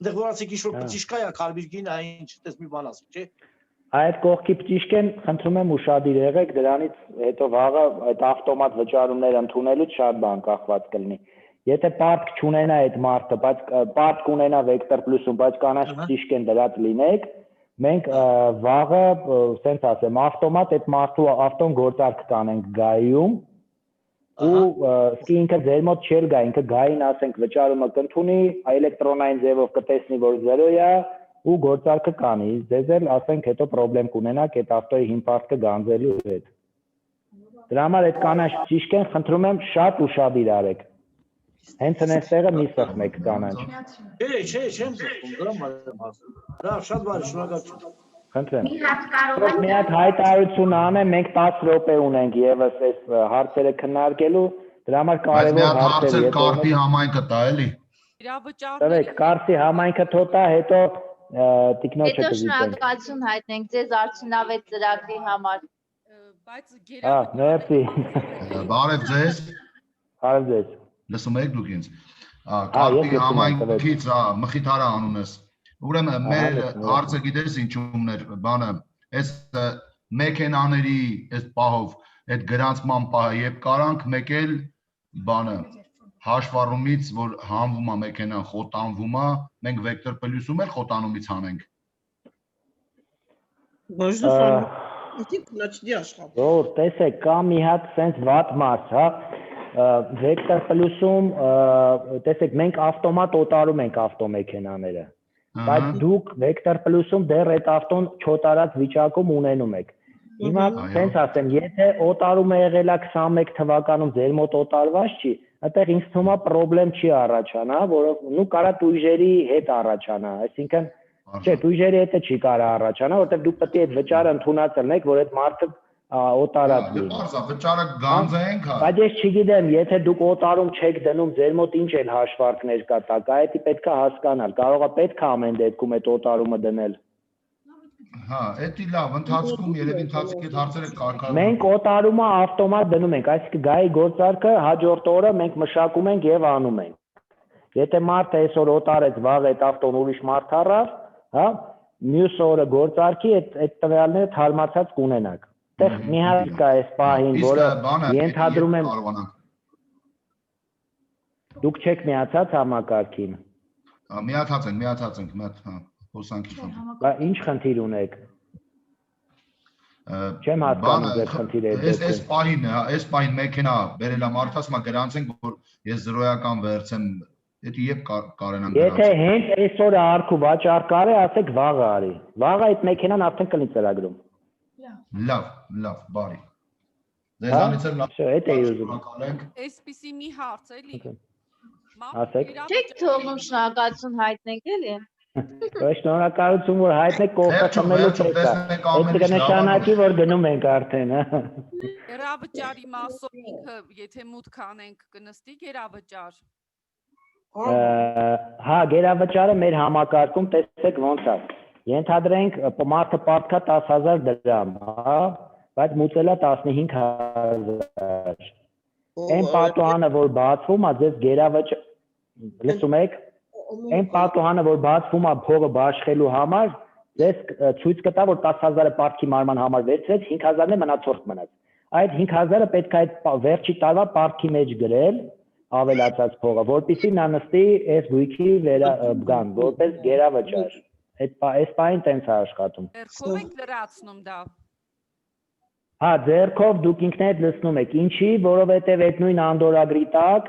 այնտեղ որ ասեք ինչ-որ պտիշկա է, կարմիրգին է, ինչ տես մի բան ասում, չէ։ Այդ կողքի պտիշկեն խնդրում եմ ուշադիր եղեք, դրանից հետո վաղը այդ ավտոմատ վճարումներ ընդունելուց շատ բան կախված կլինի։ Եթե պարտք չունենա այդ մարդը, բայց պարտք ունենա վեկտոր պլյուսում, բայց կանաչ պտիշկեն դրած լինեք, մենք վաղը, սենց ասեմ, ավտոմատ այդ մարդու ավտոն գործարք կանենք գայում ու սկի ինքը ձեր մոտ չել գա, ինքը գային ասենք վճարումը կընդունի, էլեկտրոնային ձևով կտեսնի, որ 0 է ու գործարքը կանի, ձեզ էլ ասենք հետո պրոբլեմ կունենաք այդ ավտոյի հիմպարտքը գանձելու հետ։ Դրա համար այդ կանաչ ճիշկեն խնդրում եմ շատ ուշադիր արեք։ Հենց այնտեղը մի սխմեք կանաչ։ Չէ, չեմ սխում, դրա համար եմ ասում։ Լավ, շատ բարի, շնորհակալություն։ Խնդրեմ։ Մի հատ հայտարարություն անեմ, մենք 10 րոպե ունենք եւս այս հարցերը քննարկելու, դրա համար կարևոր հարցեր է։ Կարտի համայնքը տա էլի։ Տվեք, կարտի համայնքը թոտա, հետո տիկնոջը Հետո կզիջենք։ շնորհակալություն հայտնենք ձեզ արդյունավետ ծրագրի համար։ Բայց Մերսի։ Բարև ձեզ։ Բարև ձեզ։ Լսում եք դուք ինձ։ Կարգի համայնքից Մխիթարա անունս։ Ուրեմն մեր հարցը գիտես ինչումն էր, բանը, այս մեքենաների այս պահով, այդ գրանցման պահը, երբ կարանք մեկ էլ բանը հաշվառումից, որ հանվում է մեքենան, խոտանվում է, մենք վեկտոր պլյուսում էլ խոտանումից հանենք։ Որ տեսեք, կա մի հատ սենց վատ մարդ, հա, վեկտոր պլյուսում, տեսեք, մենք ավտոմատ օտարում ենք ավտոմեքենաները, բայց դուք վեկտոր պլյուսում դեռ այդ ավտոն չոտարած վիճակում ունենում եք։ Հիմա սենց ասեմ, եթե օտարումը եղել է 21 թվականում ձեր մոտ օտարված չի, այդտեղ ինձ թվում է պրոբլեմ չի առաջանա, որով նու կարա տույժերի հետ առաջանա, այսինքն չէ, տույժերի հետը չի կարա առաջանա, որտեղ դուք պետք է այդ վճարը ընդունած ելնեք, որ այդ մարդը օտարած լինի։ Վճարը գանձենք, հա։ Բայց ես չգիտեմ, եթե դուք օտարում չեք դնում, ձեր մոտ ինչ էլ հաշվարկներ կա տակա, դա պետք է հասկանալ, կարող է պետք է ամեն դեպքում այդ օտարումը դնել։ Հա, էդի լավ, ընթացքում երևի ընթացքի այդ հարցերը կարգավորվում։ Մենք օտարումը ավտոմատ դնում ենք, այսինքն գայի գործարքը հաջորդ օրը մենք մշակում ենք եւ անում ենք։ Եթե մարդը այսօր օտարեց, վաղ այդ ավտոն ուրիշ մարդ առավ, հա, մյուս օրը գործարքի այդ տվյալները թարմացած կունենաք։ Այդտեղ մի հատ կա այս պահին, որը ենթադրում եմ դուք չեք միացած համակարգին։ Միացած ենք, մեծ, հա, հոսանքի խնդիր։ Բա ինչ խնդիր ունեք։ Չեմ հասկանում ձեր խնդիրը։ Այս պահին մեքենա բերելա մարդը ասում է գրանցենք, որ ես զրոյական վերցեմ, դա երբ կարենան գրանցել։ Եթե հենց այսօր արք ու վաճառք արի, ասեք վաղը արի։ Վաղը այդ մեքենան արդեն կլինի ծրագրում։ Լավ, բարի։ Ձեզանից էլ լավ։ Այդ է ուզում։ Այսպիսի մի հարց էլի։ Ասեք։ Չեք թողնում շնորհակալություն հայտնենք էլի։ Շնորհակալություն, որ հայտնեք կողքը խմելու չեք։ Այդ կնշանակի, որ գնում ենք արդեն, հա։ Գերավճարի մասով ինքը, եթե մուտք անենք, կնստի գերավճար։ Հա, գերավճարը մեր համակարգում տեսեք ոնց է։ Ենթադրենք մարդը պարտքա 10,000 դրամ, հա, բայց մուծելա 15,000։ Այն պատուհանը, որ բացվում է, ձեզ գերավճար, լսում եք, այն պատուհանը, որ բացվում է փողը բաշխելու համար, ձեզ ցույց կտա, որ 10,000-ը պարտքի մարման համար վերցրեց, 5,000-ն է մնացորդ մնաց։ Այդ 5,000-ը պետք է այդ վերջի տարվա պարտքի մեջ գրել, ավելացած փողը, որպեսզի նա նստի այս գույքի վերաբգան, որպես գերավճար։ Այս պահին տենց է աշխատում։ Ձեռքով եք լրացնում դա։ Հա, ձեռքով դուք ինքներդ լցնում եք։ Ինչի, որովհետև այդ նույն անդորագրի տակ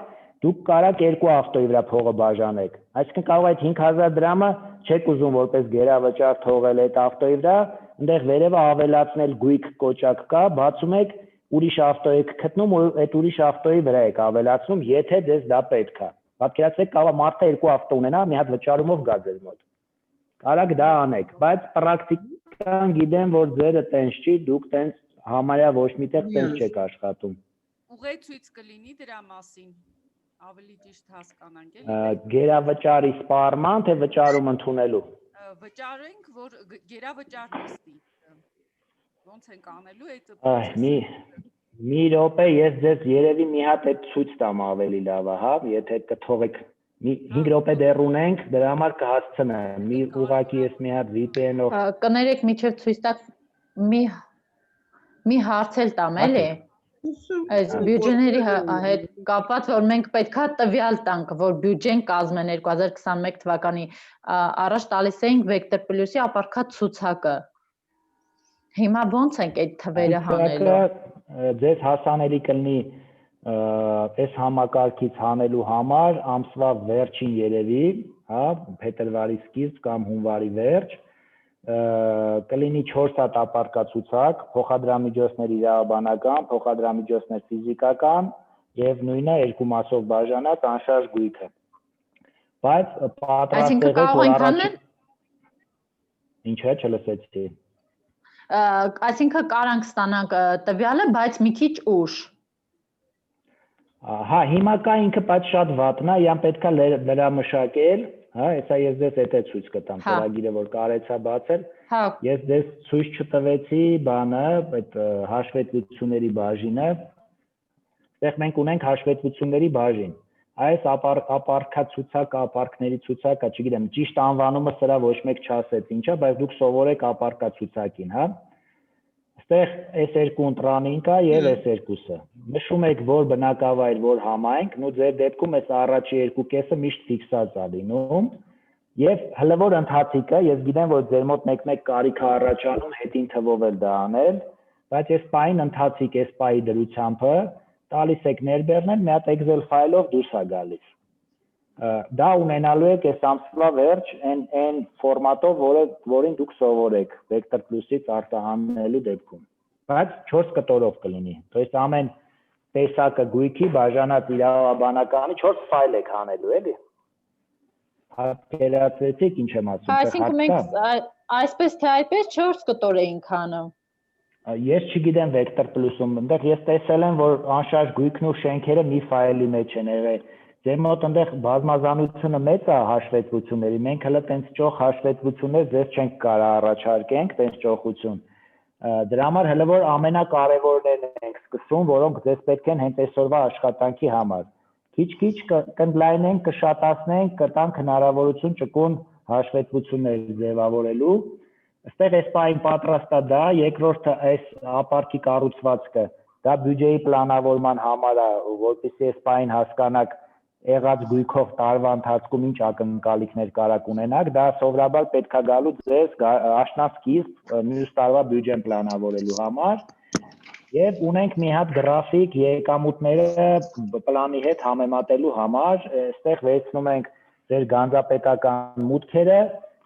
դուք կարաք երկու ավտոյի վրա փողը բաժանեք։ Այսինքն կարող է այդ 5,000 դրամը չեք ուզում որպես գերավճար թողել այդ ավտոյի վրա, այնտեղ վերևը ավելացնել գույք կոճակ կա, բացում եք, ուրիշ ավտո եք գտնում ու այդ ուրիշ ավտոյի վրա եք ավելացնում, եթե ձեզ դա պետք է։ Պատկերացրեք, կարող է մարդը երկու ավտո ունենա, մի հատ վճարումով գա ձեր մոտ։ Կարաք դա անեք, բայց պրակտիկան գիտեմ, որ ձերը տենց չի, դուք տենց համարյա ոչ միտեղ տենց չեք աշխատում։ Ուղեցույց կլինի դրա մասին, ավելի ճիշտ հասկանանք, էլի։ Գերավճարի սպառման, թե վճարում ընդունելու։ Վճարենք, որ գերավճար նստի։ Ոնց ենք անելու այդ մի րոպե, ես ձեզ երևի մի հատ այդ ցույց տամ ավելի լավ է, հա, եթե կթողեք 5 րոպե դեռ ունենք, դրա համար կհասցնեմ։ Մի ուղղակի ես մի հատ VPN-ով կներեք միջև ցույց տակ մի հարց էլ տամ, էլի։ Այս բյուջեների հետ կապված, որ մենք պետքա տվյալ տանք, որ բյուջեն կազմեն 2021 թվականի առաջ տալիս էինք Vector Plus-ի ապարքա ցուցակը։ Հիմա ո՞նց ենք այդ թվերը հանելու։ Ձեզ հասանելի կլինի այս համակարգից հանելու համար ամսվա վերջին երևի, հա, փետրվարի սկիզբ կամ հունվարի վերջ, կլինի 4 հատ ապարկացուցակ, փոխադրամիջոցներ իրավաբանական, փոխադրամիջոցներ ֆիզիկական եւ նույնը երկու մասով բաժանած անշարժ գույքը։ Բայց պատրաստ եղեք, որ առաջ ինչ է, չլսեցի։ Այսինքն կարանք ստանանք տվյալը, բայց մի քիչ ուշ։ Հա, հիմա կա ինքը բայց շատ վատն է, իան պետքա վերամշակել, հա, հեսա ես դες էդ է ցույց կտամ, ծրագիրը որ կարեցա բացել։ Ես դες ցույց չտվեցի բանը, այդ հաշվետվությունների բաժինը։ Այդտեղ մենք ունենք հաշվետվությունների բաժին։ Այս ապարքացուցակ, ապարքների ցուցակը, չգիտեմ, ճիշտ անվանումը սրա ոչ մեկ չասեց ինչա, բայց դուք սովորեք ապարքացուցակին, հա։ Այստեղ այս երկու ընտրանին կա եւ այս երկուսը։ Նշում եք որ բնակավայր, որ համայնք, ու ձեր դեպքում այս առաջի երկու կեսը միշտ ֆիքսած է լինում։ Եվ հələ որ ընթացիկը, ես գիտեմ, որ ձեր մոտ մեկ-մեկ կարիք է առաջանում հետին թվով էլ դա անել, բայց այս պահին ընթացիկ, այս պահի դրությամբ տալիս եք ներբեռնել, մի հատ Excel ֆայլով դուրս է գալիս։ Դա ունենալու եք այս ամսվա վերջ այն ֆորմատով, որին դուք սովորեք Vector Plus-ից արտահանելու դեպքում։ Բայց 4 կտորով կլինի։ То есть ամեն տեսակը գույքի բաժանած իրավաբանականի 4 ֆայլ եք հանելու, էլի։ Հակերացրեցիք ինչ եմ ասում։ Այսինքն մենք այսպես թե այդպես 4 կտոր էինք հանում։ Ես չգիտեմ Vector Plus-ում, այնտեղ ես տեսել եմ, որ անշարժ գույքն ու շենքերը մի ֆայլի մեջ են եղել։ Ձեր մոտ այնտեղ բազմազանությունը մեծ է հաշվետվությունների, մենք հələ տենց ճոխ հաշվետվություններ ձեզ չենք կարող առաջարկենք, տենց ճոխություն։ Դրա համար հələ որ ամենակարևորներն ենք սկսում, որոնք ձեզ պետք են հենց այսօրվա աշխատանքի համար։ Քիչ-քիչ կընդլայնենք, կշատացնենք, կտանք հնարավորություն ճկուն հաշվետվություններ ձևավորելու։ Այստեղ այս պահին պատրաստ է դա, երկրորդը այս ապարքի կառուցվածքը, դա բյուջեի պլանավորման համար է, որպեսզի այս պահին հասկանաք եղած գույքով տարվա ընթացքում ինչ ակնկալիքներ կարաք ունենաք, դա սովորաբար պետք է գալու ձեզ աշնանսկիզբ մյուս տարվա բյուջեն պլանավորելու համար եւ ունենք մի հատ գրաֆիկ եկամուտները պլանի հետ համեմատելու համար, այստեղ վերցնում ենք ձեր գանձապետական մուտքերը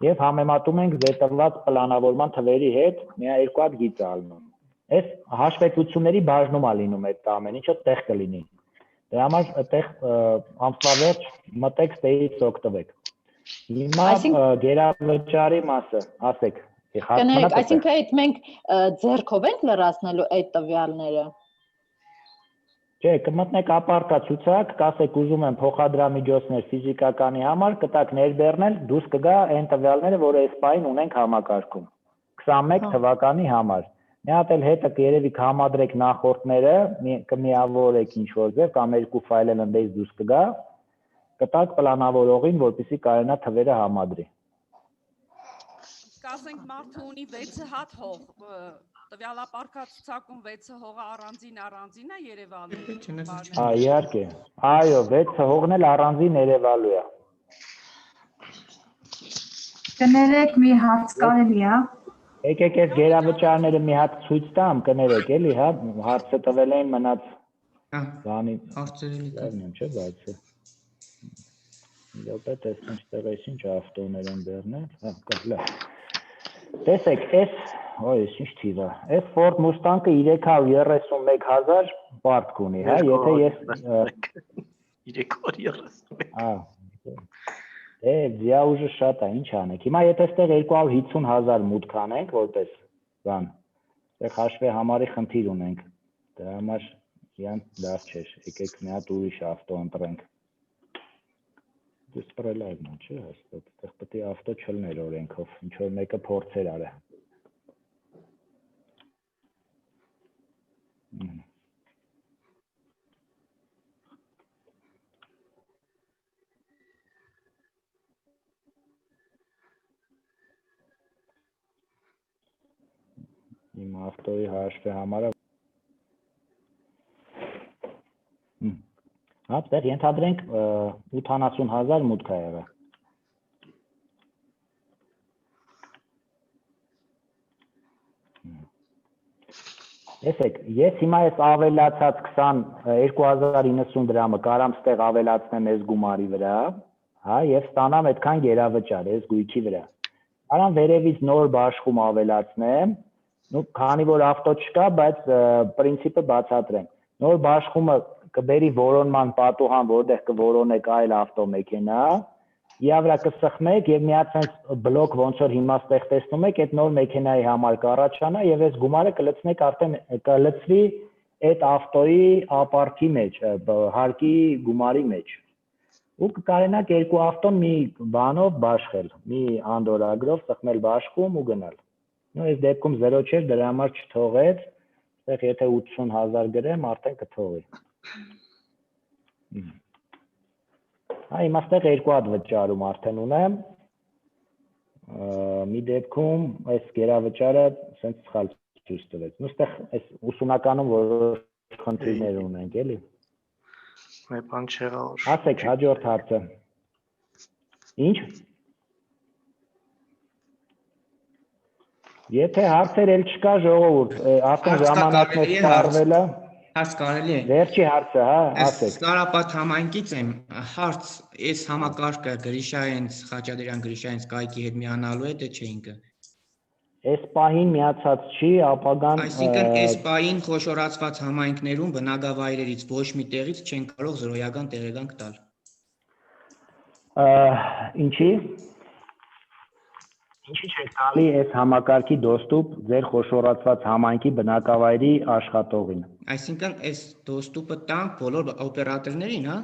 եւ համեմատում ենք ձեր տրված պլանավորման թվերի հետ, միա երկու հատ գիծ ալնում։ Այս հաշվետվությունների բաժնում է լինում այդ ամեն ինչը տեղ կլինի։ Դրա համար այդտեղ ամսվա վերջ մտեք ստեից օգտվեք։ Հիմա գերավճարի մասը, ասեք։ Կներեք, այսինքն այդ մենք ձեռքով ենք լրացնելու այդ տվյալները։ Չէ, կմտնեք ապարտացուցակ, կասեք ուզում եմ փոխադրամիջոցներ ֆիզիկականի համար, կտակ ներբեռնել, դուրս կգա այն տվյալները, որը այս պահին ունենք համակարգում։ 21 թվականի համար։ Մի հատ էլ հետը երևի կհամադրեք նախորդները, կմիավորեք ինչ-որ ձև, կամ երկու ֆայլ էլ ընդդես դուրս կգա, կտակ պլանավորողին, որպեսզի կարողանա թվերը համադրի։ Կասենք մարդը ունի 6 հատ հող, տվյալապարքացուցակում 6 հողը առանձին է երևալու։ Իհարկե, այո, 6 հողն էլ առանձին երևալու է։ Կներեք մի հարց կարելի է։ Եկեք այս գերավճարները մի հատ ցույց տամ, կներեք էլի, հա, հարցը տվել էին մնաց բանի։ Հարցերին կան, չէ, բայց։ Դեպի տեսնենք ստեղ ինչ ավտոներ են բեռնել, հա, կա։ Տեսեք, այս ինչ թիվ է։ Այս Ford Mustang-ը 331,000 պարտք ունի, հա, եթե ես 331։ Հա։ Ձիաուժը շատ է, ինչ անենք։ Հիմա եթե այստեղ 250,000 մուտք անենք, որպես բան, այստեղ հաշվի համարի խնդիր ունենք։ Դրա համար իրան լավ չէ, եկեք մի հատ ուրիշ ավտո ընտրենք։ Դες պրելայվն է, չէ, հաստատ, այդտեղ պետք է ավտո չլներ օրենքով, ինչ որ մեկը փորձեր արա։ Իմ ավտոյի հաշվի համարը Հա, այդտեղ ենթադրենք 80,000 մուտք է եղել։ Տեսեք, ես հիմա այս ավելացած 2090 դրամը կարամ ստեղ ավելացնեմ այս գումարի վրա, հա, եւ ստանամ այդքան գերավճար այս գույքի վրա։ Կարամ վերևից նոր բաշխում ավելացնեմ, քանի որ ավտո չկա, բայց պրինցիպը բացատրեմ։ Նոր բաշխումը կբերի որոնման պատուհան, որտեղ կորոնեք այլ ավտոմեքենա, Իավրա կսխմեք եւ մի հատ sense բլոկ ոնց որ հիմա ստեղ տեսնում եք, այդ նոր մեքենայի համար կառաջանա եւ այս գումարը կլցնեք արդեն կլցվի այդ ավտոյի ապարքի մեջ, հարկի գումարի մեջ։ ու կարենաք երկու ավտոն մի բանով բաշխել, մի անդորագրով սխմել բաշխում ու գնալ։ Նո այս դեպքում 0 չէր, դրա համար չթողեց, այդտեղ եթե 80,000 գրեմ, արդեն կթողի։ Այ իմաստեղ երկու հատ վճարում արդեն ունեմ։ Մի դեպքում այս գերավճարը սենց սխալ ցույց տվեց։ Նստեղ այս ուսումնականում որոշ խնդիրներ ունենք, էլի։ Մի բան չեղավ։ Ասեք հաջորդ հարցը։ Ինչ։ Եթե հարցեր էլ չկա ժողովուրդ, արդեն ժամանակն է սպառվել է։ Հարց կարելի է։ Վերջի հարցը, հա, ասեք։ Ստարապատ համայնքից եմ, հարց, այս համակարգը Գրիշայենց, Խաչատրյան Գրիշայենց կայքի հետ միանալու է, թե չէ ինքը։ Այս պահին միացած չի, ապագան Այսինքն այս պահին խոշորացված համայնքներում բնակավայրերից ոչ մի տեղից չեն կարող զրոյական տեղեկանք տալ։ Ինչի։ Ինչի՞ չեք տալի այս համակարգի դոստուպ ձեր խոշորացված համայնքի բնակավայրի աշխատողին։ Այսինքն այս դոստուպը տանք բոլոր օպերատորներին, հա։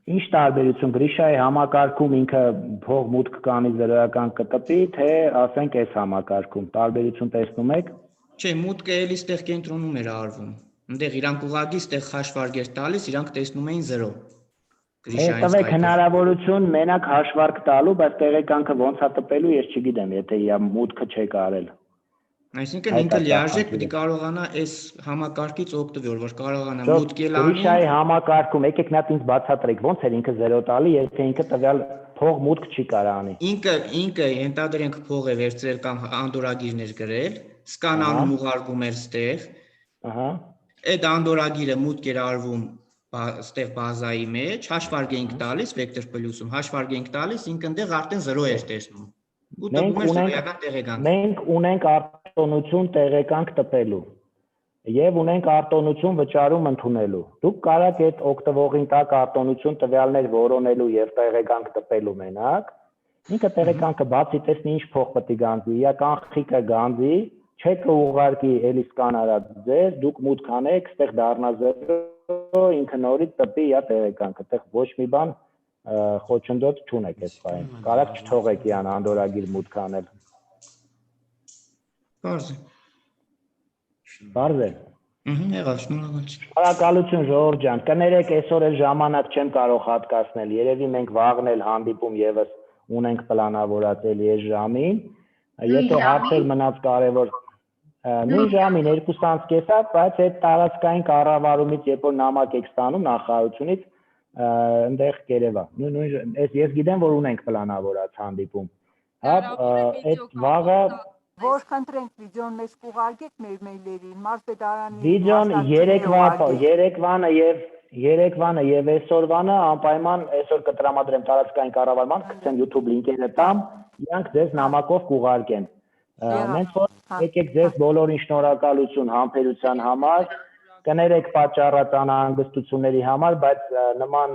Ինչ տարբերություն Գրիշայի համակարգում ինքը փող մուտք կանի զրոյական կտպի, թե ասենք այս համակարգում տարբերություն տեսնում եք։ Չէ, մուտքը էլի ստեղ կենտրոնում էր արվում։ Այնտեղ իրանք ուղղակի ստեղ հաշվարկ էր տալիս, իրանք տեսնում էին 0։ Տվեք հնարավորություն մենակ հաշվարկ տալու, բայց տեղեկանքը ոնց է տպելու, ես չգիտեմ, եթե իա մուտքը չեք արել։ Այսինքն ինքը լիարժեք պիտի կարողանա այս համակարգից օգտվել, որ կարողանա մուտքել անի։ Գրիշայի համակարգում եկեք նա ինձ բացատրեք, ոնց էր ինքը 0 տալի, եթե ինքը տվյալ փող մուտք չի կարող անի։ Ինքը ենթադրենք փող է վերցրել կամ անդորագիրներ գրել, սկանանում ուղարկում էր ստեղ։ Ահա։ Այդ անդորագիրը մուտք էր արվում ստեղ բազայի մեջ, հաշվարկ էինք տալիս վեկտոր պլյուսում, հաշվարկ էինք տալիս, ինքը այնտեղ արդեն 0 էր տեսնում։ Ու տպում էր զրոյական տեղեկանք։ Մենք ունենք արտոնություն տեղեկանք տպելու եւ ունենք արտոնություն վճարում ընդունելու։ Դուք կարաք այդ օգտվողին տակ արտոնություն տվյալներ որոնելու եւ տեղեկանք տպելու մենակ։ Ինքը տեղեկանքը բացի տեսնի ինչ փող պետք է գանձի, իա կանխիկը գանձի, չեկը ուղարկի էլի սկանարած ձեր, դուք մուտք անեք, ստեղ դառնա 0, ինքը նորից տպի իա տեղեկանքը, այդտեղ ոչ մի բան խոչընդոտ չունեք այս բանը։ Կարաք չթողեք իան անդորագիր մուտք անել։ Բարձ է։ Բարձ է։ Եղավ, շնորհակալ։ Շնորհակալություն Ժողովուրդ ջան, կներեք այսօր էլ ժամանակ չեմ կարող հատկացնել, երևի մենք վաղն էլ հանդիպում եւս ունենք պլանավորած էլի այս ժամին, եթե հարցեր մնաց կարևոր նույն ժամին 2:30-ը, բայց այդ տարածքային կառավարումից երբ որ նամակ եք ստանում նախարարությունից այնտեղ կերևա։ Ես գիտեմ, որ ունենք պլանավորած հանդիպում։ Հա, այդ վաղը Որ խնդրենք վիդեոն մեզ կուղարկեք մեր մեյլերին, Մարզպետարանի վիդեոն Երեկվանը եւ այսօրվանը անպայման այսօր կտրամադրեմ տարածքային կառավարման, կցեմ YouTube լինքերը տամ, իրանք ձեզ նամակով կուղարկեն։ Մենք որ եկեք ձեզ բոլորին շնորհակալություն համբերության համար, կներեք պատճառած անհանգստությունների համար, բայց նման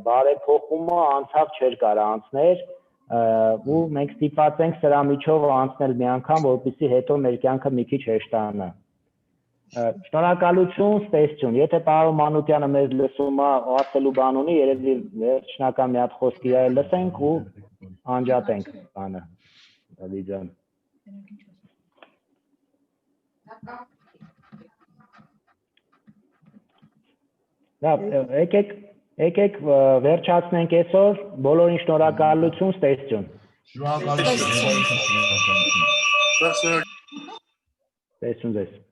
բարեփոխումը անցավ չէր կարող անցնել, ու մենք ստիպված ենք սրա միջով անցնել մի անգամ, որպեսզի հետո մեր կյանքը մի քիչ հեշտանա։ Շնորհակալություն, ստեսություն։ Եթե պարոն Մանուկյանը մեզ լսում է, ասելու բան ունի, երևի վերջնական մի հատ խոսքի այլ լսենք ու անջատենք բանը։ Դավիթ ջան։ Եկեք վերջացնենք այսօր, բոլորին շնորհակալություն, ստեսություն։ Շնորհակալություն։ Ստեսություն ձեզ։